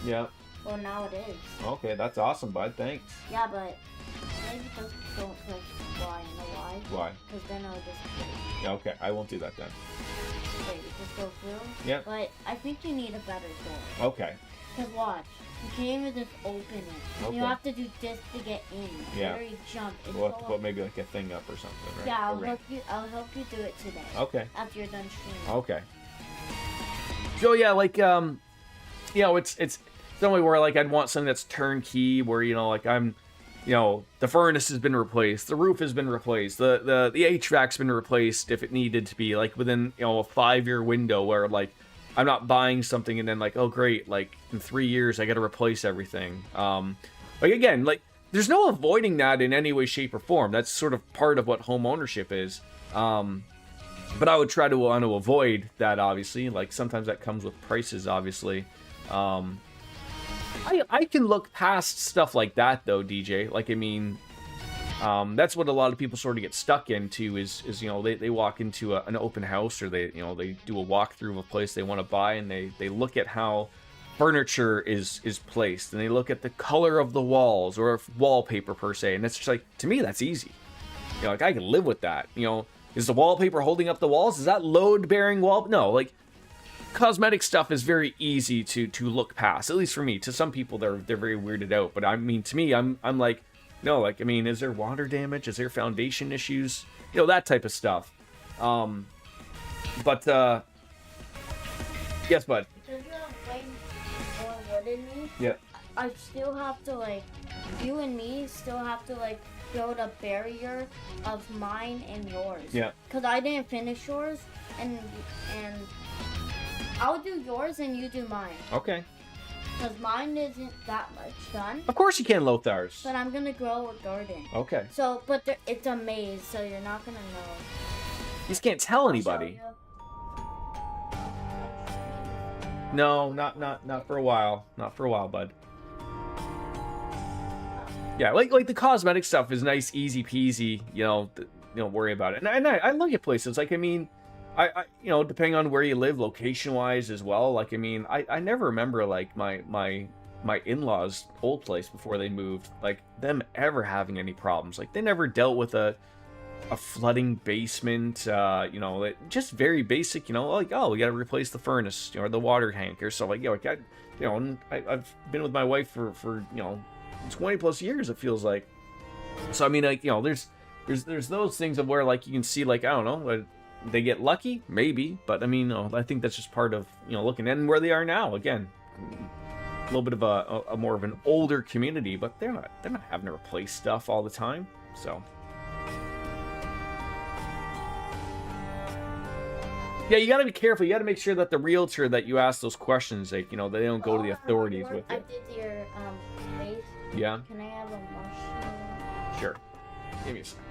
Yeah. Well, now it is. Okay, that's awesome, bud. Thanks. Yeah, but maybe just don't press Y. You know why? Why? Because then I'll just Yeah, okay. I won't do that then. wait, just go through. Yeah. But I think you need a better door. Okay. Because watch, you can't even just open it. Okay. You have to do this to get in. Yeah. Where you jump. It's We'll have to so put maybe like a thing up or something, right? Yeah, A ramp. I'll help you do it today. Okay. After you're done streaming. Okay. So yeah, like, you know, it's the only where, like, I'd want something that's turnkey, where, you know, like, I'm, you know, the furnace has been replaced, the roof has been replaced, the HVAC's been replaced if it needed to be, like, within, you know, a 5-year window, where, like, I'm not buying something and then, like, oh great, like, in 3 years I got to replace everything. Like, again, like, there's no avoiding that in any way, shape, or form. That's sort of part of what home ownership is. But I would try to want to avoid that, obviously. Like, sometimes that comes with prices, obviously. I can look past stuff like that, though, DJ. Like, I mean, that's what a lot of people sort of get stuck into is you know, they walk into an open house, or they, you know, they do a walkthrough of a place they want to buy, and they look at how furniture is placed, and they look at the color of the walls, or wallpaper per se, and it's just like, to me, that's easy. You know, like, I can live with that. You know, is the wallpaper holding up the walls? Is that load-bearing wall? No, like, cosmetic stuff is very easy to look past, at least for me. To some people, they're very weirded out, but I mean, to me, I'm like, no, like, I mean, is there water damage? Is there foundation issues? You know, that type of stuff. But yes, bud. Because you have way more wood in me. Yeah. I still have to, like, you and me still have to, like, build a barrier of mine and yours. Yeah. Because I didn't finish yours, and I'll do yours and you do mine. Okay. Because mine isn't that much done. Of course you can, Lothars. But I'm gonna grow a garden. Okay. So, but it's a maze, so you're not gonna know. You just can't tell anybody. No, not for a while. Not for a while, bud. Yeah, like the cosmetic stuff is nice, easy peasy. You know, you don't worry about it. And I look at places like, I mean, I you know, depending on where you live, location wise as well. Like, I mean, I never remember like my in-laws' old place before they moved, like them ever having any problems. Like they never dealt with a flooding basement, you know, just very basic, you know, like, oh, we got to replace the furnace, you know, or the water tank or stuff like, you know, and I've been with my wife for, you know, 20 plus years, it feels like. So, I mean, like, you know, there's those things of where, like, you can see, like, I don't know, they get lucky, maybe, but I mean, no, I think that's just part of, you know, looking and where they are now. Again, a little bit of a more of an older community, but they're not having to replace stuff all the time, so. Yeah, you gotta be careful. You gotta make sure that the realtor that you ask those questions, like, you know, they don't go to the authorities with I it. did your face. Yeah. Can I have a mushroom? Sure. Give me a second.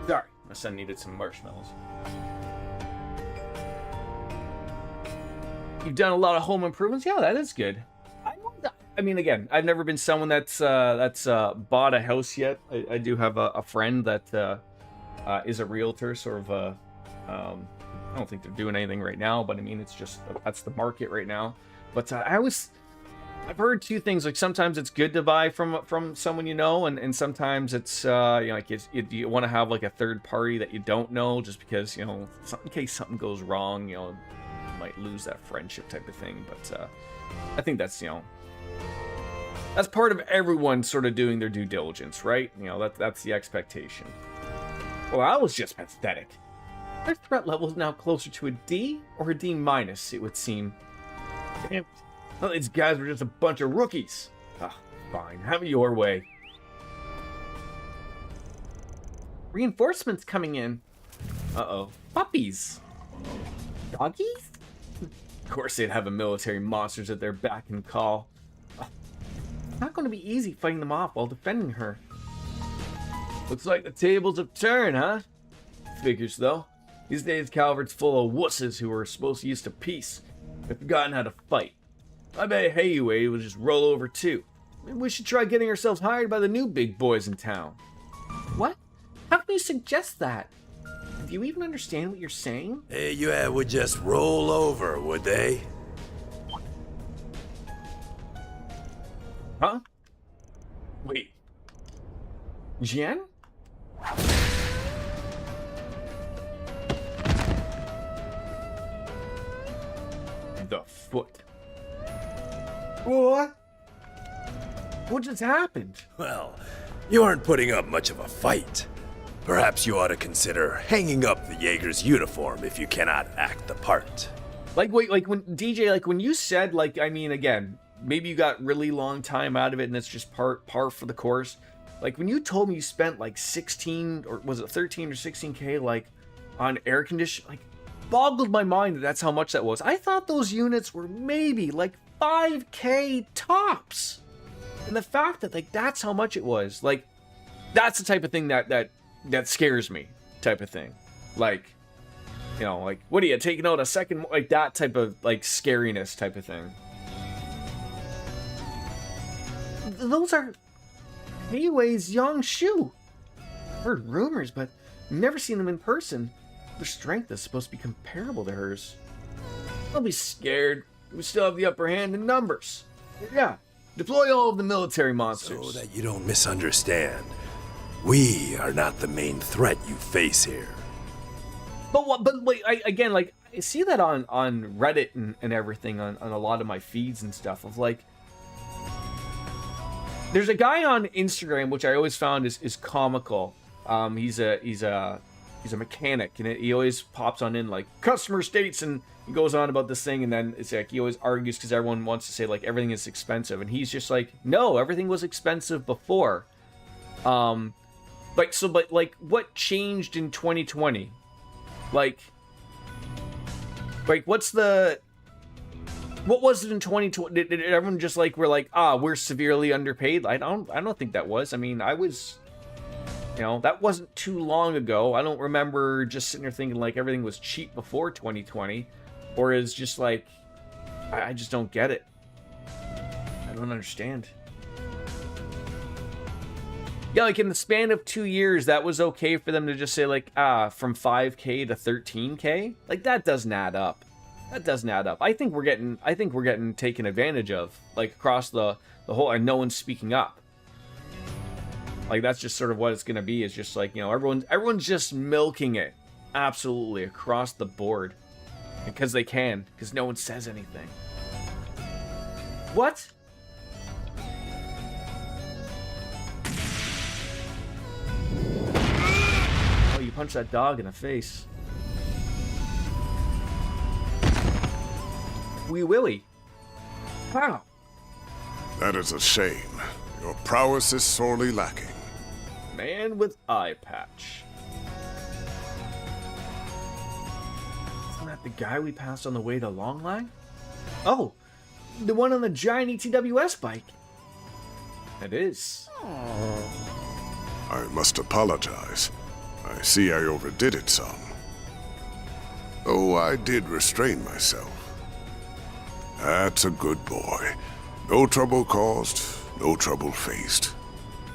Sorry, my son needed some marshmallows. You've done a lot of home improvements? Yeah, that is good. I mean, again, I've never been someone that's bought a house yet. I do have a friend that is a realtor, sort of I don't think they're doing anything right now, but I mean, it's just, that's the market right now. But I've heard two things. Like sometimes it's good to buy from someone you know, and sometimes it's you know, like you want to have like a third party that you don't know, just because, you know, in case something goes wrong, you know, you might lose that friendship type of thing. But I think that's, you know, that's part of everyone sort of doing their due diligence, right? You know, that's the expectation. Well, that was just pathetic. Their threat level is now closer to a D or a D minus, it would seem. Damn. Well, these guys were just a bunch of rookies. Ah, fine. Have it your way. Reinforcements coming in. Uh-oh. Puppies. Doggies? Of course they'd have a military monsters at their beck and call. It's not going to be easy fighting them off while defending her. Looks like the tables have turned, huh? Figures, though. These days, Calvert's full of wusses who are supposed to use to peace. They've forgotten how to fight. I bet Hayue will just roll over too. Maybe we should try getting ourselves hired by the new big boys in town. What? How can you suggest that? Do you even understand what you're saying? Hayue would just roll over, would they? Huh? Wait. Jian? The foot. What? What just happened? Well, you aren't putting up much of a fight. Perhaps you ought to consider hanging up the Jaeger's uniform if you cannot act the part. Like, wait, like when DJ, like when you said, like, I mean, again, maybe you got really long time out of it and it's just par for the course. Like when you told me you spent like 16 or was it 13 or 16K like on air condition, like boggled my mind that that's how much that was. I thought those units were maybe like 5K tops. And the fact that like that's how much it was, like that's the type of thing that scares me, type of thing. Like, you know, like what are you taking out a second, like that type of like scariness type of thing. Those are Heiwei's Yangshu. Heard rumors, but never seen them in person. Their strength is supposed to be comparable to hers. Don't be scared. We still have the upper hand in numbers. Yeah, deploy all of the military monsters. So that you don't misunderstand, we are not the main threat you face here. But wait, again, like, I see that on Reddit and everything, on a lot of my feeds and stuff, of like, there's a guy on Instagram, which I always found is comical. He's a mechanic, and he always pops on in like customer states, and he goes on about this thing, and then it's like he always argues because everyone wants to say like everything is expensive, and he's just like, no, everything was expensive before. But what changed in 2020? Like what was it in 2020? Did everyone just like we're like, we're severely underpaid? I don't think that was. I mean, I was, you know, that wasn't too long ago. I don't remember just sitting there thinking like everything was cheap before 2020, or is just like, I just don't get it. I don't understand. Yeah, like in the span of 2 years, that was okay for them to just say like, from 5K to 13K? Like that doesn't add up. That doesn't add up. I think we're getting taken advantage of, like across the whole, and no one's speaking up. Like that's just sort of what it's gonna be. Is just like, you know, everyone's just milking it, absolutely across the board, because they can, because no one says anything. What? Oh, you punched that dog in the face. Wee Willie. Wow. That is a shame. Your prowess is sorely lacking. Man with eye patch. Isn't that the guy we passed on the way to Longline? Oh, the one on the giant ETWS bike. It is. I must apologize. I see I overdid it some. Though I did restrain myself. That's a good boy. No trouble caused, no trouble faced.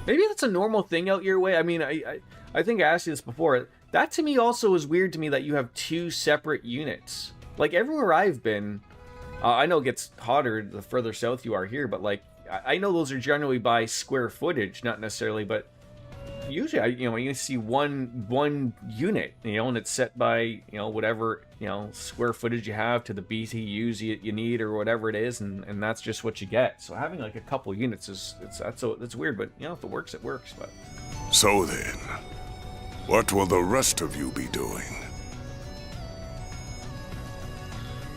Maybe that's a normal thing out your way. I mean, I think I asked you this before. That to me also is weird to me that you have two separate units. Like everywhere I've been, I know it gets hotter the further south you are here, but like I know those are generally by square footage, not necessarily, but usually you see one unit, you know, and it's set by, you know, whatever, you know, square footage you have to the BTUs you need or whatever it is, and that's just what you get. So having like a couple units that's weird, but you know, if it works, it works. But so then, what will the rest of you be doing?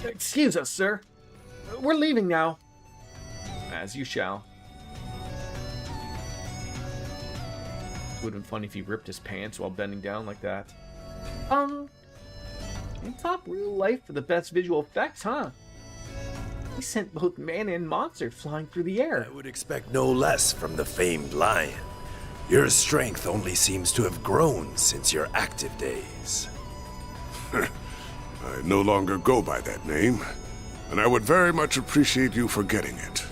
Excuse us, sir. We're leaving now. As you shall. Would have been funny if he ripped his pants while bending down like that. In top real life for the best visual effects, huh? We sent both man and monster flying through the air. I would expect no less from the famed lion. Your strength only seems to have grown since your active days. I no longer go by that name, and I would very much appreciate you forgetting it.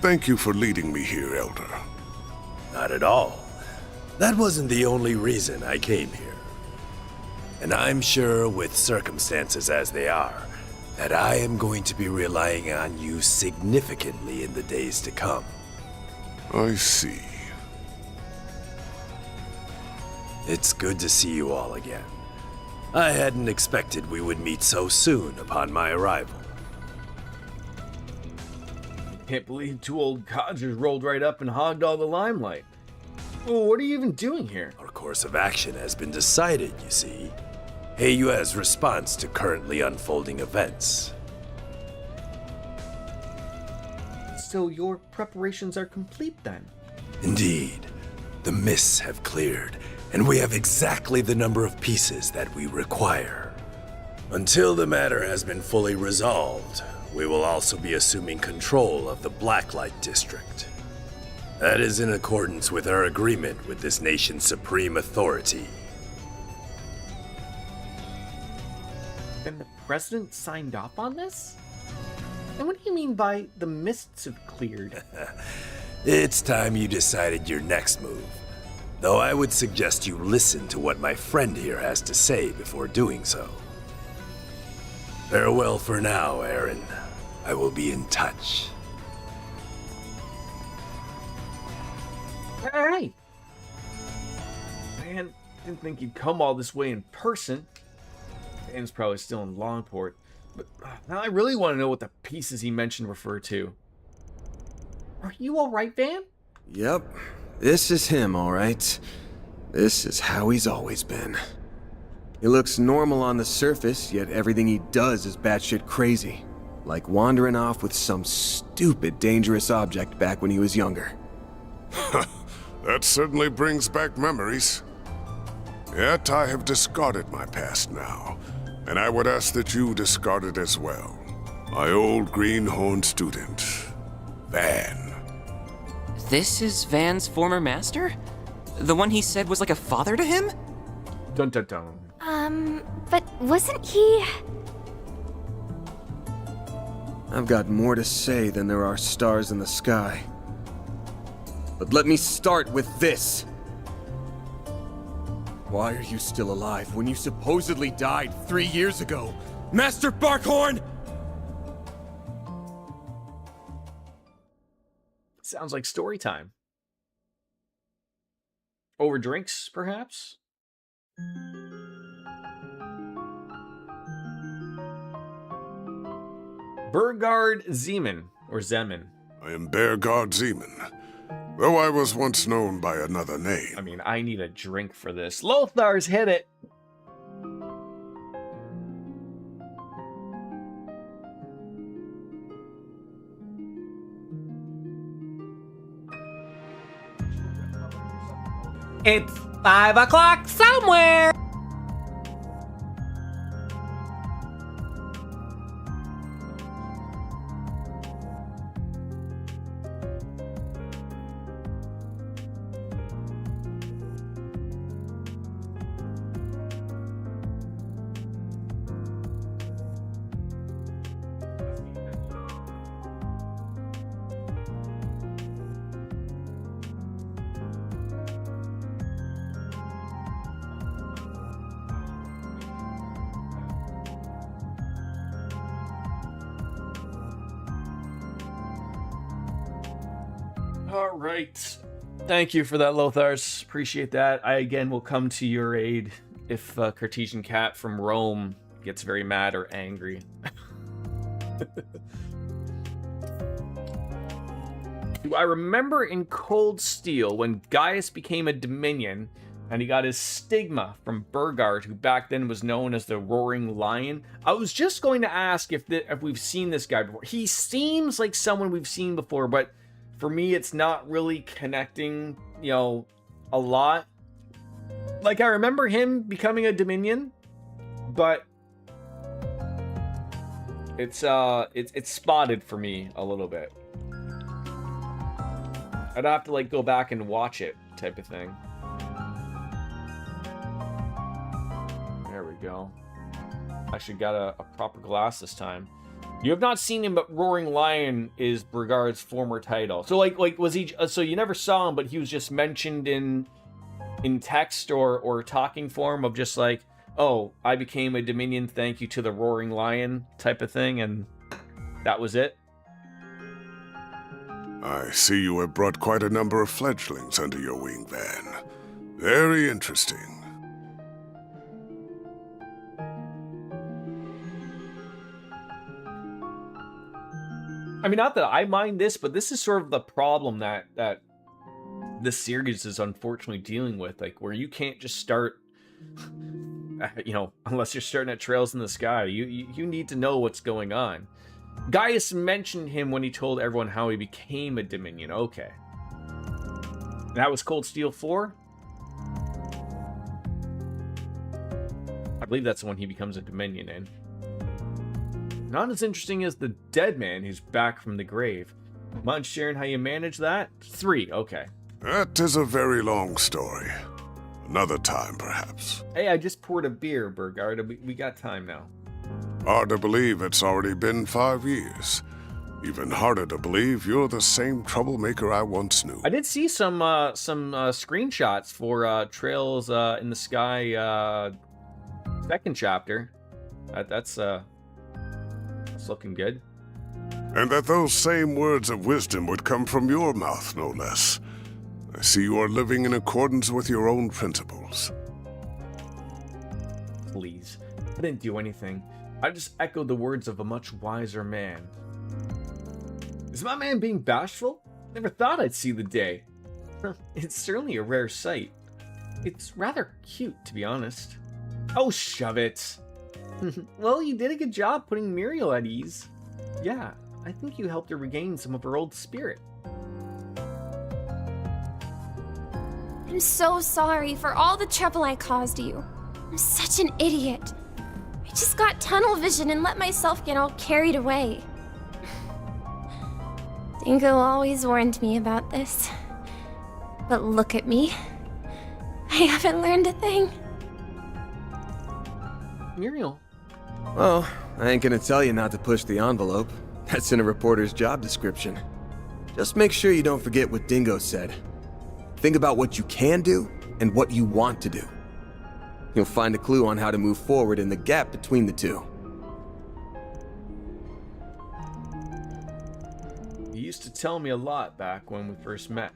Thank you for leading me here, Elder. Not at all. That wasn't the only reason I came here. And I'm sure, with circumstances as they are, that I am going to be relying on you significantly in the days to come. I see. It's good to see you all again. I hadn't expected we would meet so soon upon my arrival. Can't believe two old codgers rolled right up and hogged all the limelight. Well, what are you even doing here? Our course of action has been decided, you see. Heiwei's response to currently unfolding events. So your preparations are complete then? Indeed. The mists have cleared, and we have exactly the number of pieces that we require. Until the matter has been fully resolved, we will also be assuming control of the Blacklight District. That is in accordance with our agreement with this nation's supreme authority. And the president signed off on this? And what do you mean by the mists have cleared? It's time you decided your next move. Though I would suggest you listen to what my friend here has to say before doing so. Farewell for now, Aaron. I will be in touch. Hey! Man, didn't think you'd come all this way in person. Dan's probably still in Longport. But now I really want to know what the pieces he mentioned refer to. Are you alright, Van? Yep. This is him, alright. This is how he's always been. He looks normal on the surface, yet everything he does is batshit crazy. Like wandering off with some stupid dangerous object back when he was younger. That certainly brings back memories. Yet I have discarded my past now, and I would ask that you discard it as well. My old greenhorn student, Van. This is Van's former master? The one he said was like a father to him? Dun dun dun. But wasn't he... I've got more to say than there are stars in the sky. But let me start with this. Why are you still alive when you supposedly died 3 years ago? Master Barkhorn! Sounds like story time. Over drinks, perhaps? Burgard Zeman, or Zeman. I am Bergard Zeman, though I was once known by another name. I mean, I need a drink for this. Lothar's hit it. It's 5 o'clock somewhere! All right. Thank you for that, Lothars. Appreciate that. I, again, will come to your aid if Cartesian Cat from Rome gets very mad or angry. Do I remember in Cold Steel when Gaius became a Dominion and he got his stigma from Burgard, who back then was known as the Roaring Lion? I was just going to ask if we've seen this guy before. He seems like someone we've seen before, but for me, it's not really connecting, you know, a lot. Like, I remember him becoming a Dominion, but it's spotted for me a little bit. I'd have to, like, go back and watch it type of thing. There we go. Actually got a proper glass this time. You have not seen him, but Roaring Lion is Burgard's former title. So, like was he? So you never saw him, but he was just mentioned in text or talking form of just like, oh, I became a Dominion, thank you to the Roaring Lion type of thing, and that was it. I see you have brought quite a number of fledglings under your wing, Van. Very interesting. I mean, not that I mind this, but this is sort of the problem that this series is unfortunately dealing with, like, where you can't just start, you know, unless you're starting at Trails in the Sky. You need to know what's going on. Gaius mentioned him when he told everyone how he became a Dominion. Okay. That was Cold Steel 4? believe that's the one he becomes a Dominion in. Not as interesting as the dead man who's back from the grave. Mind sharing how you manage that? 3, okay. That is a very long story. Another time, perhaps. Hey, I just poured a beer, Burgard. We got time now. Hard to believe it's already been 5 years. Even harder to believe you're the same troublemaker I once knew. I did see some screenshots for Trails in the Sky second chapter. That's looking good. And that those same words of wisdom would come from your mouth, no less. I see you are living in accordance with your own principles. Please. I didn't do anything. I just echoed the words of a much wiser man. Is my man being bashful? Never thought I'd see the day. It's certainly a rare sight. It's rather cute, to be honest. Oh, shove it. Well, you did a good job putting Muriel at ease. Yeah, I think you helped her regain some of her old spirit. I'm so sorry for all the trouble I caused you. I'm such an idiot. I just got tunnel vision and let myself get all carried away. Dingo always warned me about this. But look at me. I haven't learned a thing. Muriel. Well, I ain't gonna tell you not to push the envelope. That's in a reporter's job description. Just make sure you don't forget what Dingo said. Think about what you can do and what you want to do. You'll find a clue on how to move forward in the gap between the two. You used to tell me a lot back when we first met.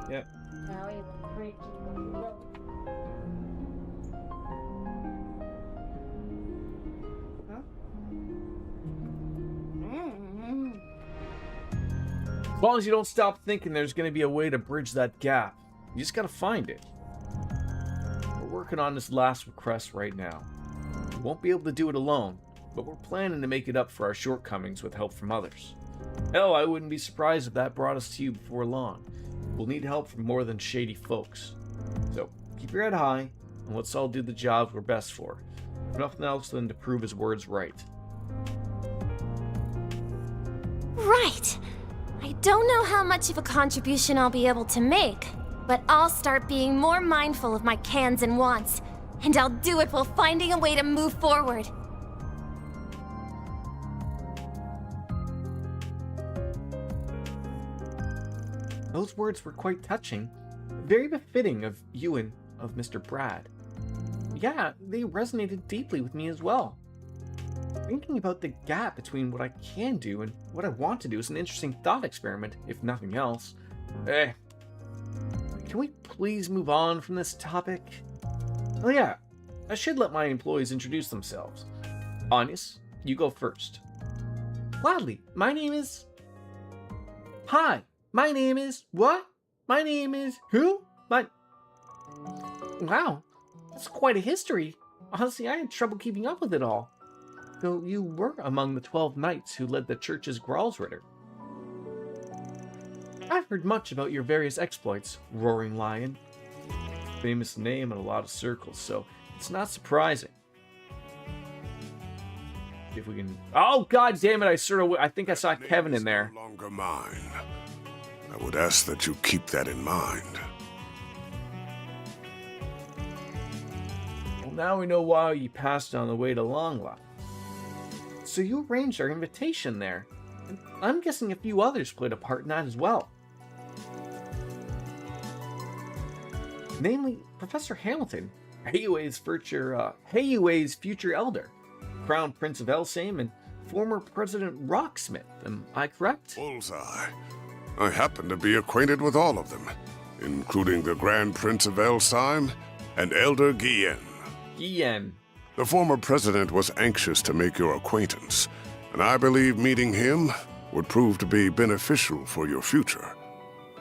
Yep. Now even freaking look. Huh? As long as you don't stop thinking there's going to be a way to bridge that gap. You just got to find it. We're working on this last request right now. We won't be able to do it alone, but we're planning to make it up for our shortcomings with help from others. Hell, I wouldn't be surprised if that brought us to you before long. We'll need help from more than shady folks. So, keep your head high, and let's all do the jobs we're best for. If nothing else than to prove his words right. Right. I don't know how much of a contribution I'll be able to make, but I'll start being more mindful of my cans and wants, and I'll do it while finding a way to move forward. Those words were quite touching, very befitting of you and of Mr. Brad. Yeah, they resonated deeply with me as well. Thinking about the gap between what I can do and what I want to do is an interesting thought experiment, if nothing else. Can we please move on from this topic? Oh yeah, I should let my employees introduce themselves. Agnes, you go first. Gladly, my name is... Hi, my name is... What? My name is... Who? Wow, that's quite a history. Honestly, I had trouble keeping up with it all. Though you were among the 12 knights who led the church's Gralsritter. I've heard much about your various exploits, Roaring Lion. Famous name in a lot of circles, so it's not surprising. If we can... Oh, god damn it, I think I saw Kevin in there. No longer mine. I would ask that you keep that in mind. Well, now we know why you passed on the way to Longlock. So you arranged our invitation there. And I'm guessing a few others played a part in that as well. Namely, Professor Hamilton, Hayue's future elder, Crown Prince of Elsame, and former President Rocksmith. Am I correct? Bullseye. I happen to be acquainted with all of them, including the Grand Prince of Elsime and Elder Guillen. Guillen. The former president was anxious to make your acquaintance, and I believe meeting him would prove to be beneficial for your future.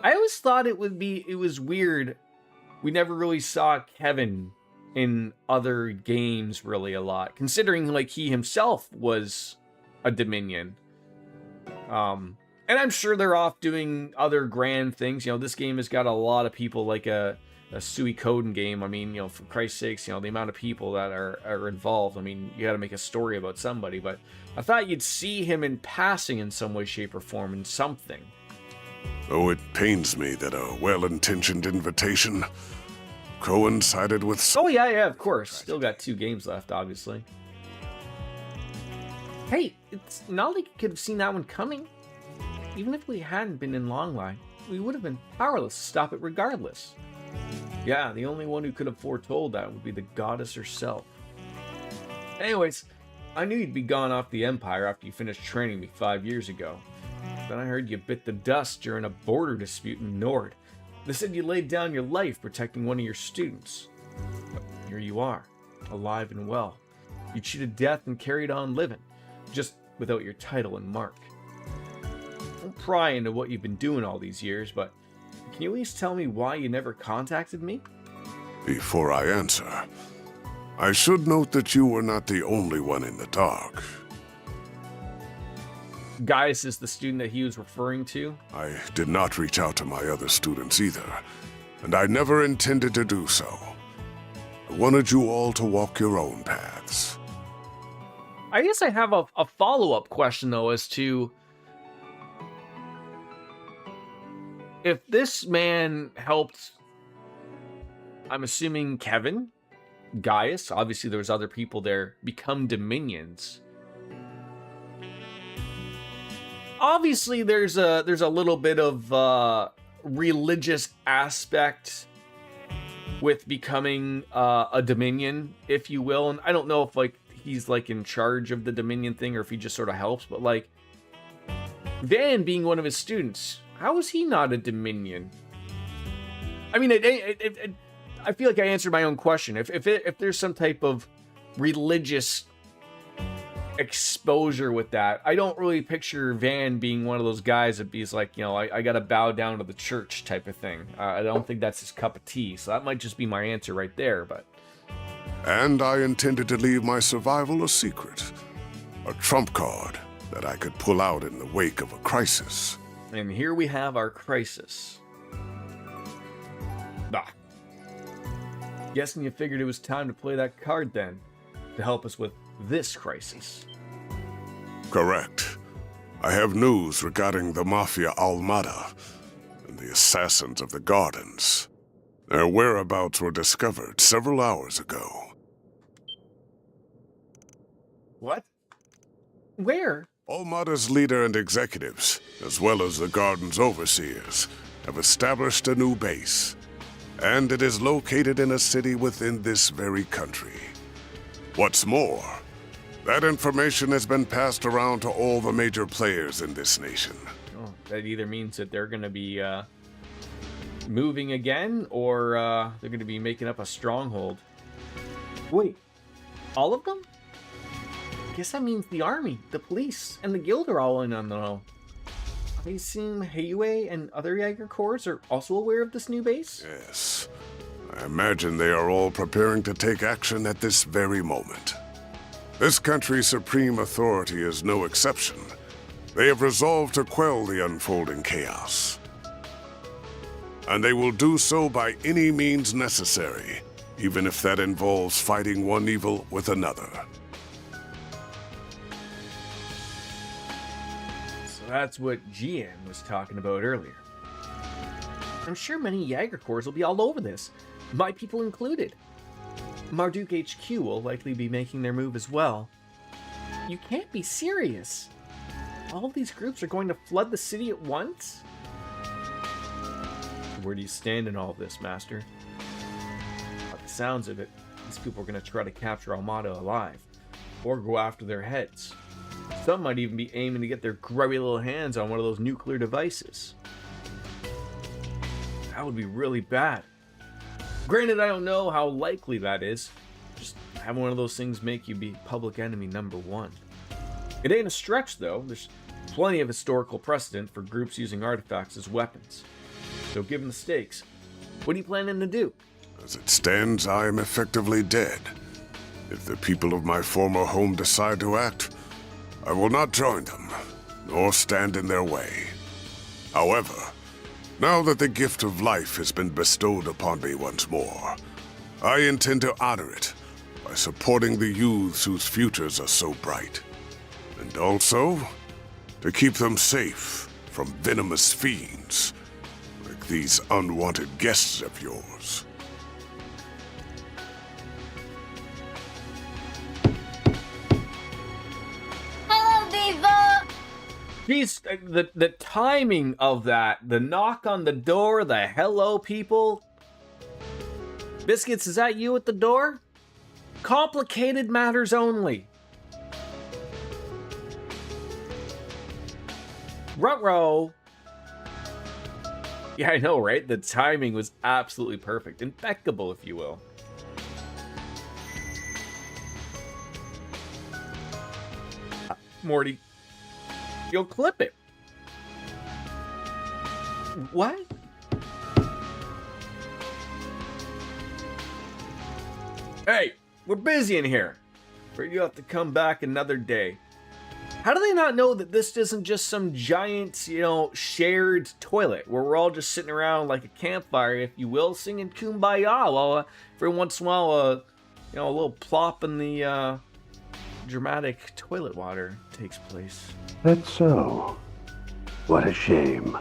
I always thought it was weird. We never really saw Kevin in other games really a lot, considering like he himself was a Dominion. And I'm sure they're off doing other grand things. You know, this game has got a lot of people like a Suikoden game. I mean, for Christ's sakes, the amount of people that are involved. I mean, you got to make a story about somebody. But I thought you'd see him in passing in some way, shape, or form in something. Oh, it pains me that a well-intentioned invitation coincided with... Oh, yeah, of course. Still got 2 games left, obviously. Hey, it's not like you could have seen that one coming. Even if we hadn't been in Longline, we would have been powerless to stop it regardless. Yeah, the only one who could have foretold that would be the goddess herself. Anyways, I knew you'd be gone off the Empire after you finished training me 5 years ago. Then I heard you bit the dust during a border dispute in Nord. They said you laid down your life protecting one of your students. But here you are, alive and well. You cheated death and carried on living, just without your title and mark. Don't pry into what you've been doing all these years, but can you at least tell me why you never contacted me? Before I answer, I should note that you were not the only one in the dark. Gaius is the student that he was referring to. I did not reach out to my other students either, and I never intended to do so. I wanted you all to walk your own paths. I guess I have a follow-up question, though, as to if this man helped, I'm assuming Kevin, Gaius, obviously there was other people there, become Dominions. Obviously, there's a little bit of religious aspect with becoming a Dominion, if you will. And I don't know if he's in charge of the Dominion thing or if he just sort of helps. But Van being one of his students, how is he not a Dominion? I mean, I feel like I answered my own question. If there's some type of religious exposure with that, I don't really picture Van being one of those guys that he's I gotta bow down to the church type of thing. I don't think that's his cup of tea, so that might just be my answer right there. But And I intended to leave my survival a secret, a trump card that I could pull out in the wake of a crisis. And here we have our crisis. Guessing you figured it was time to play that card then, to help us with this crisis. Correct. I have news regarding the Mafia Almada and the assassins of the Gardens. Their whereabouts were discovered several hours ago. What? Where? Almada's leader and executives, as well as the Garden's overseers, have established a new base. And it is located in a city within this very country. What's more, that information has been passed around to all the major players in this nation. Oh, that either means that they're going to be moving again, or they're going to be making up a stronghold. Wait, all of them? I guess that means the army, the police, and the guild are all in on the know. I assume Heiyue and other Jaeger Corps are also aware of this new base? Yes. I imagine they are all preparing to take action at this very moment. This country's supreme authority is no exception. They have resolved to quell the unfolding chaos. And they will do so by any means necessary, even if that involves fighting one evil with another. So that's what Jian was talking about earlier. I'm sure many Jaeger Corps will be all over this, my people included. Marduk HQ will likely be making their move as well. You can't be serious. All of these groups are going to flood the city at once? Where do you stand in all of this, Master? By the sounds of it, these people are going to try to capture Almada alive, or go after their heads. Some might even be aiming to get their grubby little hands on one of those nuclear devices. That would be really bad. Granted, I don't know how likely that is. Just have one of those things make you be public enemy number one. It ain't a stretch, though. There's plenty of historical precedent for groups using artifacts as weapons. So given the stakes, what are you planning to do? As it stands, I am effectively dead. If the people of my former home decide to act, I will not join them, nor stand in their way. However, Now that the gift of life has been bestowed upon me once more, I intend to honor it by supporting the youths whose futures are so bright. And also, to keep them safe from venomous fiends, like these unwanted guests of yours. Hello, Viva! Jeez, the timing of that, the knock on the door, the hello people. Biscuits, is that you at the door? Complicated matters only. Ruh-roh. Yeah, I know, right? The timing was absolutely perfect. Impeccable, if you will. Morty, you'll clip it. What? Hey, we're busy in here. Afraid you'll have to come back another day. How do they not know that this isn't just some giant, shared toilet where we're all just sitting around like a campfire, if you will, singing Kumbaya while every once in a while, a little plop in the dramatic toilet water takes place. That's so. What a shame.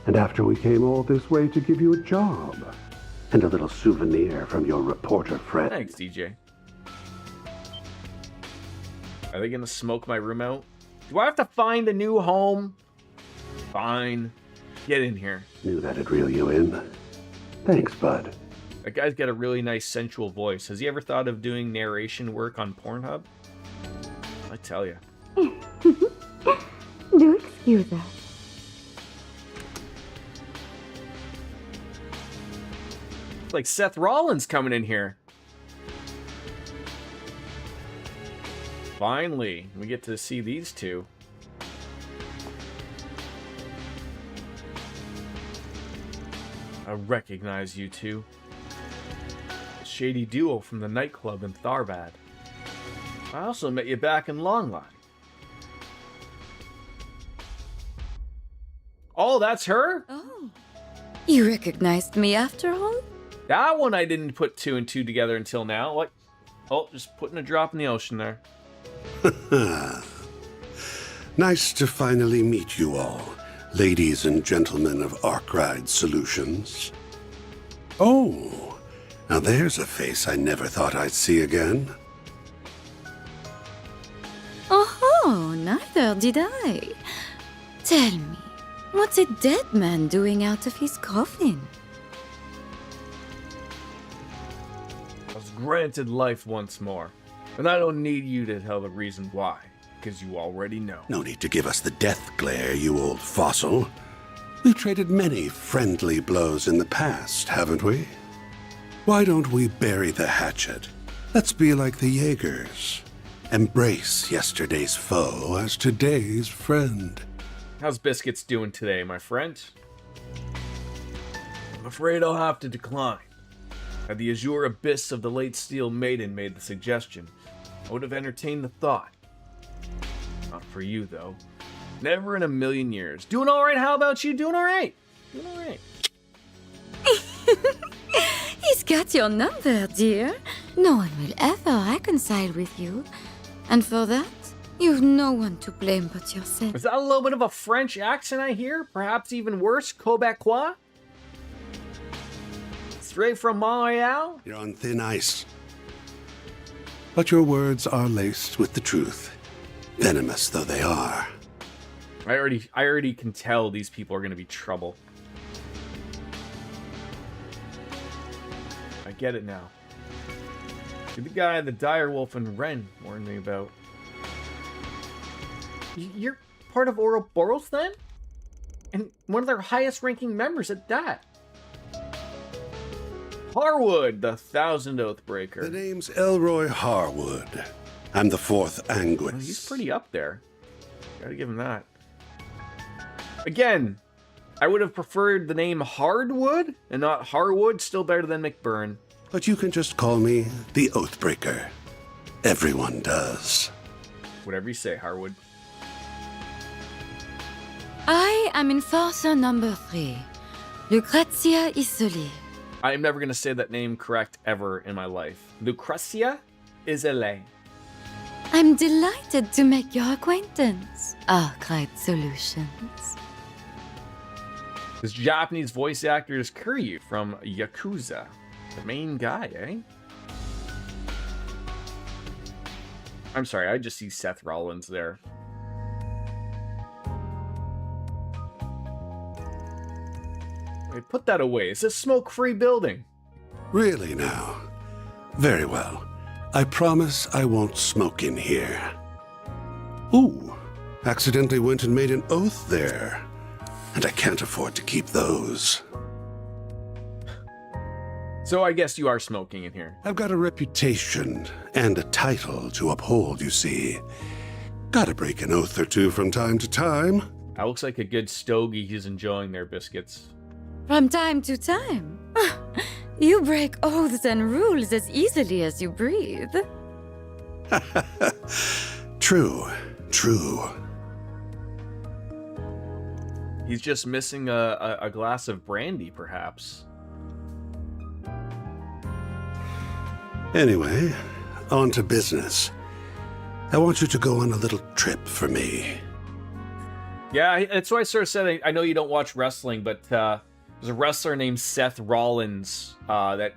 And after we came all this way to give you a job and a little souvenir from your reporter friend. Thanks, DJ. Are they gonna smoke my room out? Do I have to find a new home? Fine. Get in here. Knew that'd reel you in. Thanks, bud. That guy's got a really nice sensual voice. Has he ever thought of doing narration work on Pornhub? I tell you. Do excuse us. It's like Seth Rollins coming in here. Finally, we get to see these two. I recognize you two. The shady duo from the nightclub in Tharbad. I also met you back in Longline. Oh, that's her? Oh. You recognized me after all? That one I didn't put two and two together until now. What? Oh, just putting a drop in the ocean there. Nice to finally meet you all, ladies and gentlemen of Arkride Solutions. Oh, now there's a face I never thought I'd see again. Oh, neither did I. Tell me, what's a dead man doing out of his coffin? I was granted life once more, and I don't need you to tell the reason why, because you already know. No need to give us the death glare, you old fossil. We've traded many friendly blows in the past, haven't we? Why don't we bury the hatchet? Let's be like the Jaegers. Embrace yesterday's foe as today's friend. How's Biscuits doing today, my friend? I'm afraid I'll have to decline. Had the azure abyss of the late Steel Maiden made the suggestion, I would have entertained the thought. Not for you, though. Never in a million years. Doing alright, how about you? Doing alright? Doing alright. He's got your number, dear. No one will ever reconcile with you. And for that, you've no one to blame but yourself. Is that a little bit of a French accent I hear? Perhaps even worse, Quebecois? Straight from Montreal? You're on thin ice. But your words are laced with the truth, venomous though they are. I already can tell these people are going to be trouble. I get it now. You're the guy the Direwolf and Ren warned me about. You're part of Ouroboros then? And one of their highest ranking members at that. Harwood, the Thousand Oathbreaker. The name's Elroy Harwood. I'm the fourth Anguis. Well, he's pretty up there. Gotta give him that. Again, I would have preferred the name Hardwood and not Harwood. Still better than McBurn. But you can just call me the Oathbreaker. Everyone does. Whatever you say, Harwood. I am enforcer number 3, Lucrezia Isoli. I am never going to say that name correct ever in my life. Lucrezia Isole. I'm delighted to make your acquaintance, Arkwright Solutions. This Japanese voice actor is Kiryu from Yakuza. The main guy, eh? I'm sorry, I just see Seth Rollins there. Hey, put that away. It's a smoke-free building. Really now? Very well. I promise I won't smoke in here. Ooh, accidentally went and made an oath there. And I can't afford to keep those. So I guess you are smoking in here. I've got a reputation and a title to uphold, you see. Gotta break an oath or two from time to time. That looks like a good stogie he's enjoying there, Biscuits. From time to time. You break oaths and rules as easily as you breathe. True, true. He's just missing a glass of brandy, perhaps. Anyway, on to business. I want you to go on a little trip for me. Yeah, that's why I sort of said I know you don't watch wrestling, but there's a wrestler named Seth Rollins that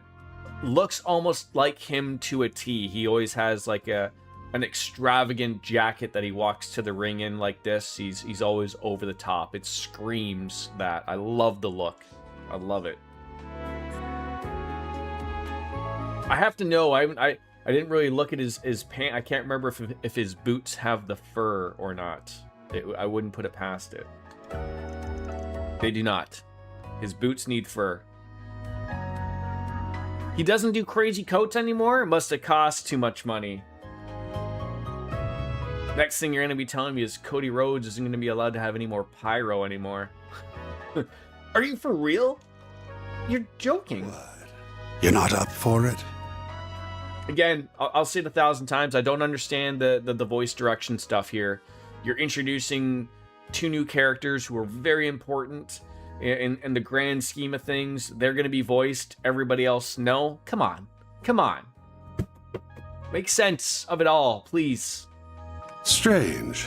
looks almost like him to a T. He always has like an extravagant jacket that he walks to the ring in like this. He's always over the top. It screams that. I love the look. I love it. I have to know. I didn't really look at his pant. I can't remember if his boots have the fur or not. I wouldn't put it past it. They do not. His boots need fur. He doesn't do crazy coats anymore. It must have cost too much money. Next thing you're going to be telling me is Cody Rhodes isn't going to be allowed to have any more pyro anymore. Are you for real? You're joking. What? You're not up for it? Again, I'll say it 1,000 times. I don't understand the voice direction stuff here. You're introducing two new characters who are very important in the grand scheme of things. They're going to be voiced. Everybody else, no? Come on. Come on. Make sense of it all, please. Strange.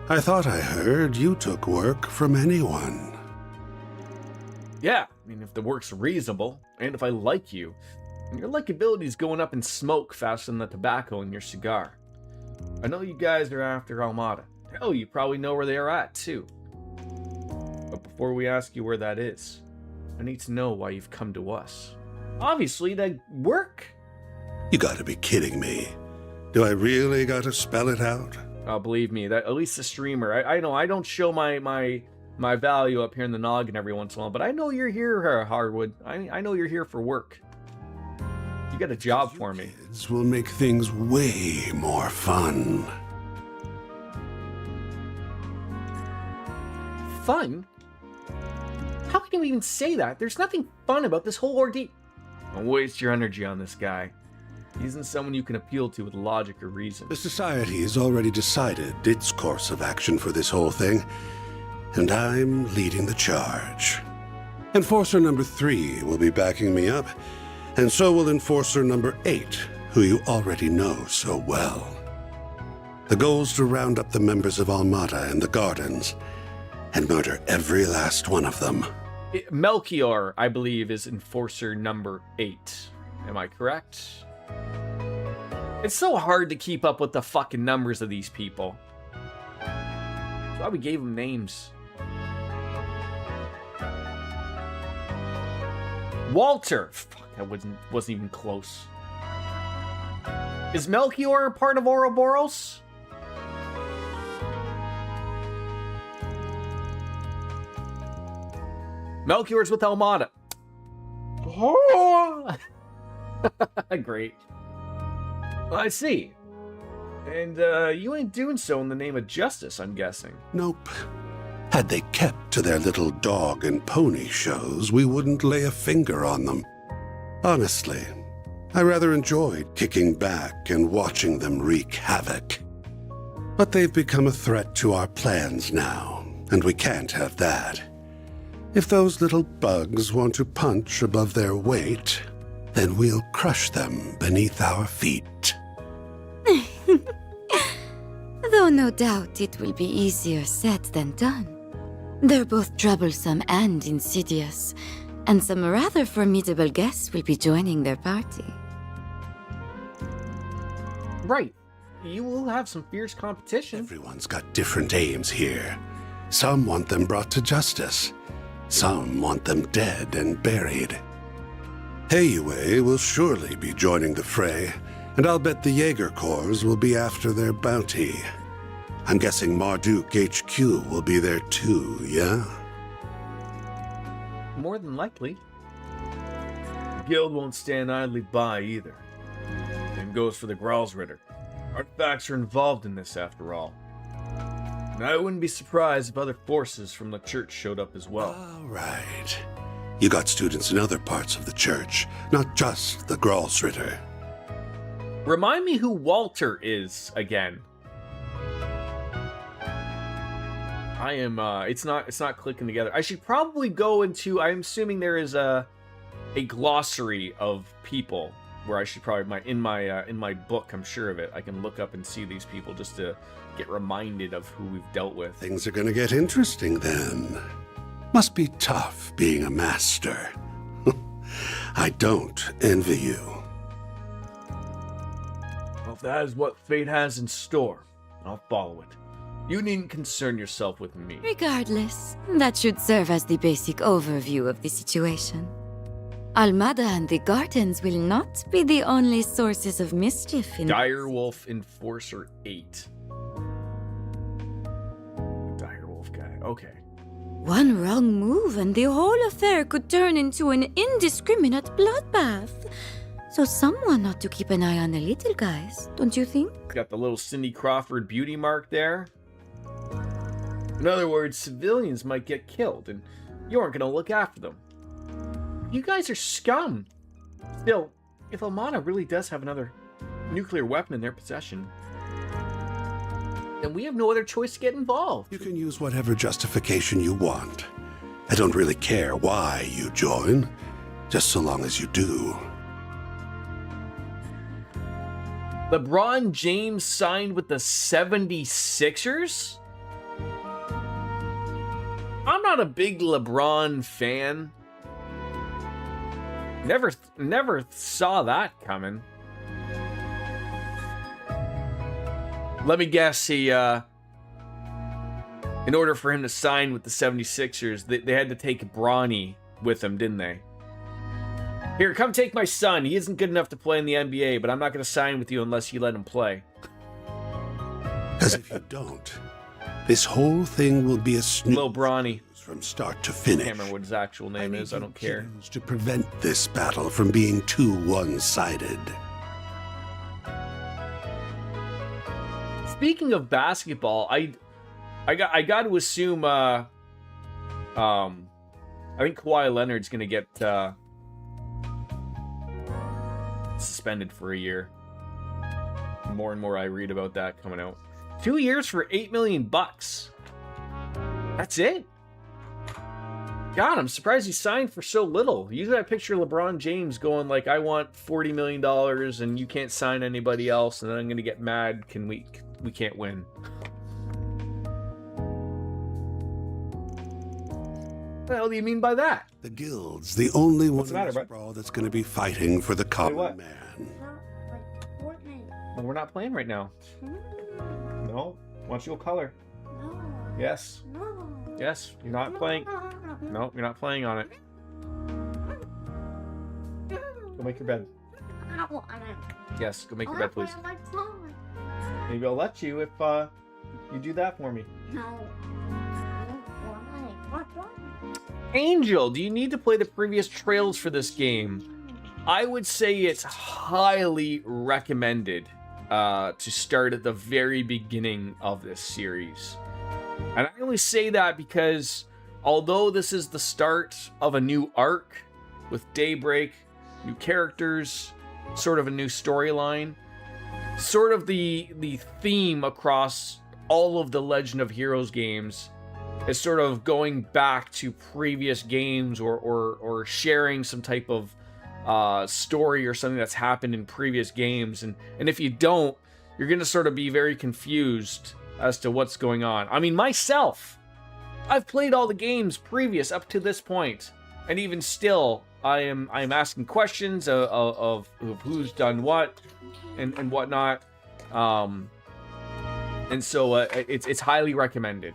I thought I heard you took work from anyone. Yeah, I mean, if the work's reasonable, and if I like you, and your likability's going up in smoke faster than the tobacco in your cigar. I know you guys are after Almada. Hell, you probably know where they are at, too. But before we ask you where that is, I need to know why you've come to us. Obviously, to work. You gotta be kidding me. Do I really gotta spell it out? Oh, believe me, that at least the streamer. I know I don't show my value up here in the noggin every once in a while, but I know you're here, Hardwood. I know you're here for work. You got a job for me. Kids will make things way more fun. Fun? How can you even say that? There's nothing fun about this whole ordeal. Don't waste your energy on this guy. He isn't someone you can appeal to with logic or reason. The Society has already decided its course of action for this whole thing, and I'm leading the charge. Enforcer number 3 will be backing me up, and so will Enforcer number 8, who you already know so well. The goal's to round up the members of Almada and the Gardens, and murder every last one of them. Melchior, I believe, is Enforcer number 8. Am I correct? It's so hard to keep up with the fucking numbers of these people. That's why we gave them names. Walter! Fuck, that wasn't even close. Is Melchior part of Ouroboros? Melchior's with Almada. Oh! Great. Well, I see. And you ain't doing so in the name of justice, I'm guessing. Nope. Had they kept to their little dog and pony shows, we wouldn't lay a finger on them. Honestly, I rather enjoyed kicking back and watching them wreak havoc. But they've become a threat to our plans now, and we can't have that. If those little bugs want to punch above their weight, then we'll crush them beneath our feet. Though no doubt it will be easier said than done. They're both troublesome and insidious, and some rather formidable guests will be joining their party. Right. You will have some fierce competition. Everyone's got different aims here. Some want them brought to justice. Some want them dead and buried. Heiyue will surely be joining the fray, and I'll bet the Jaeger Corps will be after their bounty. I'm guessing Marduk HQ will be there too, yeah? More than likely. The guild won't stand idly by either. Same goes for the Gralsritter. Artifacts are involved in this after all. And I wouldn't be surprised if other forces from the church showed up as well. All right. You got students in other parts of the church, not just the Gralsritter. Remind me who Walter is again. I am it's not clicking together. I should probably go into, I'm assuming there is a glossary of people where I should probably in my book, I'm sure of it. I can look up and see these people just to get reminded of who we've dealt with. Things are gonna get interesting then. Must be tough being a master. I don't envy you. Well, if that is what fate has in store, I'll follow it. You needn't concern yourself with me. Regardless, that should serve as the basic overview of the situation. Almada and the gardens will not be the only sources of mischief in Direwolf Enforcer 8. Direwolf guy, okay. One wrong move and the whole affair could turn into an indiscriminate bloodbath. So someone ought to keep an eye on the little guys, don't you think? Got the little Cindy Crawford beauty mark there. In other words, civilians might get killed, and you aren't going to look after them. You guys are scum. Still, if Almana really does have another nuclear weapon in their possession, then we have no other choice to get involved. You can use whatever justification you want. I don't really care why you join, just so long as you do. LeBron James signed with the 76ers? I'm not a big LeBron fan. Never saw that coming. Let me guess, he, in order for him to sign with the 76ers, they had to take Bronny with him, didn't they? Here, come take my son. He isn't good enough to play in the NBA, but I'm not going to sign with you unless you let him play. Because if you don't, this whole thing will be a snooze. Lil Bronny. From start to finish. I can't remember what his actual name is. I don't care. To prevent this battle from being too one-sided. Speaking of basketball, I got to assume I think Kawhi Leonard's gonna get suspended for a year. More and more I read about that coming out. 2 years for $8 million. That's it. God, I'm surprised he signed for so little. Usually I picture LeBron James going like, I want $40 million and you can't sign anybody else, and then I'm going to get mad. We can't win. What the hell do you mean by that? The guild's the only one What's the matter, in this brawl that's going to be fighting for the common man. Well, we're not playing right now. No? Why don't you go color? Yes. Yes, you're not playing. No, you're not playing on it. Go make your bed. Yes, go make your bed, please. Maybe I'll let you if you do that for me. Angel, do you need to play the previous trails for this game? I would say it's highly recommended to start at the very beginning of this series. And I only say that because although this is the start of a new arc with Daybreak, new characters, sort of a new storyline, sort of the theme across all of the Legend of Heroes games is sort of going back to previous games or sharing some type of story or something that's happened in previous games. And if you don't, you're going to sort of be very confused as to what's going on. I mean, myself, I've played all the games previous up to this point, and even still, I'm asking questions of who's done what and whatnot. And so it's highly recommended.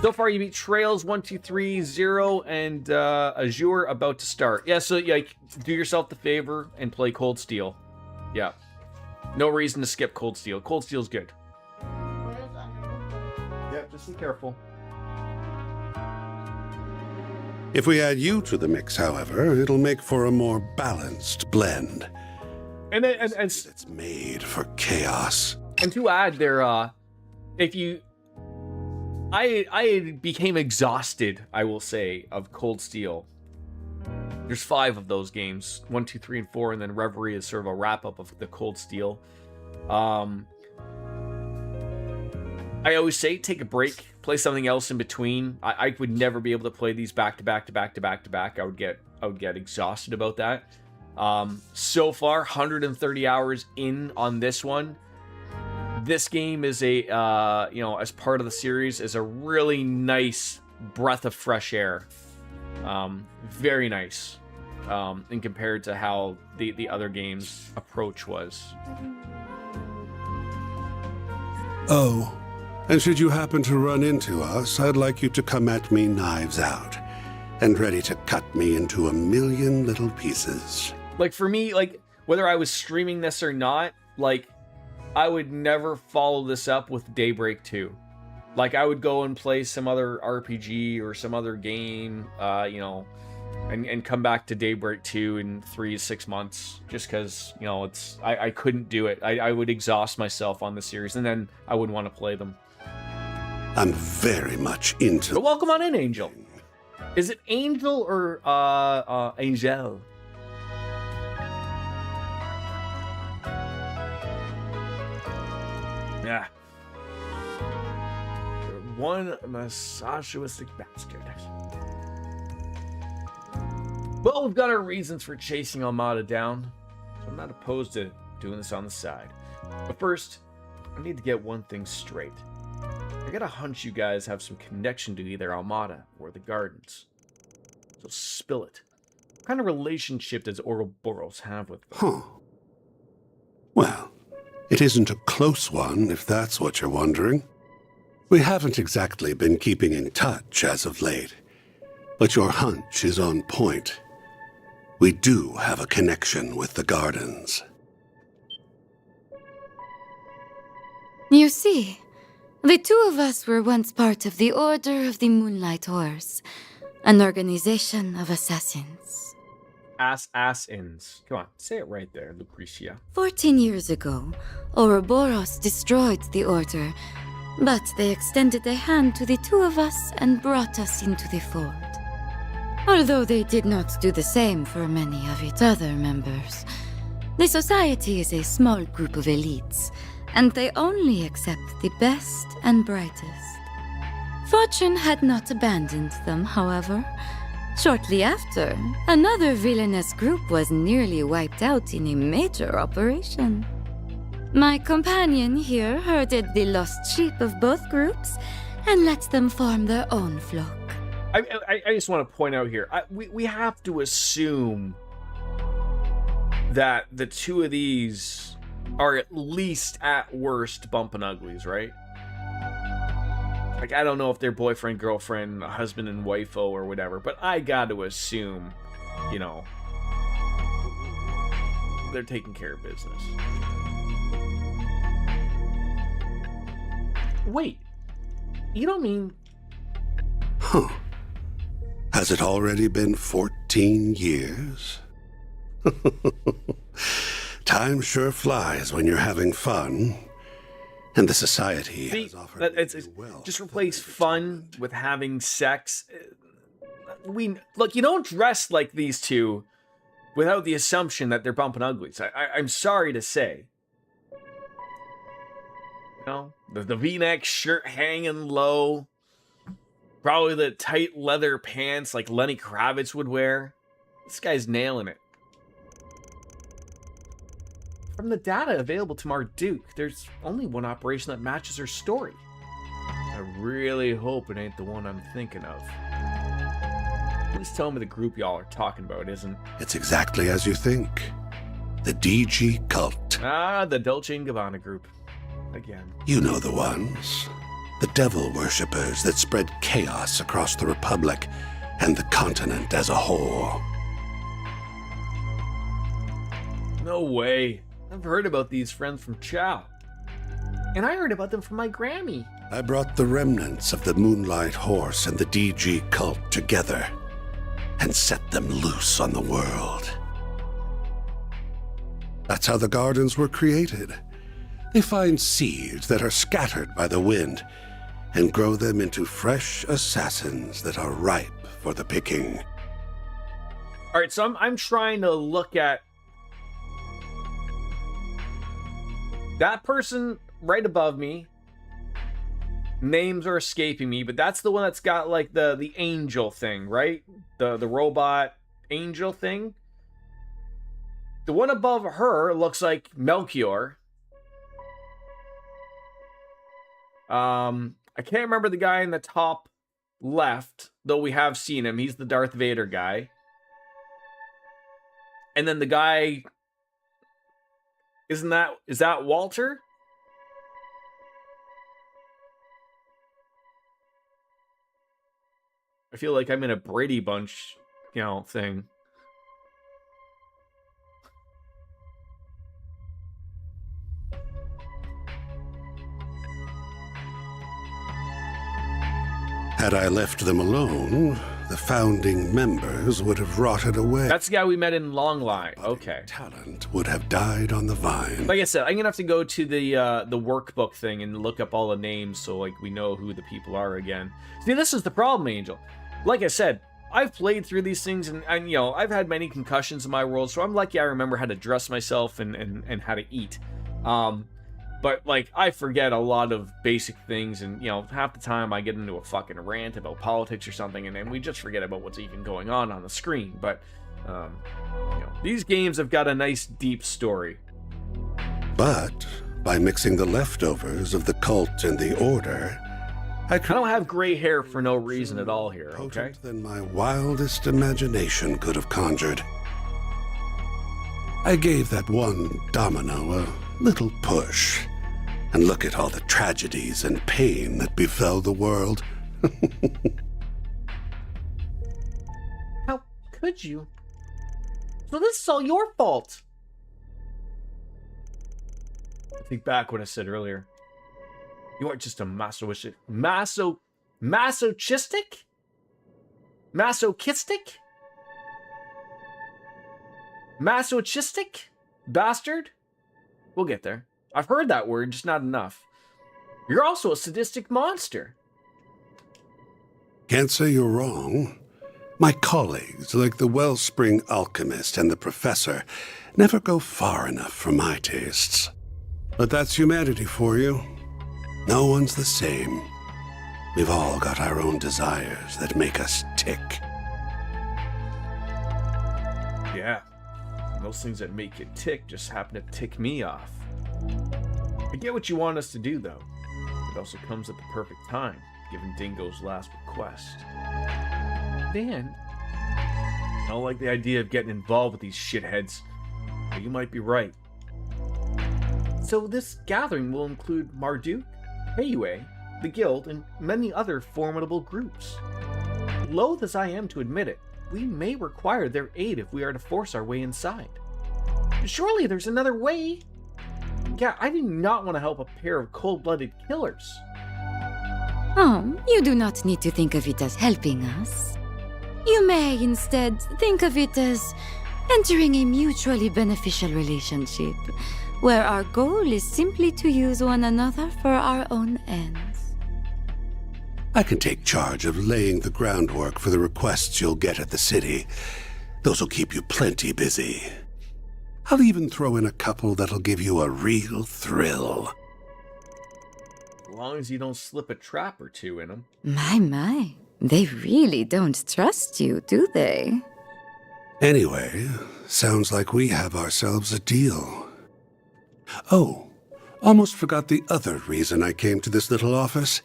So far, you beat Trails 1, 2, 3, 0, and Azure about to start. Yeah, so like do yourself the favor and play Cold Steel. Yeah, no reason to skip Cold Steel. Cold Steel's good. Yeah, just be careful. If we add you to the mix, however, it'll make for a more balanced blend. And it's made for chaos. And to add there, if you, I became exhausted, I will say, of Cold Steel. There's 5 of those games, 1, 2, 3, and 4, and then Reverie is sort of a wrap up of the Cold Steel. I always say take a break, play something else in between. I would never be able to play these back to back to back to back to back. I would get exhausted about that. So far, 130 hours in on this one. This game is a as part of the series, is a really nice breath of fresh air. Very nice. In compared to how the other game's approach was. Oh, and should you happen to run into us, I'd like you to come at me knives out and ready to cut me into a million little pieces. Like for me, like whether I was streaming this or not, like I would never follow this up with Daybreak 2. Like I would go and play some other RPG or some other game, and come back to Daybreak 2 in 3 to 6 months, just because, I couldn't do it. I would exhaust myself on the series, and then I wouldn't want to play them. I'm very much into... But welcome on in, Angel. Is it Angel or Angel? Yeah. You're one misogynistic bastard. Well, we've got our reasons for chasing Almada down, so I'm not opposed to doing this on the side. But first, I need to get one thing straight. I got a hunch you guys have some connection to either Almada or the Gardens. So spill it. What kind of relationship does Ouroboros have with them? Huh. Well, it isn't a close one, if that's what you're wondering. We haven't exactly been keeping in touch as of late, but your hunch is on point. We do have a connection with the Gardens. You see, the two of us were once part of the Order of the Moonlight Horse, an organization of assassins. Assassins. Come on, say it right there, Lucretia. 14 years ago, Ouroboros destroyed the Order, but they extended a hand to the two of us and brought us into the fold. Although they did not do the same for many of its other members. The society is a small group of elites, and they only accept the best and brightest. Fortune had not abandoned them, however. Shortly after, another villainous group was nearly wiped out in a major operation. My companion here herded the lost sheep of both groups and let them form their own flock. I just want to point out here, we have to assume that the two of these are at least at worst bumping uglies, right? Like, I don't know if they're boyfriend, girlfriend, husband and wifo or whatever, but I got to assume, they're taking care of business. Wait, you don't mean... Huh. Has it already been 14 years? Time sure flies when you're having fun. And the society has offered just replace fun with having sex. Look, you don't dress like these two without the assumption that they're bumping uglies. I'm sorry to say. The V-neck shirt hanging low, Probably the tight leather pants like Lenny Kravitz would wear. This guy's nailing it. From the data available to Marduk, there's only one operation that matches her story. I really hope it ain't the one I'm thinking of. Please tell me the group y'all are talking about isn't. It's exactly as you think. The DG cult. Ah, the Dolce & Gabbana group. Again. You know the ones. The devil worshippers that spread chaos across the Republic and the continent as a whole. No way. I've heard about these friends from Chow. And I heard about them from my Grammy. I brought the remnants of the Moonlight Horse and the DG cult together and set them loose on the world. That's how the gardens were created. They find seeds that are scattered by the wind and grow them into fresh assassins that are ripe for the picking. All right, so I'm trying to look at that person right above me. Names are escaping me, but that's the one that's got like the angel thing, right? The robot angel thing. The one above her looks like Melchior. I can't remember the guy in the top left, though we have seen him. He's the Darth Vader guy. And then the guy, is that Walter? I feel like I'm in a Brady Bunch, thing. Had I left them alone, the founding members would have rotted away. That's the guy we met in Long Line. Okay. Talent would have died on the vine. Like I said, I'm gonna have to go to the workbook thing and look up all the names so like we know who the people are again. See, this is the problem, Angel. Like I said, I've played through these things and I've had many concussions in my world, so I'm lucky I remember how to dress myself and how to eat. But, like, I forget a lot of basic things, and, half the time I get into a fucking rant about politics or something, and then we just forget about what's even going on the screen. But, these games have got a nice, deep story. But, by mixing the leftovers of the cult and the order, I don't have gray hair for no reason at all here, okay? Than my wildest imagination could have conjured. I gave that one domino a little push, and look at all the tragedies and pain that befell the world. How could you? So this is all your fault. I think back what I said earlier. You are just a masochistic? Masochistic bastard? We'll get there. I've heard that word, just not enough. You're also a sadistic monster. Can't say you're wrong. My colleagues, like the Wellspring Alchemist and the Professor, never go far enough for my tastes. But that's humanity for you. No one's the same. We've all got our own desires that make us tick. Yeah. And those things that make it tick just happen to tick me off. I get what you want us to do, though. It also comes at the perfect time, given Dingo's last request. Van, I don't like the idea of getting involved with these shitheads, but you might be right. So this gathering will include Marduk, Heiyue, the Guild, and many other formidable groups. Loath as I am to admit it, we may require their aid if we are to force our way inside. Surely there's another way. Yeah, I do not want to help a pair of cold-blooded killers. Oh, you do not need to think of it as helping us. You may instead think of it as entering a mutually beneficial relationship, where our goal is simply to use one another for our own ends. I can take charge of laying the groundwork for the requests you'll get at the city. Those will keep you plenty busy. I'll even throw in a couple that'll give you a real thrill. As long as you don't slip a trap or two in them. My. They really don't trust you, do they? Anyway, sounds like we have ourselves a deal. Oh, almost forgot the other reason I came to this little office.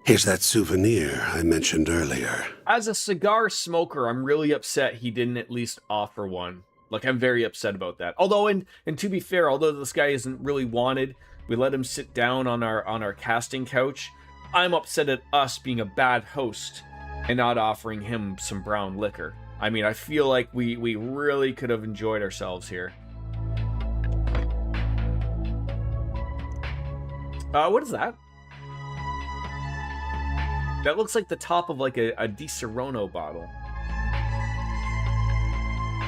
Here's that souvenir I mentioned earlier. As a cigar smoker, I'm really upset he didn't at least offer one. Like, I'm very upset about that. Although, and to be fair, although this guy isn't really wanted, we let him sit down on our casting couch. I'm upset at us being a bad host and not offering him some brown liquor. I mean, I feel like we really could have enjoyed ourselves here. What is that? That looks like the top of like a Di Serono bottle.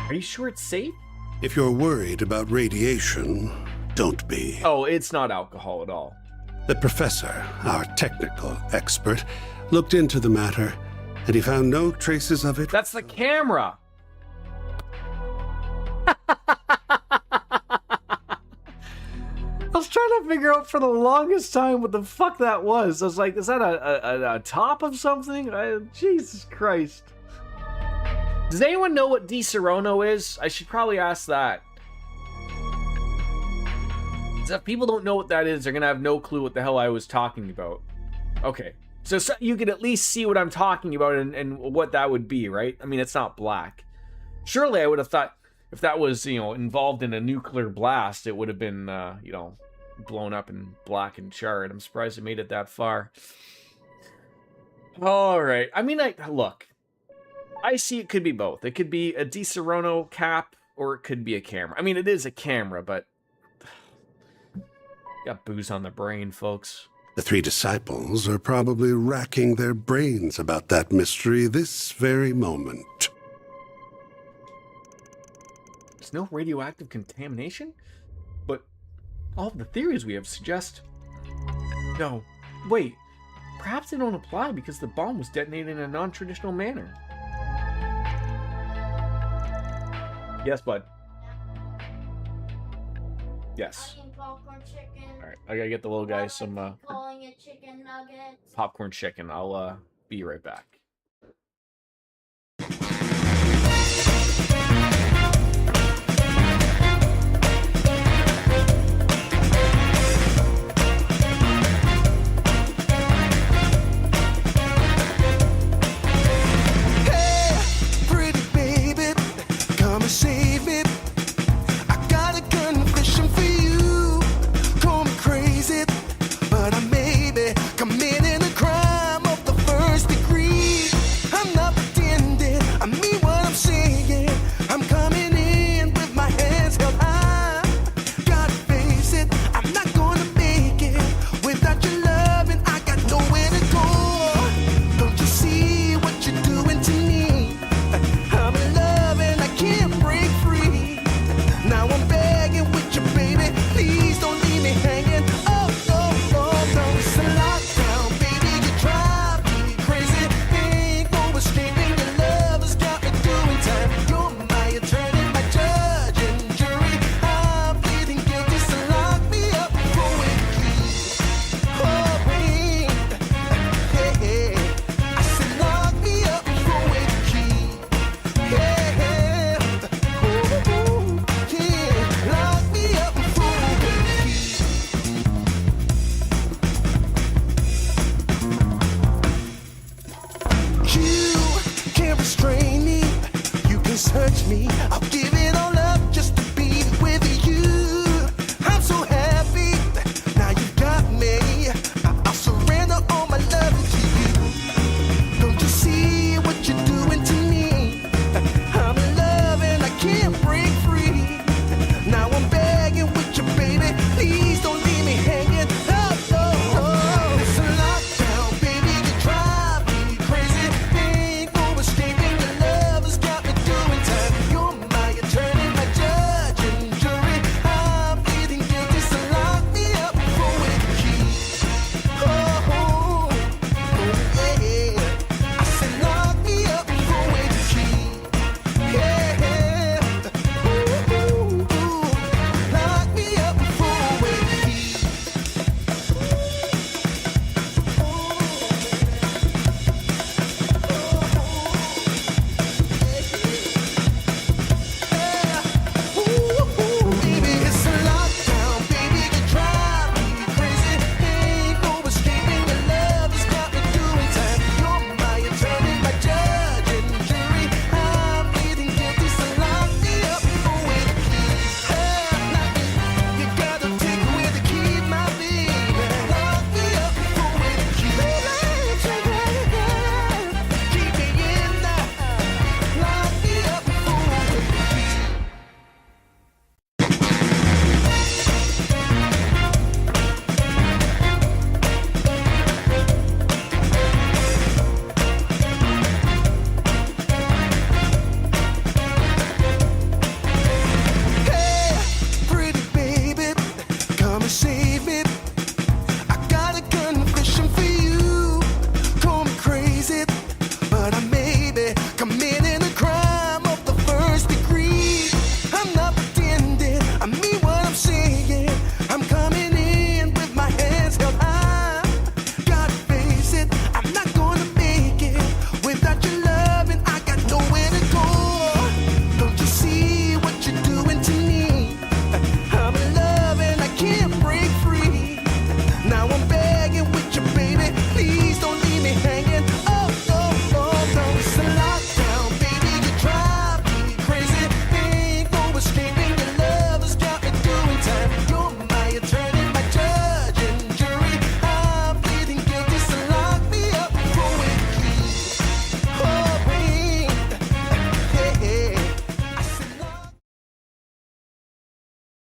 Are you sure it's safe? If you're worried about radiation, don't be. Oh, it's not alcohol at all. The professor, our technical expert, looked into the matter, and he found no traces of it. That's the camera! I was trying to figure out for the longest time what the fuck that was. I was like, is that a top of something? Jesus Christ. Does anyone know what Di Serono is? I should probably ask that. If people don't know what that is, they're going to have no clue what the hell I was talking about. Okay. So you could at least see what I'm talking about and what that would be, right? I mean, it's not black. Surely I would have thought if that was, involved in a nuclear blast, it would have been, blown up and black and charred. I'm surprised it made it that far. All right. I mean, look. I see it could be both. It could be a Di Serono cap, or it could be a camera. I mean, it is a camera, but got booze on the brain, folks. The three disciples are probably racking their brains about that mystery this very moment. There's no radioactive contamination? But all of the theories we have suggest... No, wait. Perhaps they don't apply because the bomb was detonated in a non-traditional manner. Yes, bud. Yes. Alright, I gotta get the little guy some popcorn chicken. I'll be right back. Save me. I got a confession for you. Call me crazy, but I may be committing a crime of the first degree. I'm not pretending, I mean what I'm saying. I'm coming in with my hands held high. Gotta face it, I'm not gonna make it without your love, and I got nowhere to go. Don't you see what you're doing to me? I'm in love and I can't break free. Now I'm begging with you, baby. Please don't leave me hanging. Oh, oh, oh, no. It's a lockdown, baby. You drive me crazy. Ain't no escaping. Your love has got me doing time. You're my attorney, my judge and jury. I'm pleading guilty, so lock me up for a key. Oh, wait. Yeah. I said lock me up for a key. Yeah. Ooh, yeah. Lock me up for a key. You can't restrain me. You can search me. I'll give it all up just to be with you. I'm so happy. Now you got me. I'll surrender all my love to you. Don't you see what you're doing to me? I'm in love and I can't break free. Now I'm begging with you, baby. Please don't leave me hanging. Oh, oh, oh. It's a lockdown, baby. You drive me crazy. Ain't no escaping. Your love has got me doing time. You're my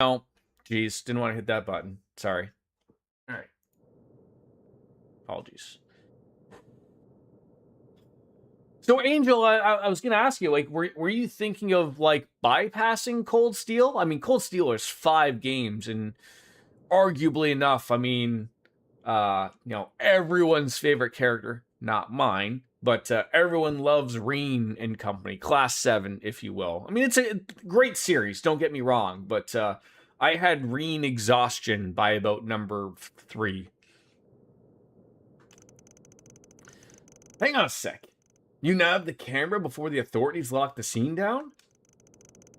No. Jeez, didn't want to hit that button. Sorry. All right. Apologies. So, Angel, I was going to ask you, like, were you thinking of, like, bypassing Cold Steel? I mean, Cold Steel is 5 games, and arguably enough, I mean, everyone's favorite character, not mine, but everyone loves Reen and company, Class 7, if you will. I mean, it's a great series, don't get me wrong, but I had Reen exhaustion by about number 3. Hang on a sec. You nabbed the camera before the authorities locked the scene down?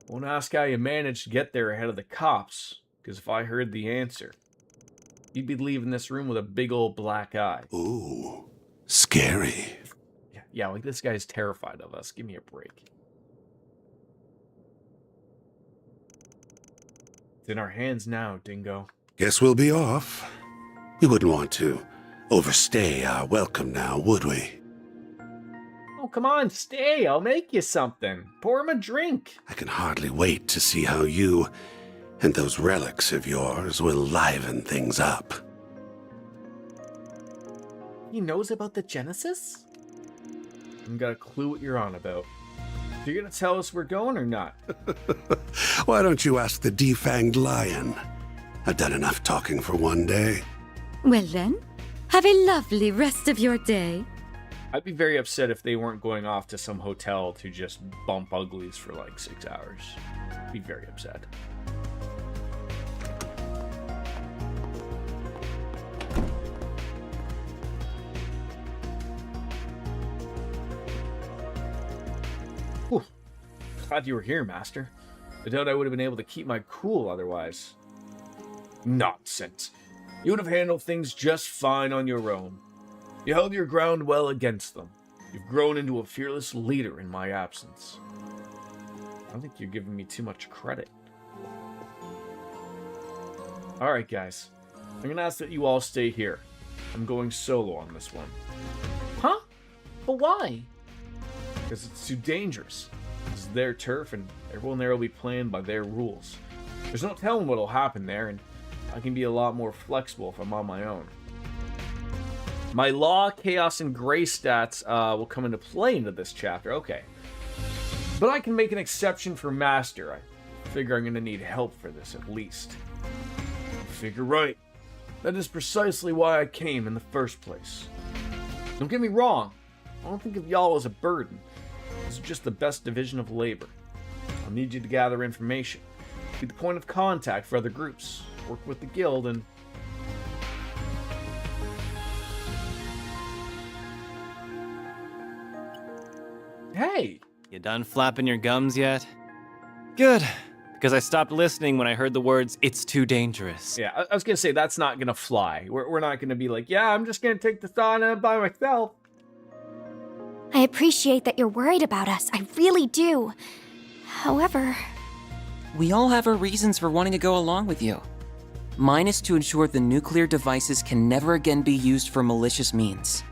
Won't ask how you managed to get there ahead of the cops, because if I heard the answer, you'd be leaving this room with a big old black eye. Ooh, scary. Yeah, like this guy's terrified of us. Give me a break. It's in our hands now, Dingo. Guess we'll be off. We wouldn't want to overstay our welcome now, would we? Oh, come on, stay. I'll make you something. Pour him a drink. I can hardly wait to see how you and those relics of yours will liven things up. He knows about the Genesis? I've got a clue what you're on about. So you're gonna tell us we're going or not? Why don't you ask the defanged lion? I've done enough talking for one day. Well then, have a lovely rest of your day. I'd be very upset if they weren't going off to some hotel to just bump uglies for like 6 hours. I'd be very upset. Whew. Glad you were here, Master. I doubt I would have been able to keep my cool otherwise. Nonsense. You would have handled things just fine on your own. You held your ground well against them. You've grown into a fearless leader in my absence. I don't think you're giving me too much credit. Alright, guys. I'm gonna ask that you all stay here. I'm going solo on this one. Huh? But why? Because it's too dangerous. This is their turf, and everyone there will be playing by their rules. There's no telling what'll happen there, and I can be a lot more flexible if I'm on my own. My law, chaos, and gray stats will come into play into this chapter. Okay. But I can make an exception for Master. I figure I'm going to need help for this, at least. You figure right. That is precisely why I came in the first place. Don't get me wrong. I don't think of y'all as a burden. This is just the best division of labor. I'll need you to gather information. Be the point of contact for other groups. Work with the guild and... Hey! You done flapping your gums yet? Good, because I stopped listening when I heard the words, "It's too dangerous." Yeah, I was gonna say, that's not gonna fly. We're not gonna be like, yeah, I'm just gonna take this on by myself. I appreciate that you're worried about us. I really do. However... We all have our reasons for wanting to go along with you. Mine is to ensure the nuclear devices can never again be used for malicious means.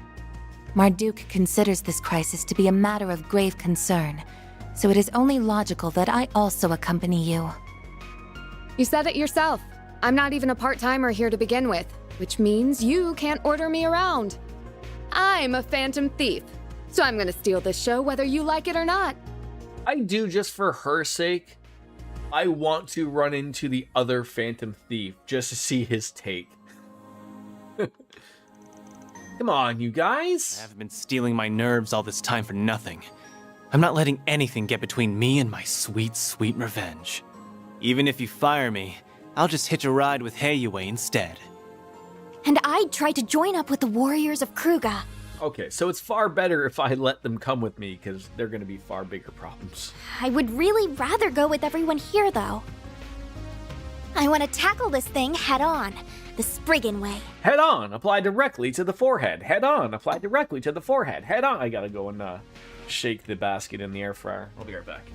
Marduk considers this crisis to be a matter of grave concern, so it is only logical that I also accompany you. You said it yourself. I'm not even a part-timer here to begin with, which means you can't order me around. I'm a phantom thief, so I'm gonna steal this show whether you like it or not. I do just for her sake. I want to run into the other phantom thief just to see his take. Come on, you guys. I haven't been stealing my nerves all this time for nothing. I'm not letting anything get between me and my sweet, sweet revenge. Even if you fire me, I'll just hitch a ride with Heiyue instead. And I'd try to join up with the warriors of Kruga. Okay, so it's far better if I let them come with me, because they're going to be far bigger problems. I would really rather go with everyone here, though. I want to tackle this thing head on, the Spriggan way. Head on, apply directly to the forehead. Head on, apply directly to the forehead. Head on. I gotta go and shake the basket in the air fryer. I'll be right back.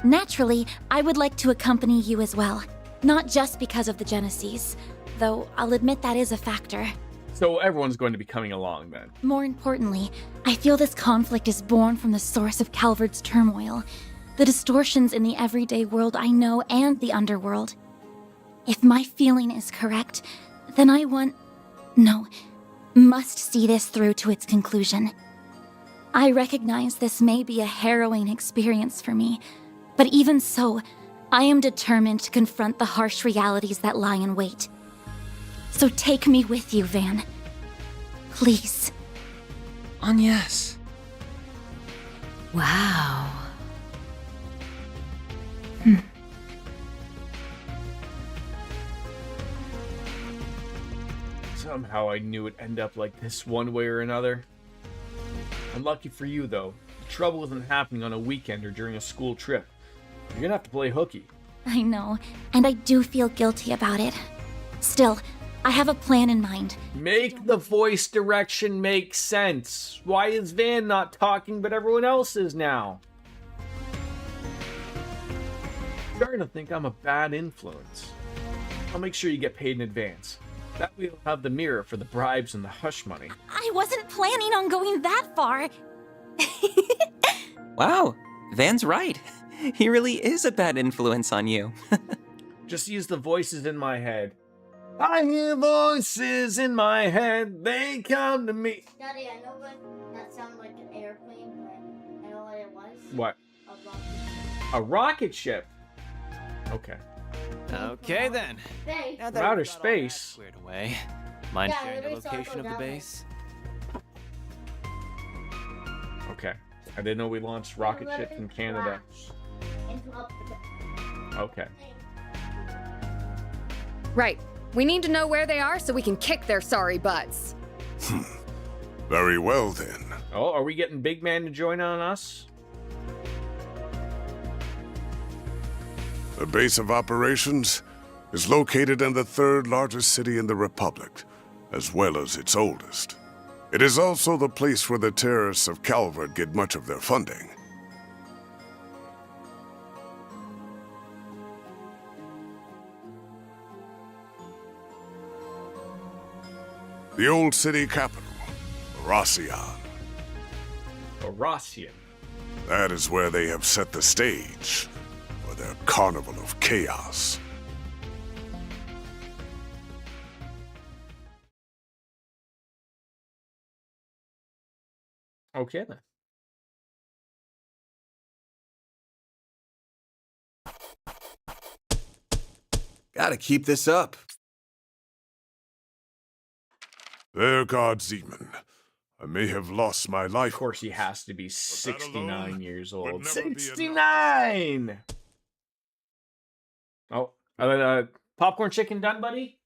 Naturally, I would like to accompany you as well. Not just because of the Genesees, though I'll admit that is a factor. So everyone's going to be coming along then. More importantly, I feel this conflict is born from the source of Calvard's turmoil, the distortions in the everyday world I know and the underworld. If my feeling is correct, then I must see this through to its conclusion. I recognize this may be a harrowing experience for me, but even so, I am determined to confront the harsh realities that lie in wait. So take me with you, Van. Please. Agnes. Wow. Somehow I knew it'd end up like this one way or another. Unlucky for you, though. The trouble isn't happening on a weekend or during a school trip. You're gonna have to play hooky. I know, and I do feel guilty about it. Still, I have a plan in mind. Make the voice direction make sense. Why is Van not talking but everyone else is now? I'm starting to think I'm a bad influence. I'll make sure you get paid in advance. That way you'll have the mirror for the bribes and the hush money. I wasn't planning on going that far. Wow, Van's right. He really is a bad influence on you. Just use the voices in my head. I hear voices in my head, they come to me. Daddy, I know what that sounded like an airplane, but I know what it was. What? A rocket A rocket ship. ship. Okay. Okay then. Hey. Now From that outer we've got all that space. squared away, mind Yeah, sharing the literally saw it location go of the down there. base? Okay. I didn't know we launched rocket Let ships it in Canada. crash into up the- Okay. Right. We need to know where they are so we can kick their sorry butts. Very well then. Oh, are we getting Big Man to join on us? The base of operations is located in the third largest city in the Republic, as well as its oldest. It is also the place where the terrorists of Calvard get much of their funding. The old city capital, Rossian. Rossian. That is where they have set the stage for their carnival of chaos. Okay then. Gotta keep this up. There, God Zeman. I may have lost my life. Of course, he has to be 69 years old. never be enough. 69! Oh, popcorn chicken done, buddy?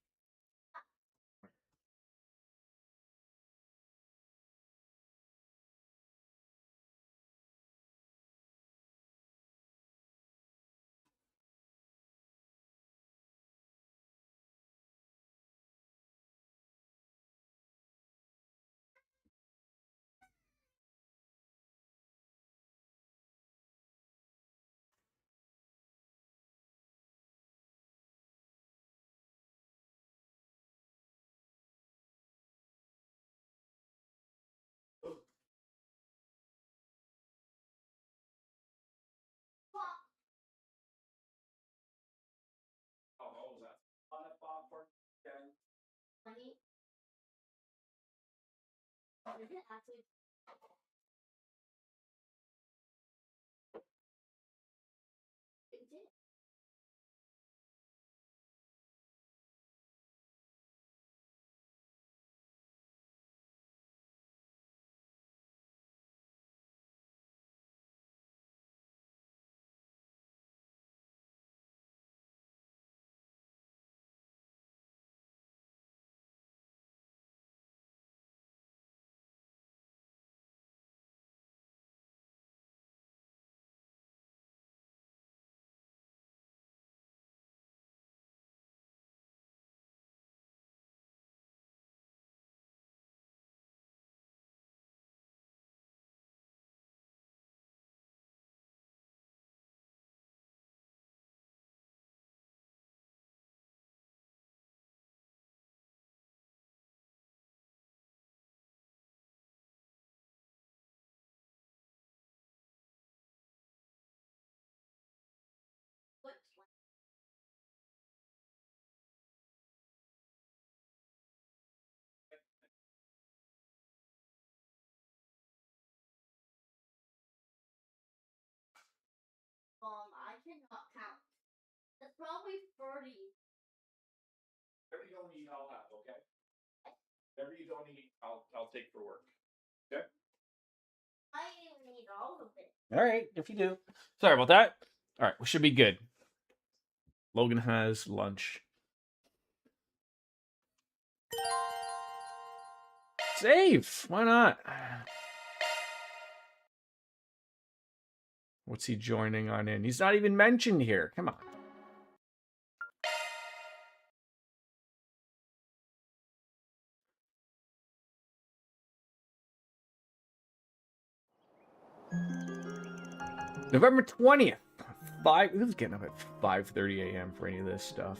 Honey? Is it actually cannot count. That's probably 30. Whatever you don't eat, I'll have, okay? Whatever you don't eat, I'll take for work. Okay? I even eat all of it. All right, if you do. Sorry about that. All right, we should be good. Logan has lunch. Save! Why not? What's he joining on in? He's not even mentioned here. Come on. November 20th. Who's getting up at 5:30 a.m. for any of this stuff?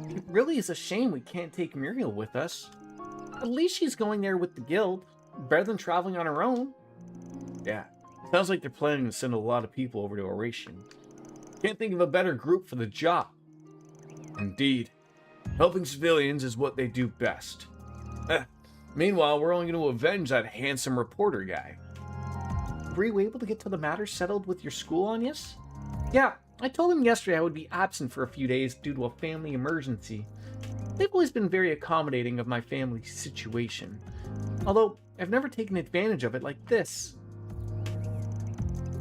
It really is a shame we can't take Muriel with us. At least she's going there with the guild. Better than traveling on her own. Yeah, sounds like they're planning to send a lot of people over to Oration. Can't think of a better group for the job. Indeed. Helping civilians is what they do best. Meanwhile, we're only going to avenge that handsome reporter guy. Were you able to get to the matter settled with your school, Agnes? Yeah, I told him yesterday I would be absent for a few days due to a family emergency. They've always been very accommodating of my family's situation. Although, I've never taken advantage of it like this.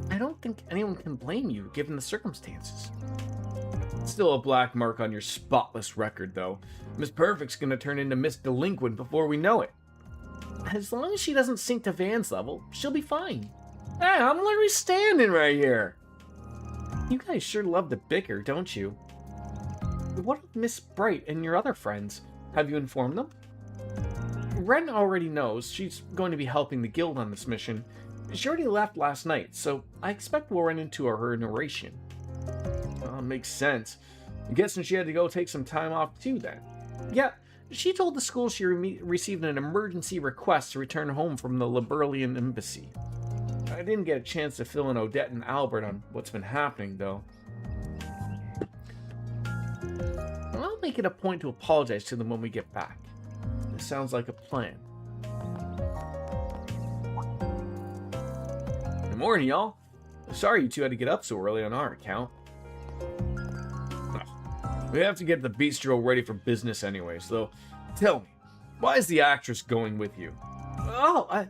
I don't think anyone can blame you, given the circumstances. Still a black mark on your spotless record, though. Miss Perfect's gonna turn into Miss Delinquent before we know it. As long as she doesn't sink to Van's level, she'll be fine. Hey, I'm literally standing right here. You guys sure love to bicker, don't you? What of Miss Bright and your other friends? Have you informed them? Ren already knows she's going to be helping the guild on this mission. She already left last night, so I expect we'll run into her in Oration. Makes sense. I'm guessing she had to go take some time off too then. Yeah, she told the school she received an emergency request to return home from the Liberalian embassy. I didn't get a chance to fill in Odette and Albert on what's been happening, though. I'll make it a point to apologize to them when we get back. This sounds like a plan. Good morning, y'all. Sorry you two had to get up so early on our account. We have to get the bistro ready for business anyway, so tell me, why is the actress going with you? Oh,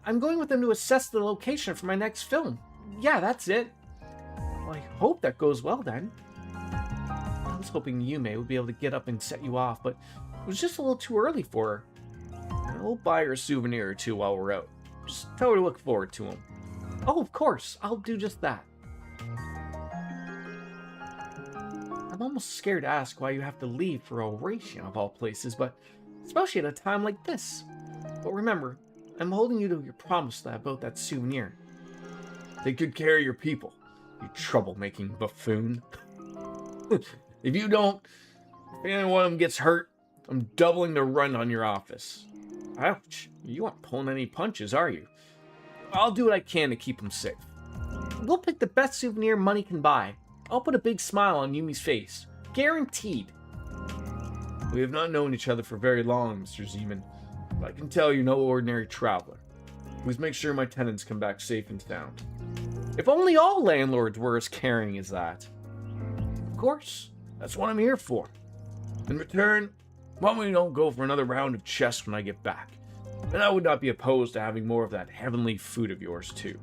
I'm going with them to assess the location for my next film. Yeah, that's it. Well, I hope that goes well then. I was hoping Yume would be able to get up and set you off, but it was just a little too early for her. We'll buy her a souvenir or two while we're out. Just tell her to look forward to them. Oh, of course, I'll do just that. I'm almost scared to ask why you have to leave for Oration of all places, but especially at a time like this. But remember, I'm holding you to your promise about that souvenir. Take good care of your people, you troublemaking buffoon. If you don't, if any one of them gets hurt, I'm doubling the run on your office. Ouch, you aren't pulling any punches, are you? I'll do what I can to keep them safe. We'll pick the best souvenir money can buy. I'll put a big smile on Yumi's face. Guaranteed. We have not known each other for very long, Mr. Zeman. But I can tell you're no ordinary traveler. Please make sure my tenants come back safe and sound. If only all landlords were as caring as that. Of course, that's what I'm here for. In return, why don't we don't go for another round of chess when I get back? And I would not be opposed to having more of that heavenly food of yours, too.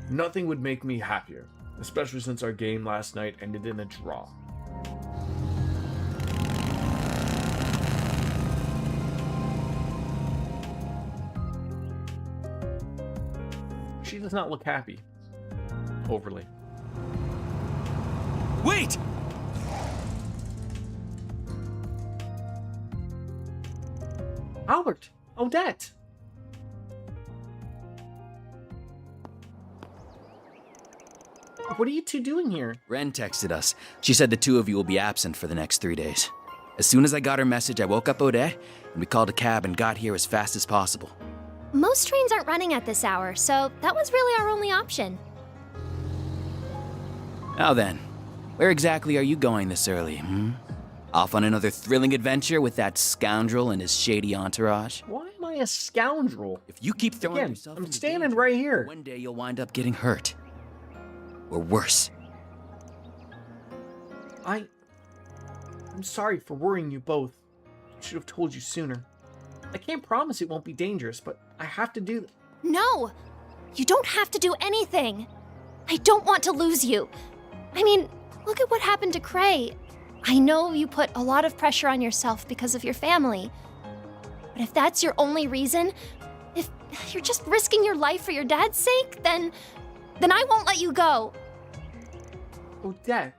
Nothing would make me happier. Especially since our game last night ended in a draw. She does not look happy. Overly. Wait! Albert! Odette! What are you two doing here? Ren texted us. She said the two of you will be absent for the next 3 days. As soon as I got her message, I woke up Odette, and we called a cab and got here as fast as possible. Most trains aren't running at this hour, so that was really our only option. Now then, where exactly are you going this early, Off on another thrilling adventure with that scoundrel and his shady entourage? Why am I I a scoundrel? If you keep throwing Again, yourself I'm into standing danger, right here. one day you'll wind up getting hurt. Or worse. I'm sorry for worrying you both. I should have told you sooner. I can't promise it won't be dangerous, but I have to do... No! You don't have to do anything. I don't want to lose you. I mean, look at what happened to Cray. I know you put a lot of pressure on yourself because of your family. But if that's your only reason, if you're just risking your life for your dad's sake, then I won't let you go. Odette.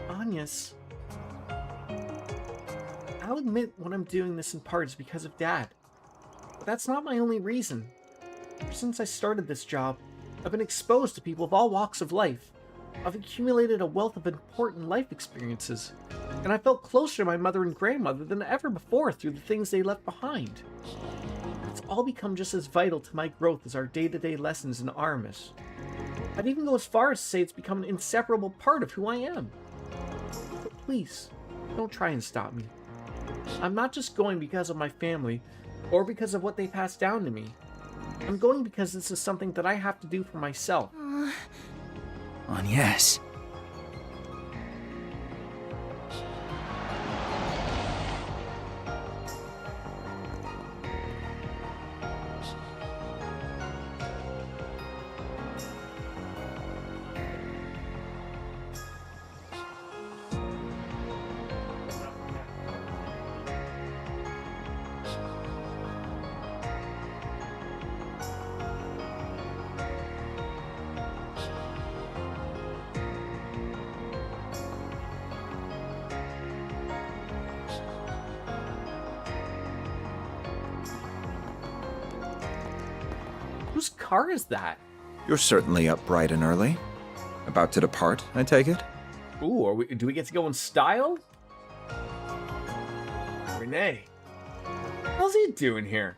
Agnes. I'll admit when I'm doing this in part is because of Dad. But that's not my only reason. Ever since I started this job, I've been exposed to people of all walks of life. I've accumulated a wealth of important life experiences, and I felt closer to my mother and grandmother than ever before through the things they left behind. It's all become just as vital to my growth as our day-to-day lessons in Aramis. I'd even go as far as to say it's become an inseparable part of who I am. But please, don't try and stop me. I'm not just going because of my family, or because of what they passed down to me. I'm going because this is something that I have to do for myself. Yes. Whose car is that? You're certainly up bright and early. About to depart, I take it? Ooh, do we get to go in style? Renee. How's he doing here?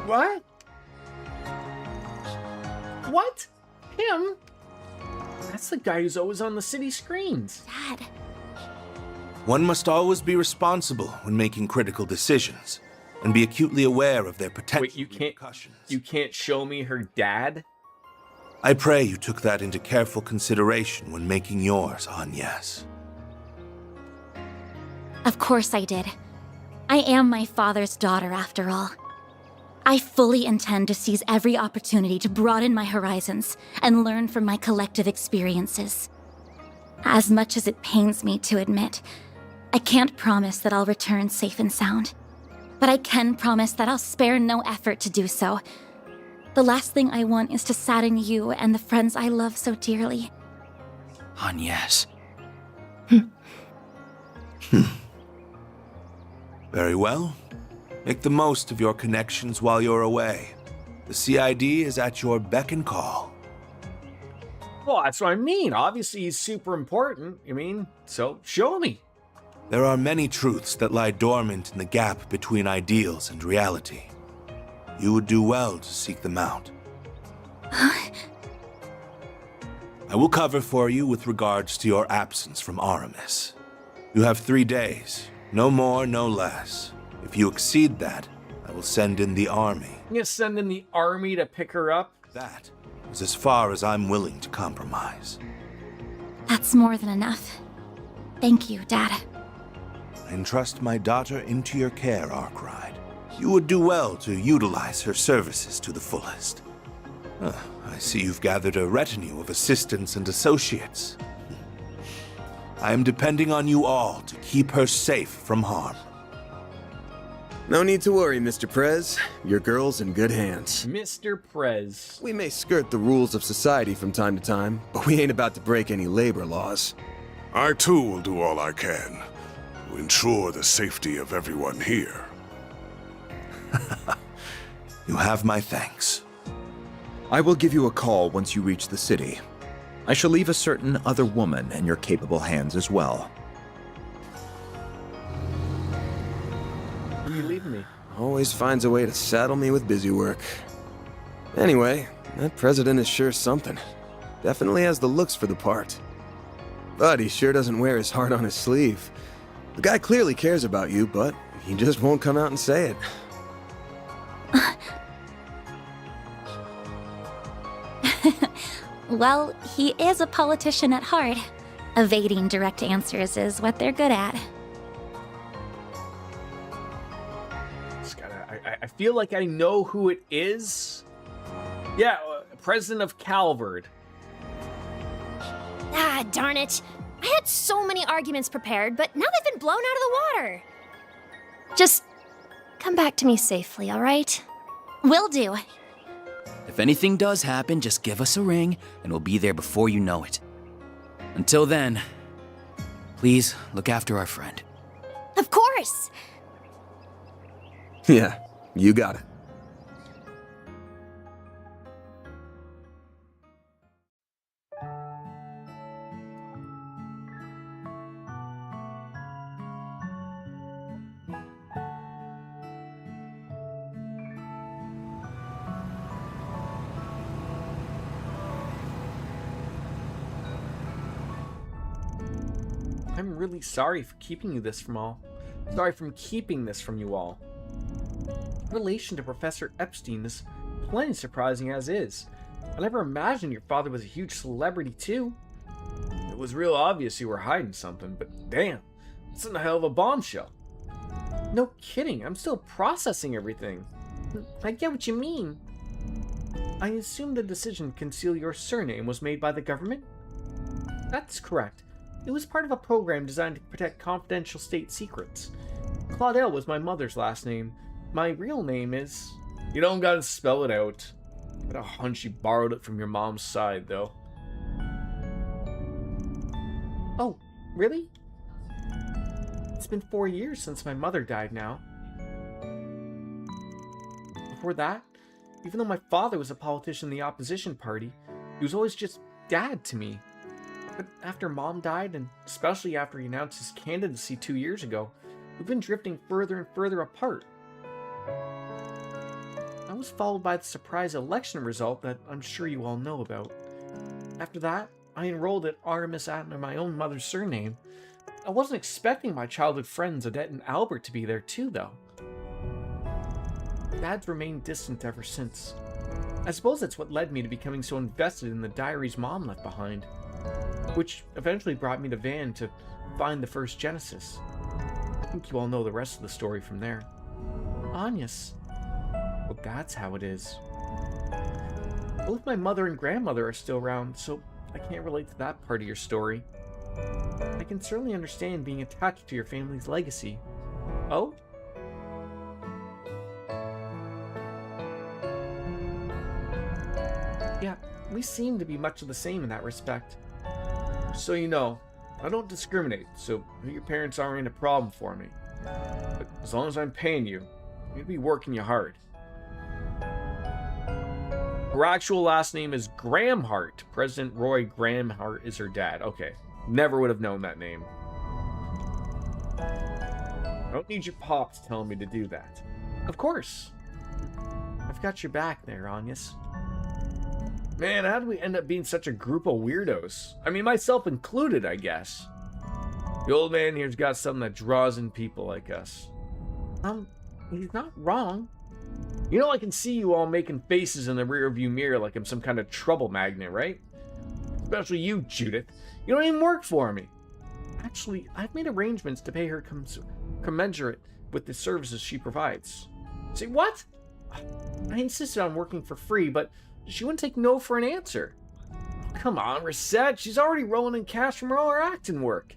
What? What? Him? That's the guy who's always on the city screens. Dad. One must always be responsible when making critical decisions, and be acutely aware of their potential repercussions. You can't show me her dad? I pray you took that into careful consideration when making yours, Agnes. Of course I did. I am my father's daughter, after all. I fully intend to seize every opportunity to broaden my horizons and learn from my collective experiences. As much as it pains me to admit, I can't promise that I'll return safe and sound. But I can promise that I'll spare no effort to do so. The last thing I want is to sadden you and the friends I love so dearly. Agnes. Very well. Make the most of your connections while you're away. The CID is at your beck and call. Well, that's what I mean. Obviously, he's super important. So show me. There are many truths that lie dormant in the gap between ideals and reality. You would do well to seek them out. I will cover for you with regards to your absence from Aramis. You have 3 days, no more, no less. If you exceed that, I will send in the army. You're gonna send in the army to pick her up? That is as far as I'm willing to compromise. That's more than enough. Thank you, Dad. I entrust my daughter into your care, Arkwright. You would do well to utilize her services to the fullest. I see you've gathered a retinue of assistants and associates. I am depending on you all to keep her safe from harm. No need to worry, Mr. Prez. Your girl's in good hands. Mr. Prez. We may skirt the rules of society from time to time, but we ain't about to break any labor laws. I too will do all I can to ensure the safety of everyone here. You have my thanks. I will give you a call once you reach the city. I shall leave a certain other woman in your capable hands as well. Where are you leaving me? Always finds a way to saddle me with busy work. Anyway, that president is sure something. Definitely has the looks for the part. But he sure doesn't wear his heart on his sleeve. The guy clearly cares about you, but he just won't come out and say it. Well, he is a politician at heart. Evading direct answers is what they're good at. I feel like I know who it is. Yeah, President of Calvard. Ah, darn it. I had so many arguments prepared, but now they've been blown out of the water. Just come back to me safely, all right? Will do. If anything does happen, just give us a ring, and we'll be there before you know it. Until then, please look after our friend. Of course! Yeah, you got it. I'm really sorry for keeping you this from all. Sorry for keeping this from you all. Relation to Professor Epstein is plenty surprising as is. I never imagined your father was a huge celebrity too. It was real obvious you were hiding something, but damn, it's a hell of a bombshell. No kidding, I'm still processing everything. I get what you mean. I assume the decision to conceal your surname was made by the government? That's correct. It was part of a program designed to protect confidential state secrets. Claudel was my mother's last name. My real name is... You don't gotta spell it out. I got a hunch you borrowed it from your mom's side, though. Oh, really? It's been 4 years since my mother died now. Before that, even though my father was a politician in the opposition party, he was always just Dad to me. But after Mom died, and especially after he announced his candidacy 2 years ago, we've been drifting further and further apart. I was followed by the surprise election result that I'm sure you all know about. After that, I enrolled at Artemis under my own mother's surname. I wasn't expecting my childhood friends Odette and Albert to be there too, though. Dad's remained distant ever since. I suppose that's what led me to becoming so invested in the diaries Mom left behind, which eventually brought me to Van to find the first Genesis. I think you all know the rest of the story from there. Agnes. Well, that's how it is. Both my mother and grandmother are still around, so I can't relate to that part of your story. I can certainly understand being attached to your family's legacy. Oh? Yeah, we seem to be much of the same in that respect. So you know, I don't discriminate, so who your parents are ain't a problem for me. But as long as I'm paying you, you'll be working you hard. Her actual last name is Gramhart. President Roy Gramhart is her dad. Okay, never would have known that name. I don't need your pops telling me to do that. Of course. I've got your back there, Agnes. Man, how did we end up being such a group of weirdos? I mean, myself included, I guess. The old man here's got something that draws in people like us. He's not wrong. You know, I can see you all making faces in the rearview mirror like I'm some kind of trouble magnet, right? Especially you, Judith. You don't even work for me. Actually, I've made arrangements to pay her commensurate with the services she provides. Say, what? I insisted on working for free, but she wouldn't take no for an answer. Come on, Reset. She's already rolling in cash from all her acting work.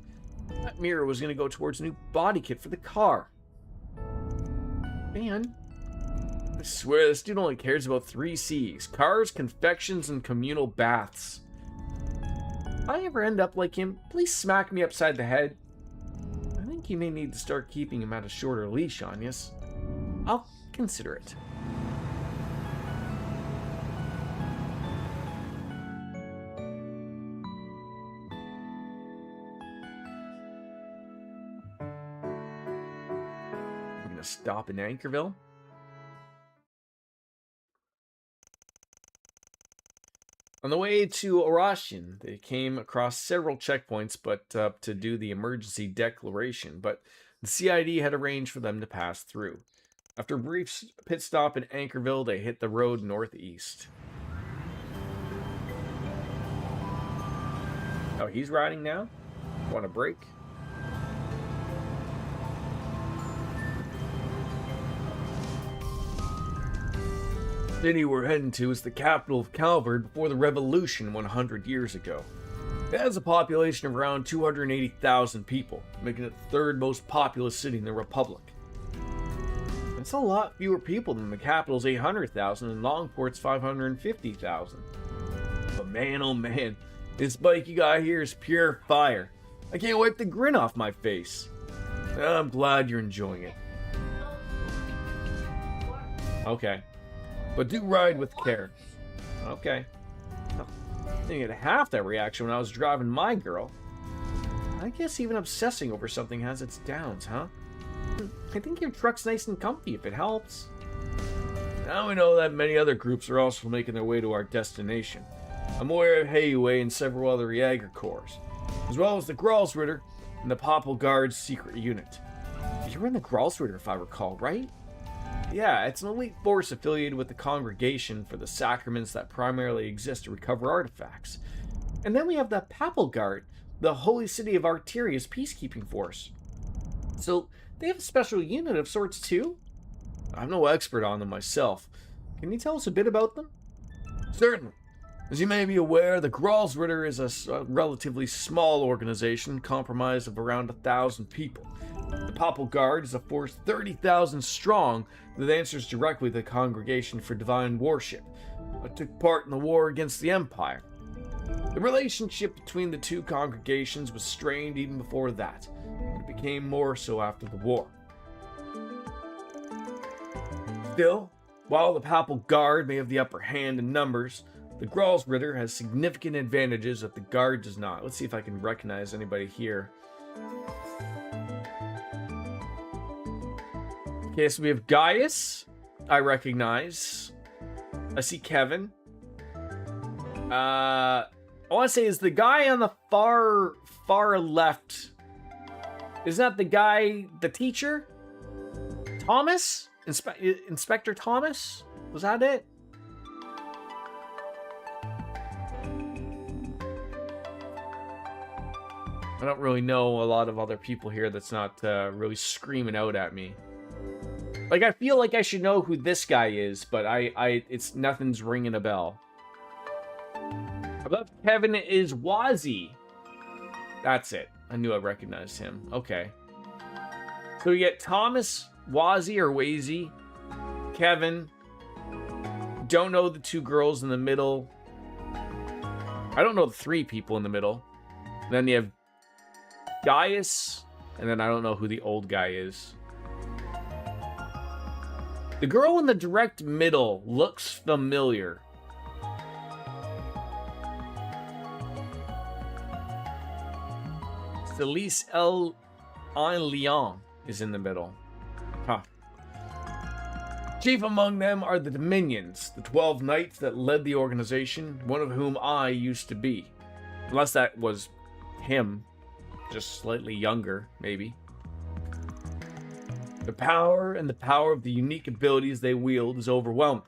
That mirror was going to go towards a new body kit for the car. Man, I swear this dude only cares about 3 C's. Cars, confections, and communal baths. If I ever end up like him, please smack me upside the head. I think you may need to start keeping him at a shorter leash, Agnes. I'll consider it. Stop in Anchorville. On the way to Orashin, they came across several checkpoints to do the emergency declaration, but the CID had arranged for them to pass through. After a brief pit stop in Anchorville, they hit the road northeast. Oh, he's riding now? Want a break? The city we're heading to is the capital of Calvard before the revolution 100 years ago. It has a population of around 280,000 people, making it the third most populous city in the Republic. That's a lot fewer people than the capital's 800,000 and Longport's 550,000. But man, oh man, this bike you got here is pure fire. I can't wipe the grin off my face. I'm glad you're enjoying it. Okay. But do ride with care. Okay. I didn't get half that reaction when I was driving my girl. I guess even obsessing over something has its downs, huh? I think your truck's nice and comfy if it helps. Now we know that many other groups are also making their way to our destination. I'm aware of Heiwei and several other Jaeger Corps, as well as the Gralsritter and the Papal Guard's secret unit. You were in the Gralsritter, if I recall, right? Yeah, it's an elite force affiliated with the Congregation for the Sacraments that primarily exist to recover artifacts. And then we have the Papal Guard, the Holy City of Arteria's peacekeeping force. So, they have a special unit of sorts too? I'm no expert on them myself. Can you tell us a bit about them? Certainly. As you may be aware, the Gralsritter is a relatively small organization comprised of around 1,000 people. The Papal Guard is a force 30,000 strong that answers directly to the Congregation for Divine Worship, but took part in the war against the Empire. The relationship between the two congregations was strained even before that, but it became more so after the war. Still, while the Papal Guard may have the upper hand in numbers, the Gralsritter has significant advantages that the Guard does not. Let's see if I can recognize anybody here. Okay, so we have Gaius. I recognize. I see Kevin. I want to say, is the guy on the far left, is that the guy, the teacher? Thomas? Inspector Thomas? Was that it? I don't really know a lot of other people here that's not really screaming out at me. Like, I feel like I should know who this guy is, but it's nothing's ringing a bell. Above Kevin is Wazzy. That's it. I knew I recognized him. Okay. So we get Thomas, Wazzy or Wazy, Kevin. Don't know the two girls in the middle. I don't know the three people in the middle. And then you have Gaius, and then I don't know who the old guy is. The girl in the direct middle looks familiar. Celise Leon is in the middle. Huh. Chief among them are the Dominions, the 12 knights that led the organization, one of whom I used to be. Unless that was him, just slightly younger, maybe. The power of the unique abilities they wield is overwhelming.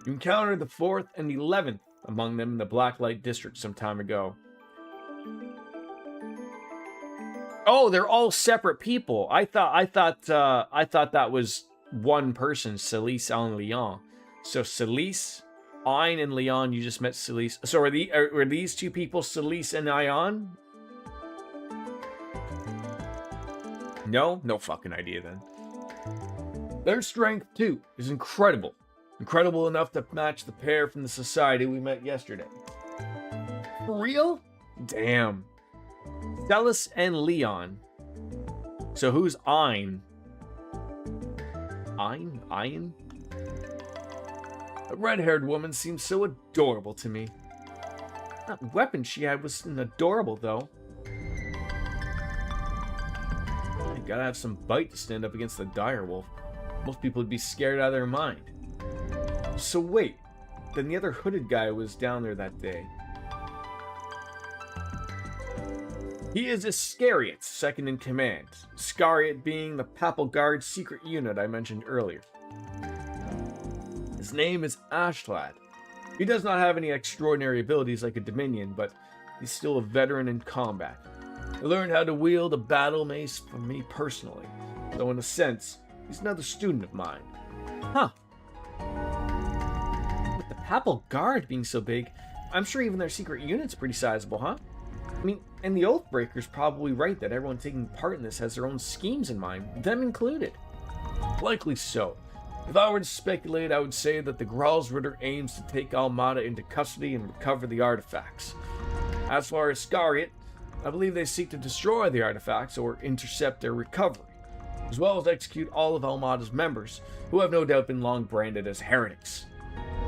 You encountered the 4th and 11th among them in the Blacklight District some time ago. Oh, they're all separate people. I thought that was one person, Celise and Leon. So Celise, Ein, and Leon, you just met Celise. So are these two people Celise and Ion? No? No fucking idea then. Their strength, too, is incredible. Incredible enough to match the pair from the society we met yesterday. For real? Damn. Celis and Leon. So who's Ein? Ein? A red-haired woman seems so adorable to me. That weapon she had was adorable, though. You gotta have some bite to stand up against the direwolf. Most people would be scared out of their mind. So wait, than the other hooded guy who was down there that day. He is Iscariot, second in command. Iscariot being the Papal Guard secret unit I mentioned earlier. His name is Ashlad. He does not have any extraordinary abilities like a Dominion, but he's still a veteran in combat. He learned how to wield a battle mace from me personally, though in a sense, he's another student of mine. Huh. With the Papal Guard being so big, I'm sure even their secret unit's pretty sizable, huh? I mean, and the Oathbreaker's probably right that everyone taking part in this has their own schemes in mind, them included. Likely so. If I were to speculate, I would say that the Gralsritter aims to take Almada into custody and recover the artifacts. As for Iscariot, I believe they seek to destroy the artifacts or intercept their recovery, as well as execute all of Almada's members, who have no doubt been long branded as heretics.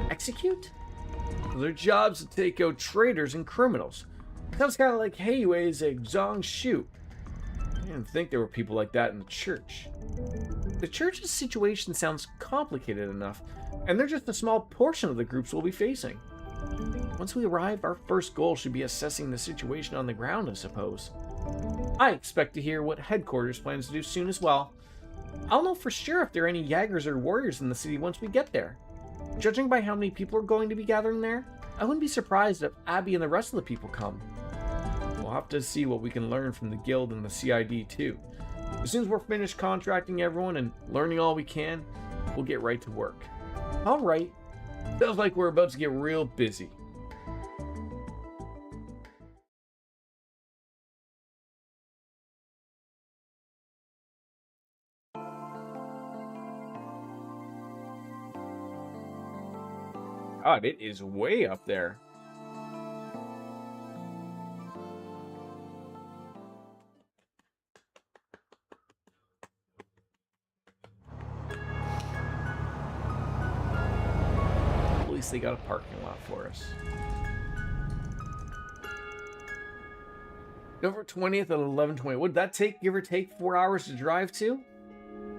Execute? Their job's to take out traitors and criminals. Sounds kind of like Heiwei's Zhang Shu. I didn't think there were people like that in the church. The church's situation sounds complicated enough, and they're just a small portion of the groups we'll be facing. Once we arrive, our first goal should be assessing the situation on the ground, I suppose. I expect to hear what headquarters plans to do soon as well. I'll know for sure if there are any Jaggers or warriors in the city once we get there. Judging by how many people are going to be gathering there, I wouldn't be surprised if Abby and the rest of the people come. We'll have to see what we can learn from the guild and the CID too. As soon as we're finished contracting everyone and learning all we can, we'll get right to work. Alright, sounds like we're about to get real busy. God, it is way up there. At least they got a parking lot for us. November 20th at 11:20. Would that take, give or take, 4 hours to drive to?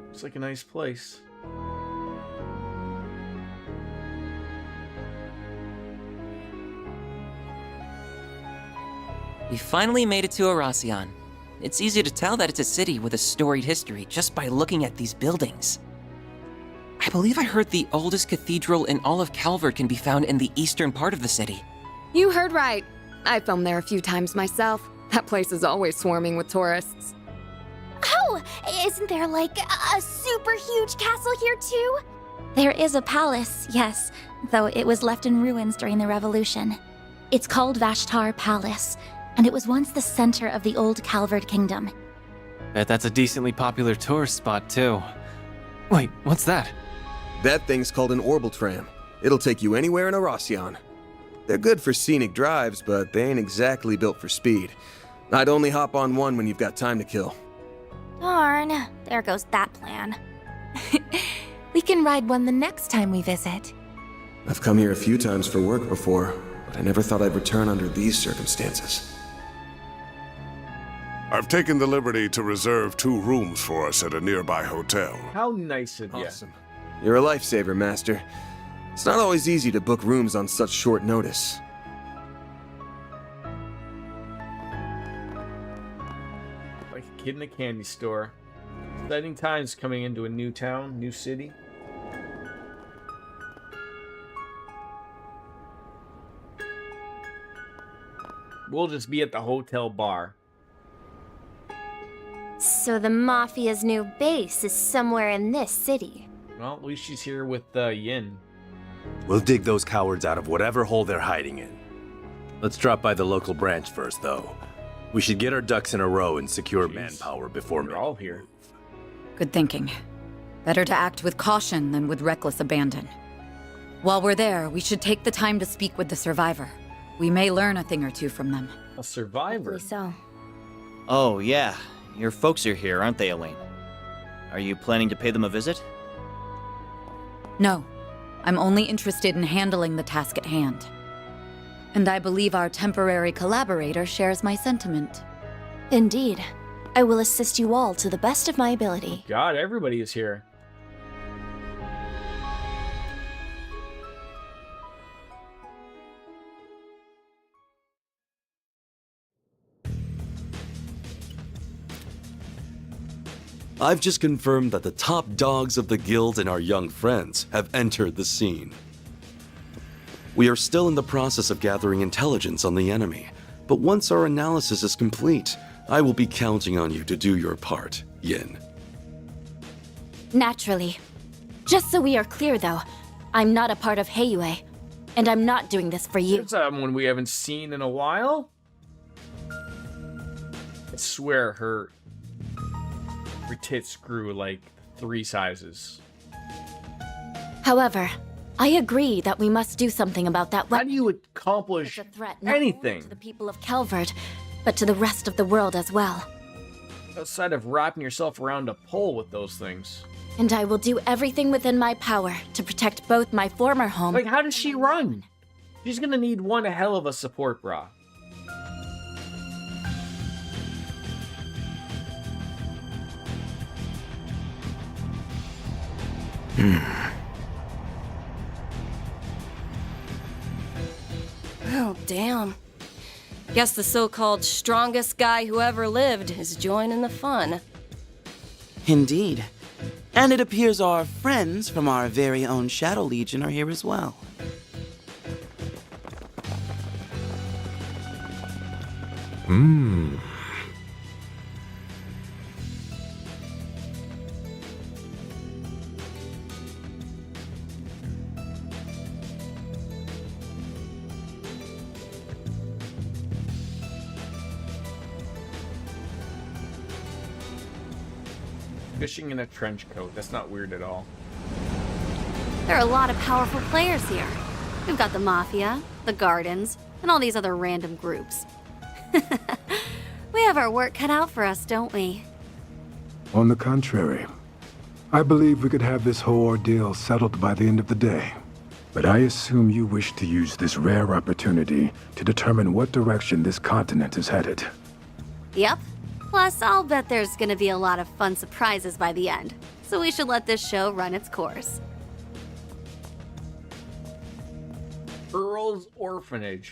Looks like a nice place. We finally made it to Aracion. It's easy to tell that it's a city with a storied history just by looking at these buildings. I believe I heard the oldest cathedral in all of Calvard can be found in the eastern part of the city. You heard right. I filmed there a few times myself. That place is always swarming with tourists. Oh, isn't there like a super huge castle here too? There is a palace, yes, though it was left in ruins during the Revolution. It's called Vashtar Palace, and it was once the center of the old Calvard Kingdom. Bet that's a decently popular tourist spot, too. Wait, what's that? That thing's called an orbital tram. It'll take you anywhere in Aracion. They're good for scenic drives, but they ain't exactly built for speed. I'd only hop on one when you've got time to kill. Darn, there goes that plan. We can ride one the next time we visit. I've come here a few times for work before, but I never thought I'd return under these circumstances. I've taken the liberty to reserve 2 rooms for us at a nearby hotel. How nice of you. Awesome. You're a lifesaver, Master. It's not always easy to book rooms on such short notice. Like a kid in a candy store. Exciting times coming into a new town, new city. We'll just be at the hotel bar. So the Mafia's new base is somewhere in this city. Well, at least she's here with Yin. We'll dig those cowards out of whatever hole they're hiding in. Let's drop by the local branch first, though. We should get our ducks in a row and secure manpower before we're all here. Good thinking. Better to act with caution than with reckless abandon. While we're there, we should take the time to speak with the survivor. We may learn a thing or two from them. A survivor? So. Oh, yeah. Your folks are here, aren't they, Elaine? Are you planning to pay them a visit? No. I'm only interested in handling the task at hand. And I believe our temporary collaborator shares my sentiment. Indeed. I will assist you all to the best of my ability. God, everybody is here. I've just confirmed that the top dogs of the guild and our young friends have entered the scene. We are still in the process of gathering intelligence on the enemy, but once our analysis is complete, I will be counting on you to do your part, Yin. Naturally. Just so we are clear, though, I'm not a part of Heiyue, and I'm not doing this for you. There's someone we haven't seen in a while. I swear her tits grew like 3 sizes. However, I agree that we must do something about that. How do you accomplish anything? To the people of Calvert, but to the rest of the world as well. Outside of wrapping yourself around a pole with those things. And I will do everything within my power to protect both my former home. Like, how does she run? She's gonna need one hell of a support bra. Oh, damn. Guess the so-called strongest guy who ever lived is joining the fun. Indeed. And it appears our friends from our very own Shadow Legion are here as well. Fishing in a trench coat. That's not weird at all. There are a lot of powerful players here. We've got the Mafia, the Gardens, and all these other random groups. We have our work cut out for us, don't we? On the contrary, I believe we could have this whole ordeal settled by the end of the day. But I assume you wish to use this rare opportunity to determine what direction this continent is headed. Yep. Plus, I'll bet there's gonna be a lot of fun surprises by the end. So we should let this show run its course. Earl's Orphanage.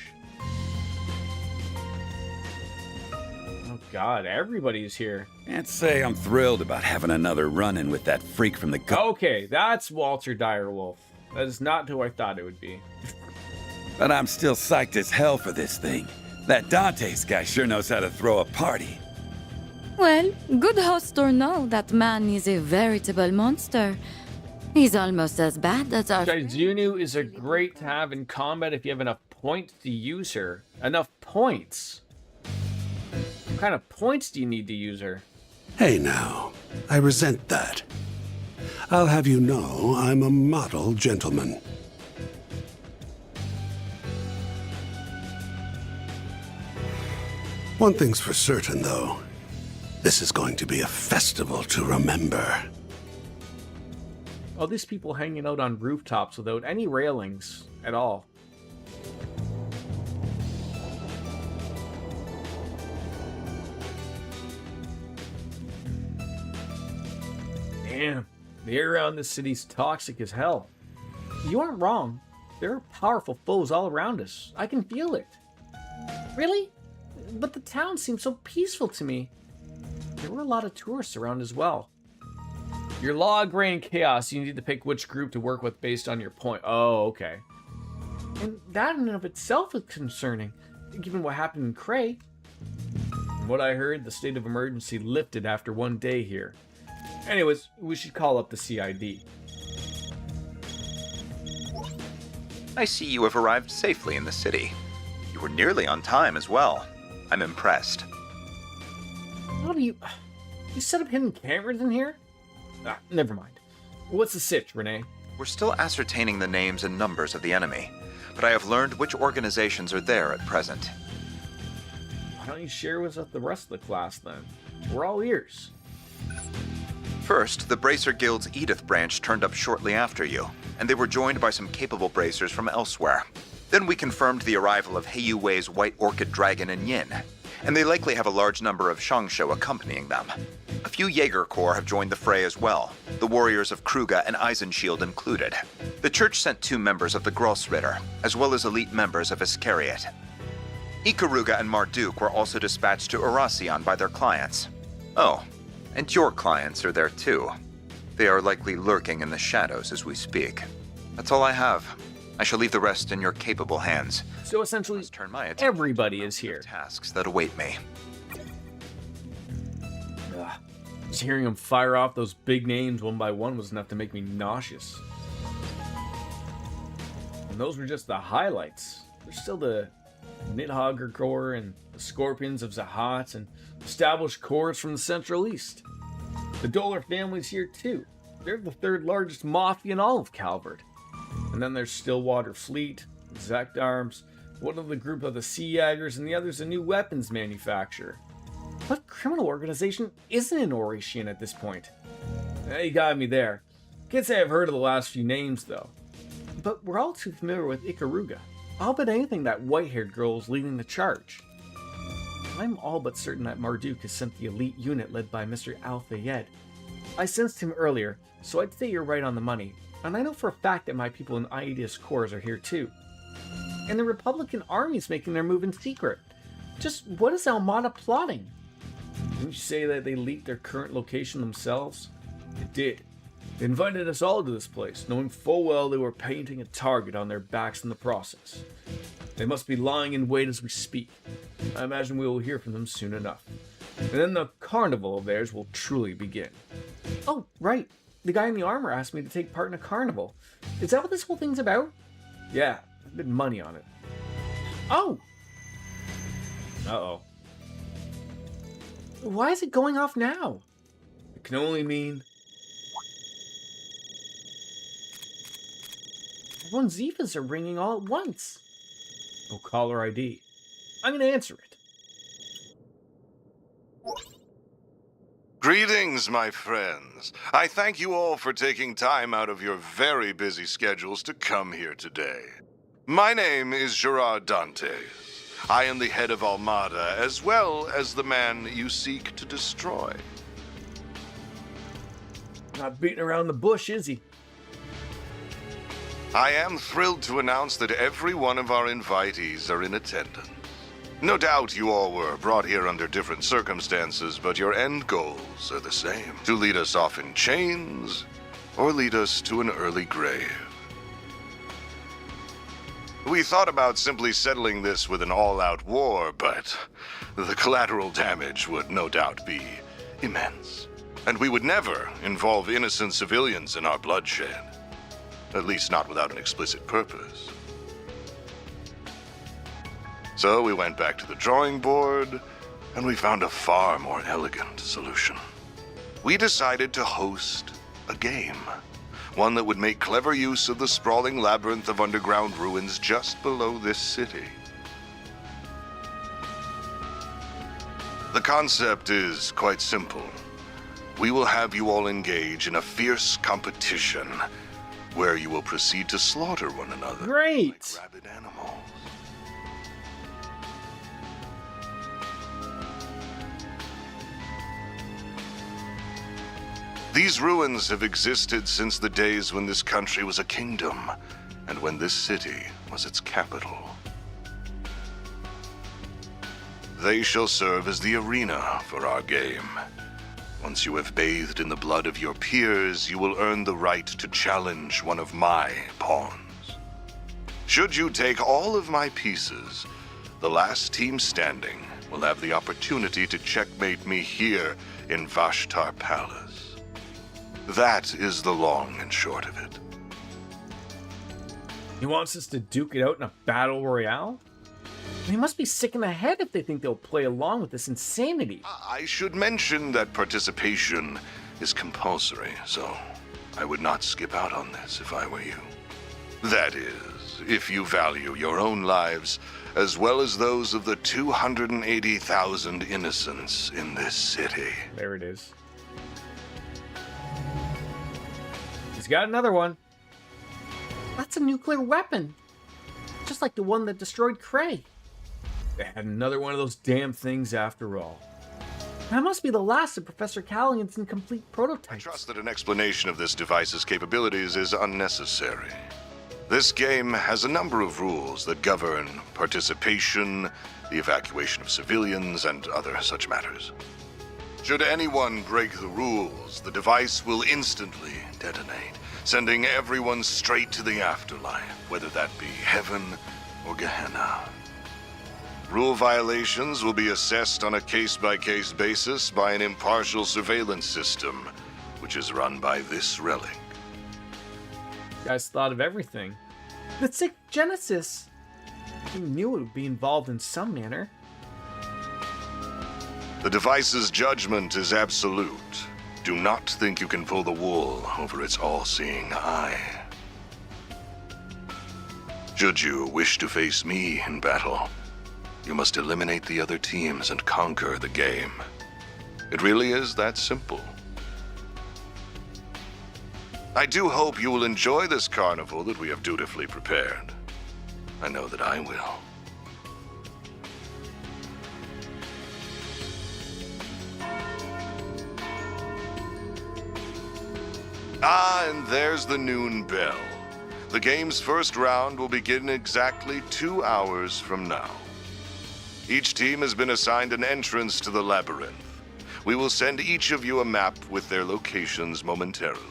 Oh god, everybody's here. Can't say I'm thrilled about having another run-in with that freak from the Okay, that's Walter Direwolf. That is not who I thought it would be. But I'm still psyched as hell for this thing. That Dante's guy sure knows how to throw a party. Well, good host or no, that man is a veritable monster. He's almost as bad as our... Shizunu is a great to have in combat if you have enough points to use her. Enough points? What kind of points do you need to use her? Hey now, I resent that. I'll have you know I'm a model gentleman. One thing's for certain, though. This is going to be a festival to remember. All these people hanging out on rooftops without any railings at all. Damn, the air around this city's toxic as hell. You aren't wrong. There are powerful foes all around us. I can feel it. Really? But the town seems so peaceful to me. There were a lot of tourists around as well. Your log reign chaos, you need to pick which group to work with based on your point. Oh, okay. And that in and of itself is concerning, given what happened in Cray. From what I heard, the state of emergency lifted after one day here. Anyways, we should call up the CID. I see you have arrived safely in the city. You were nearly on time as well. I'm impressed. How do you set up hidden cameras in here? Ah, never mind. What's the sitch, Renee? We're still ascertaining the names and numbers of the enemy, but I have learned which organizations are there at present. Why don't you share with us the rest of the class then? We're all ears. First, the Bracer Guild's Edith branch turned up shortly after you, and they were joined by some capable bracers from elsewhere. Then we confirmed the arrival of Heiyue's White Orchid Dragon and Yin, and they likely have a large number of Shangsho accompanying them. A few Jaeger Corps have joined the fray as well, the warriors of Kruga and Eisenshield included. The church sent 2 members of the Grossritter, as well as elite members of Iscariot. Ikaruga and Marduk were also dispatched to Erasion by their clients. Oh, And your clients are there too. They are likely lurking in the shadows as we speak. That's all I have. I shall leave the rest in your capable hands. So essentially, turn my attention everybody is here. Tasks that await me. Ugh. Just hearing them fire off those big names one by one was enough to make me nauseous. And those were just the highlights. There's still the Nidhogger Corps and the Scorpions of Zahat and established corps from the Central East. The Dolar family's here too. They're the third largest mafia in all of Calvert. And then there's Stillwater Fleet, Zect Arms, one of the group of the Sea Jaggers, and the other's a new weapons manufacturer. What criminal organization isn't in Oratian at this point? You got me there. Can't say I've heard of the last few names though. But we're all too familiar with Ikaruga. I'll bet anything that white-haired girl is leading the charge. I'm all but certain that Marduk has sent the elite unit led by Mr. Al-Fayed. I sensed him earlier, so I'd say you're right on the money. And I know for a fact that my people in Aedes Corps are here too. And the Republican army's making their move in secret. Just what is Almada plotting? Didn't you say that they leaked their current location themselves? It did. They invited us all to this place, knowing full well they were painting a target on their backs in the process. They must be lying in wait as we speak. I imagine we will hear from them soon enough. And then the carnival of theirs will truly begin. Oh, right. The guy in the armor asked me to take part in a carnival. Is that what this whole thing's about? Yeah, I bid money on it. Oh! Uh-oh. Why is it going off now? It can only mean... Everyone's Zifas are ringing all at once. No caller ID. I'm gonna answer it. Greetings, my friends. I thank you all for taking time out of your very busy schedules to come here today. My name is Gerard Dantes. I am the head of Almada, as well as the man you seek to destroy. Not beating around the bush, is he? I am thrilled to announce that every one of our invitees are in attendance. No doubt you all were brought here under different circumstances, but your end goals are the same. To lead us off in chains, or lead us to an early grave. We thought about simply settling this with an all-out war, but the collateral damage would no doubt be immense. And we would never involve innocent civilians in our bloodshed. At least not without an explicit purpose. So we went back to the drawing board, and we found a far more elegant solution. We decided to host a game. One that would make clever use of the sprawling labyrinth of underground ruins just below this city. The concept is quite simple. We will have you all engage in a fierce competition where you will proceed to slaughter one another. Great! Like rabid animals. These ruins have existed since the days when this country was a kingdom, and when this city was its capital. They shall serve as the arena for our game. Once you have bathed in the blood of your peers, you will earn the right to challenge one of my pawns. Should you take all of my pieces, the last team standing will have the opportunity to checkmate me here in Vashtar Palace. That is the long and short of it. He wants us to duke it out in a battle royale? They must be sick in the head if they think they'll play along with this insanity. I should mention that participation is compulsory, so I would not skip out on this if I were you. That is, if you value your own lives, as well as those of the 280,000 innocents in this city. There it is. He's got another one. That's a nuclear weapon. Just like the one that destroyed Cray. They had another one of those damn things after all. That must be the last of Professor Callaghan's incomplete prototypes. I trust that an explanation of this device's capabilities is unnecessary. This game has a number of rules that govern participation, the evacuation of civilians, and other such matters. Should anyone break the rules, the device will instantly detonate, sending everyone straight to the afterlife, whether that be heaven or Gehenna. Rule violations will be assessed on a case-by-case basis by an impartial surveillance system, which is run by this relic. You guys thought of everything. The sick Genesis! You knew it would be involved in some manner. The device's judgment is absolute. Do not think you can pull the wool over its all-seeing eye. Should you wish to face me in battle, you must eliminate the other teams and conquer the game. It really is that simple. I do hope you will enjoy this carnival that we have dutifully prepared. I know that I will. Ah, and there's the noon bell. The game's first round will begin exactly 2 hours from now. Each team has been assigned an entrance to the labyrinth. We will send each of you a map with their locations momentarily.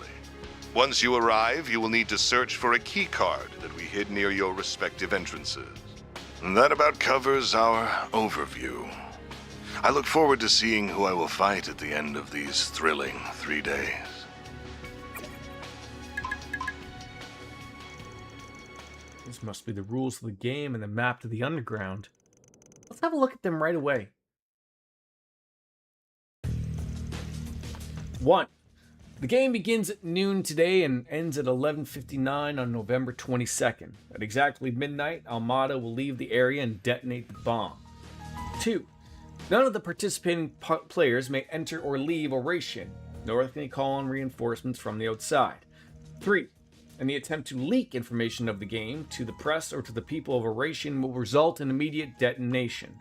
Once you arrive, you will need to search for a key card that we hid near your respective entrances. And that about covers our overview. I look forward to seeing who I will fight at the end of these thrilling 3 days. These must be the rules of the game and the map to the underground. Let's have a look at them right away. 1. The game begins at noon today and ends at 11:59 on November 22nd. At exactly midnight, Almada will leave the area and detonate the bomb. 2. None of the participating players may enter or leave Oration, nor can they call on reinforcements from the outside. 3. Any attempt to leak information of the game to the press or to the people of Oration will result in immediate detonation.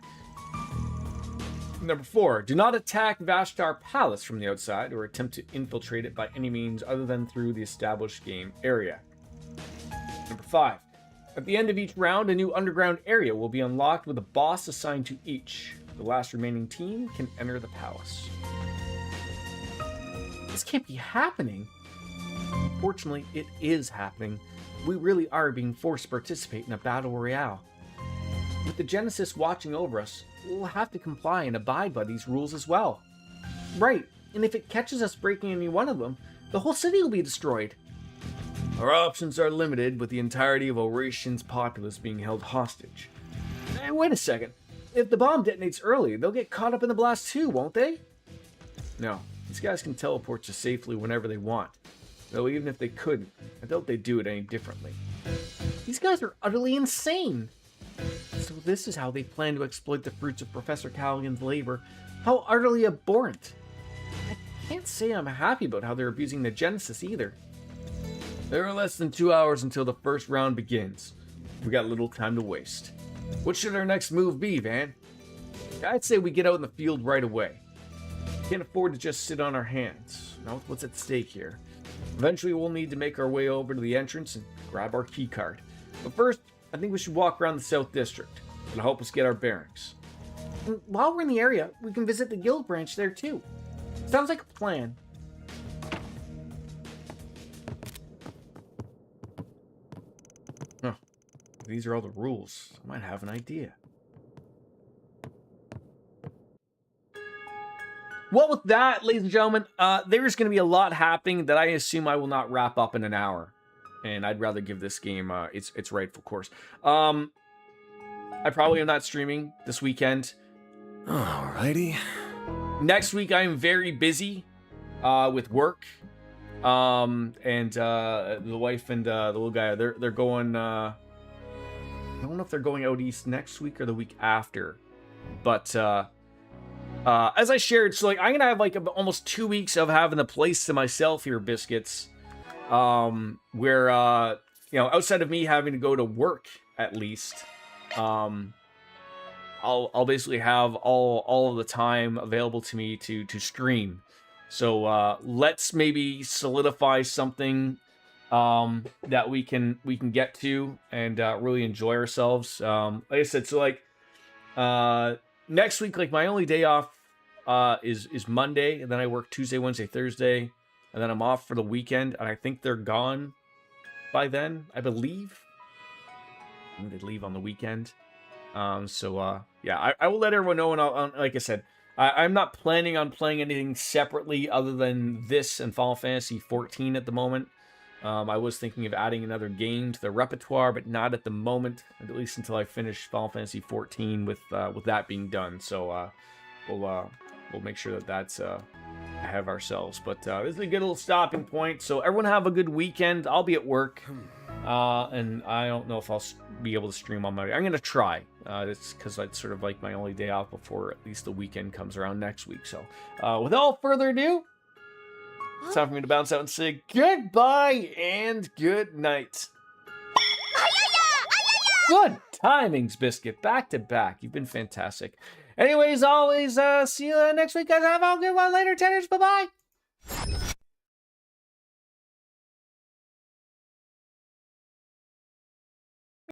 Number 4. Do not attack Vashtar Palace from the outside or attempt to infiltrate it by any means other than through the established game area. Number 5. At the end of each round, a new underground area will be unlocked with a boss assigned to each. The last remaining team can enter the palace. This can't be happening. Fortunately, it is happening. We really are being forced to participate in a battle royale. With the Genesis watching over us, we'll have to comply and abide by these rules as well. Right, and if it catches us breaking any one of them, the whole city will be destroyed. Our options are limited, with the entirety of Oration's populace being held hostage. Hey, wait a second. If the bomb detonates early, they'll get caught up in the blast too, won't they? No, these guys can teleport to safely whenever they want. Though even if they couldn't, I doubt they'd do it any differently. These guys are utterly insane. So this is how they plan to exploit the fruits of Professor Callaghan's labor. How utterly abhorrent. I can't say I'm happy about how they're abusing the Genesis either. There are less than 2 hours until the first round begins. We got little time to waste. What should our next move be, Van? I'd say we get out in the field right away. Can't afford to just sit on our hands. Not with what's at stake here. Eventually we'll need to make our way over to the entrance and grab our key card. But first, I think we should walk around the South District. It'll help us get our bearings. And while we're in the area, we can visit the guild branch there too. Sounds like a plan. Huh. These are all the rules. I might have an idea. Well, with that, ladies and gentlemen, there's going to be a lot happening that I assume I will not wrap up in an hour. And I'd rather give this game its rightful course. I probably am not streaming this weekend. Alrighty. Next week, I am very busy with work. And the wife and the little guy, they're going... I don't know if they're going out east next week or the week after. But... as I shared, so like I'm gonna have like almost 2 weeks of having the place to myself here, Biscuits. Where outside of me having to go to work at least, I'll basically have all of the time available to me to stream. So let's maybe solidify something that we can get to and really enjoy ourselves. Like I said, so like next week, like my only day off is Monday, and then I work Tuesday, Wednesday, Thursday, and then I'm off for the weekend, and I think they're gone by then, I believe. I think they leave on the weekend. Yeah, I will let everyone know, and like I said, I'm not planning on playing anything separately other than this and Final Fantasy 14 at the moment. I was thinking of adding another game to the repertoire, but not at the moment, at least until I finish Final Fantasy 14 with that being done. So we'll make sure that that's ahead of ourselves. But this is a good little stopping point. So everyone have a good weekend. I'll be at work, and I don't know if I'll be able to stream on my... I'm going to try. It's because that's sort of like my only day off before at least the weekend comes around next week. So without further ado, it's time for me to bounce out and say goodbye and good night. Good timings, Biscuit. Back to back. You've been fantastic. Anyways, always see you next week, guys. Have a good one later, Tenors. Bye-bye.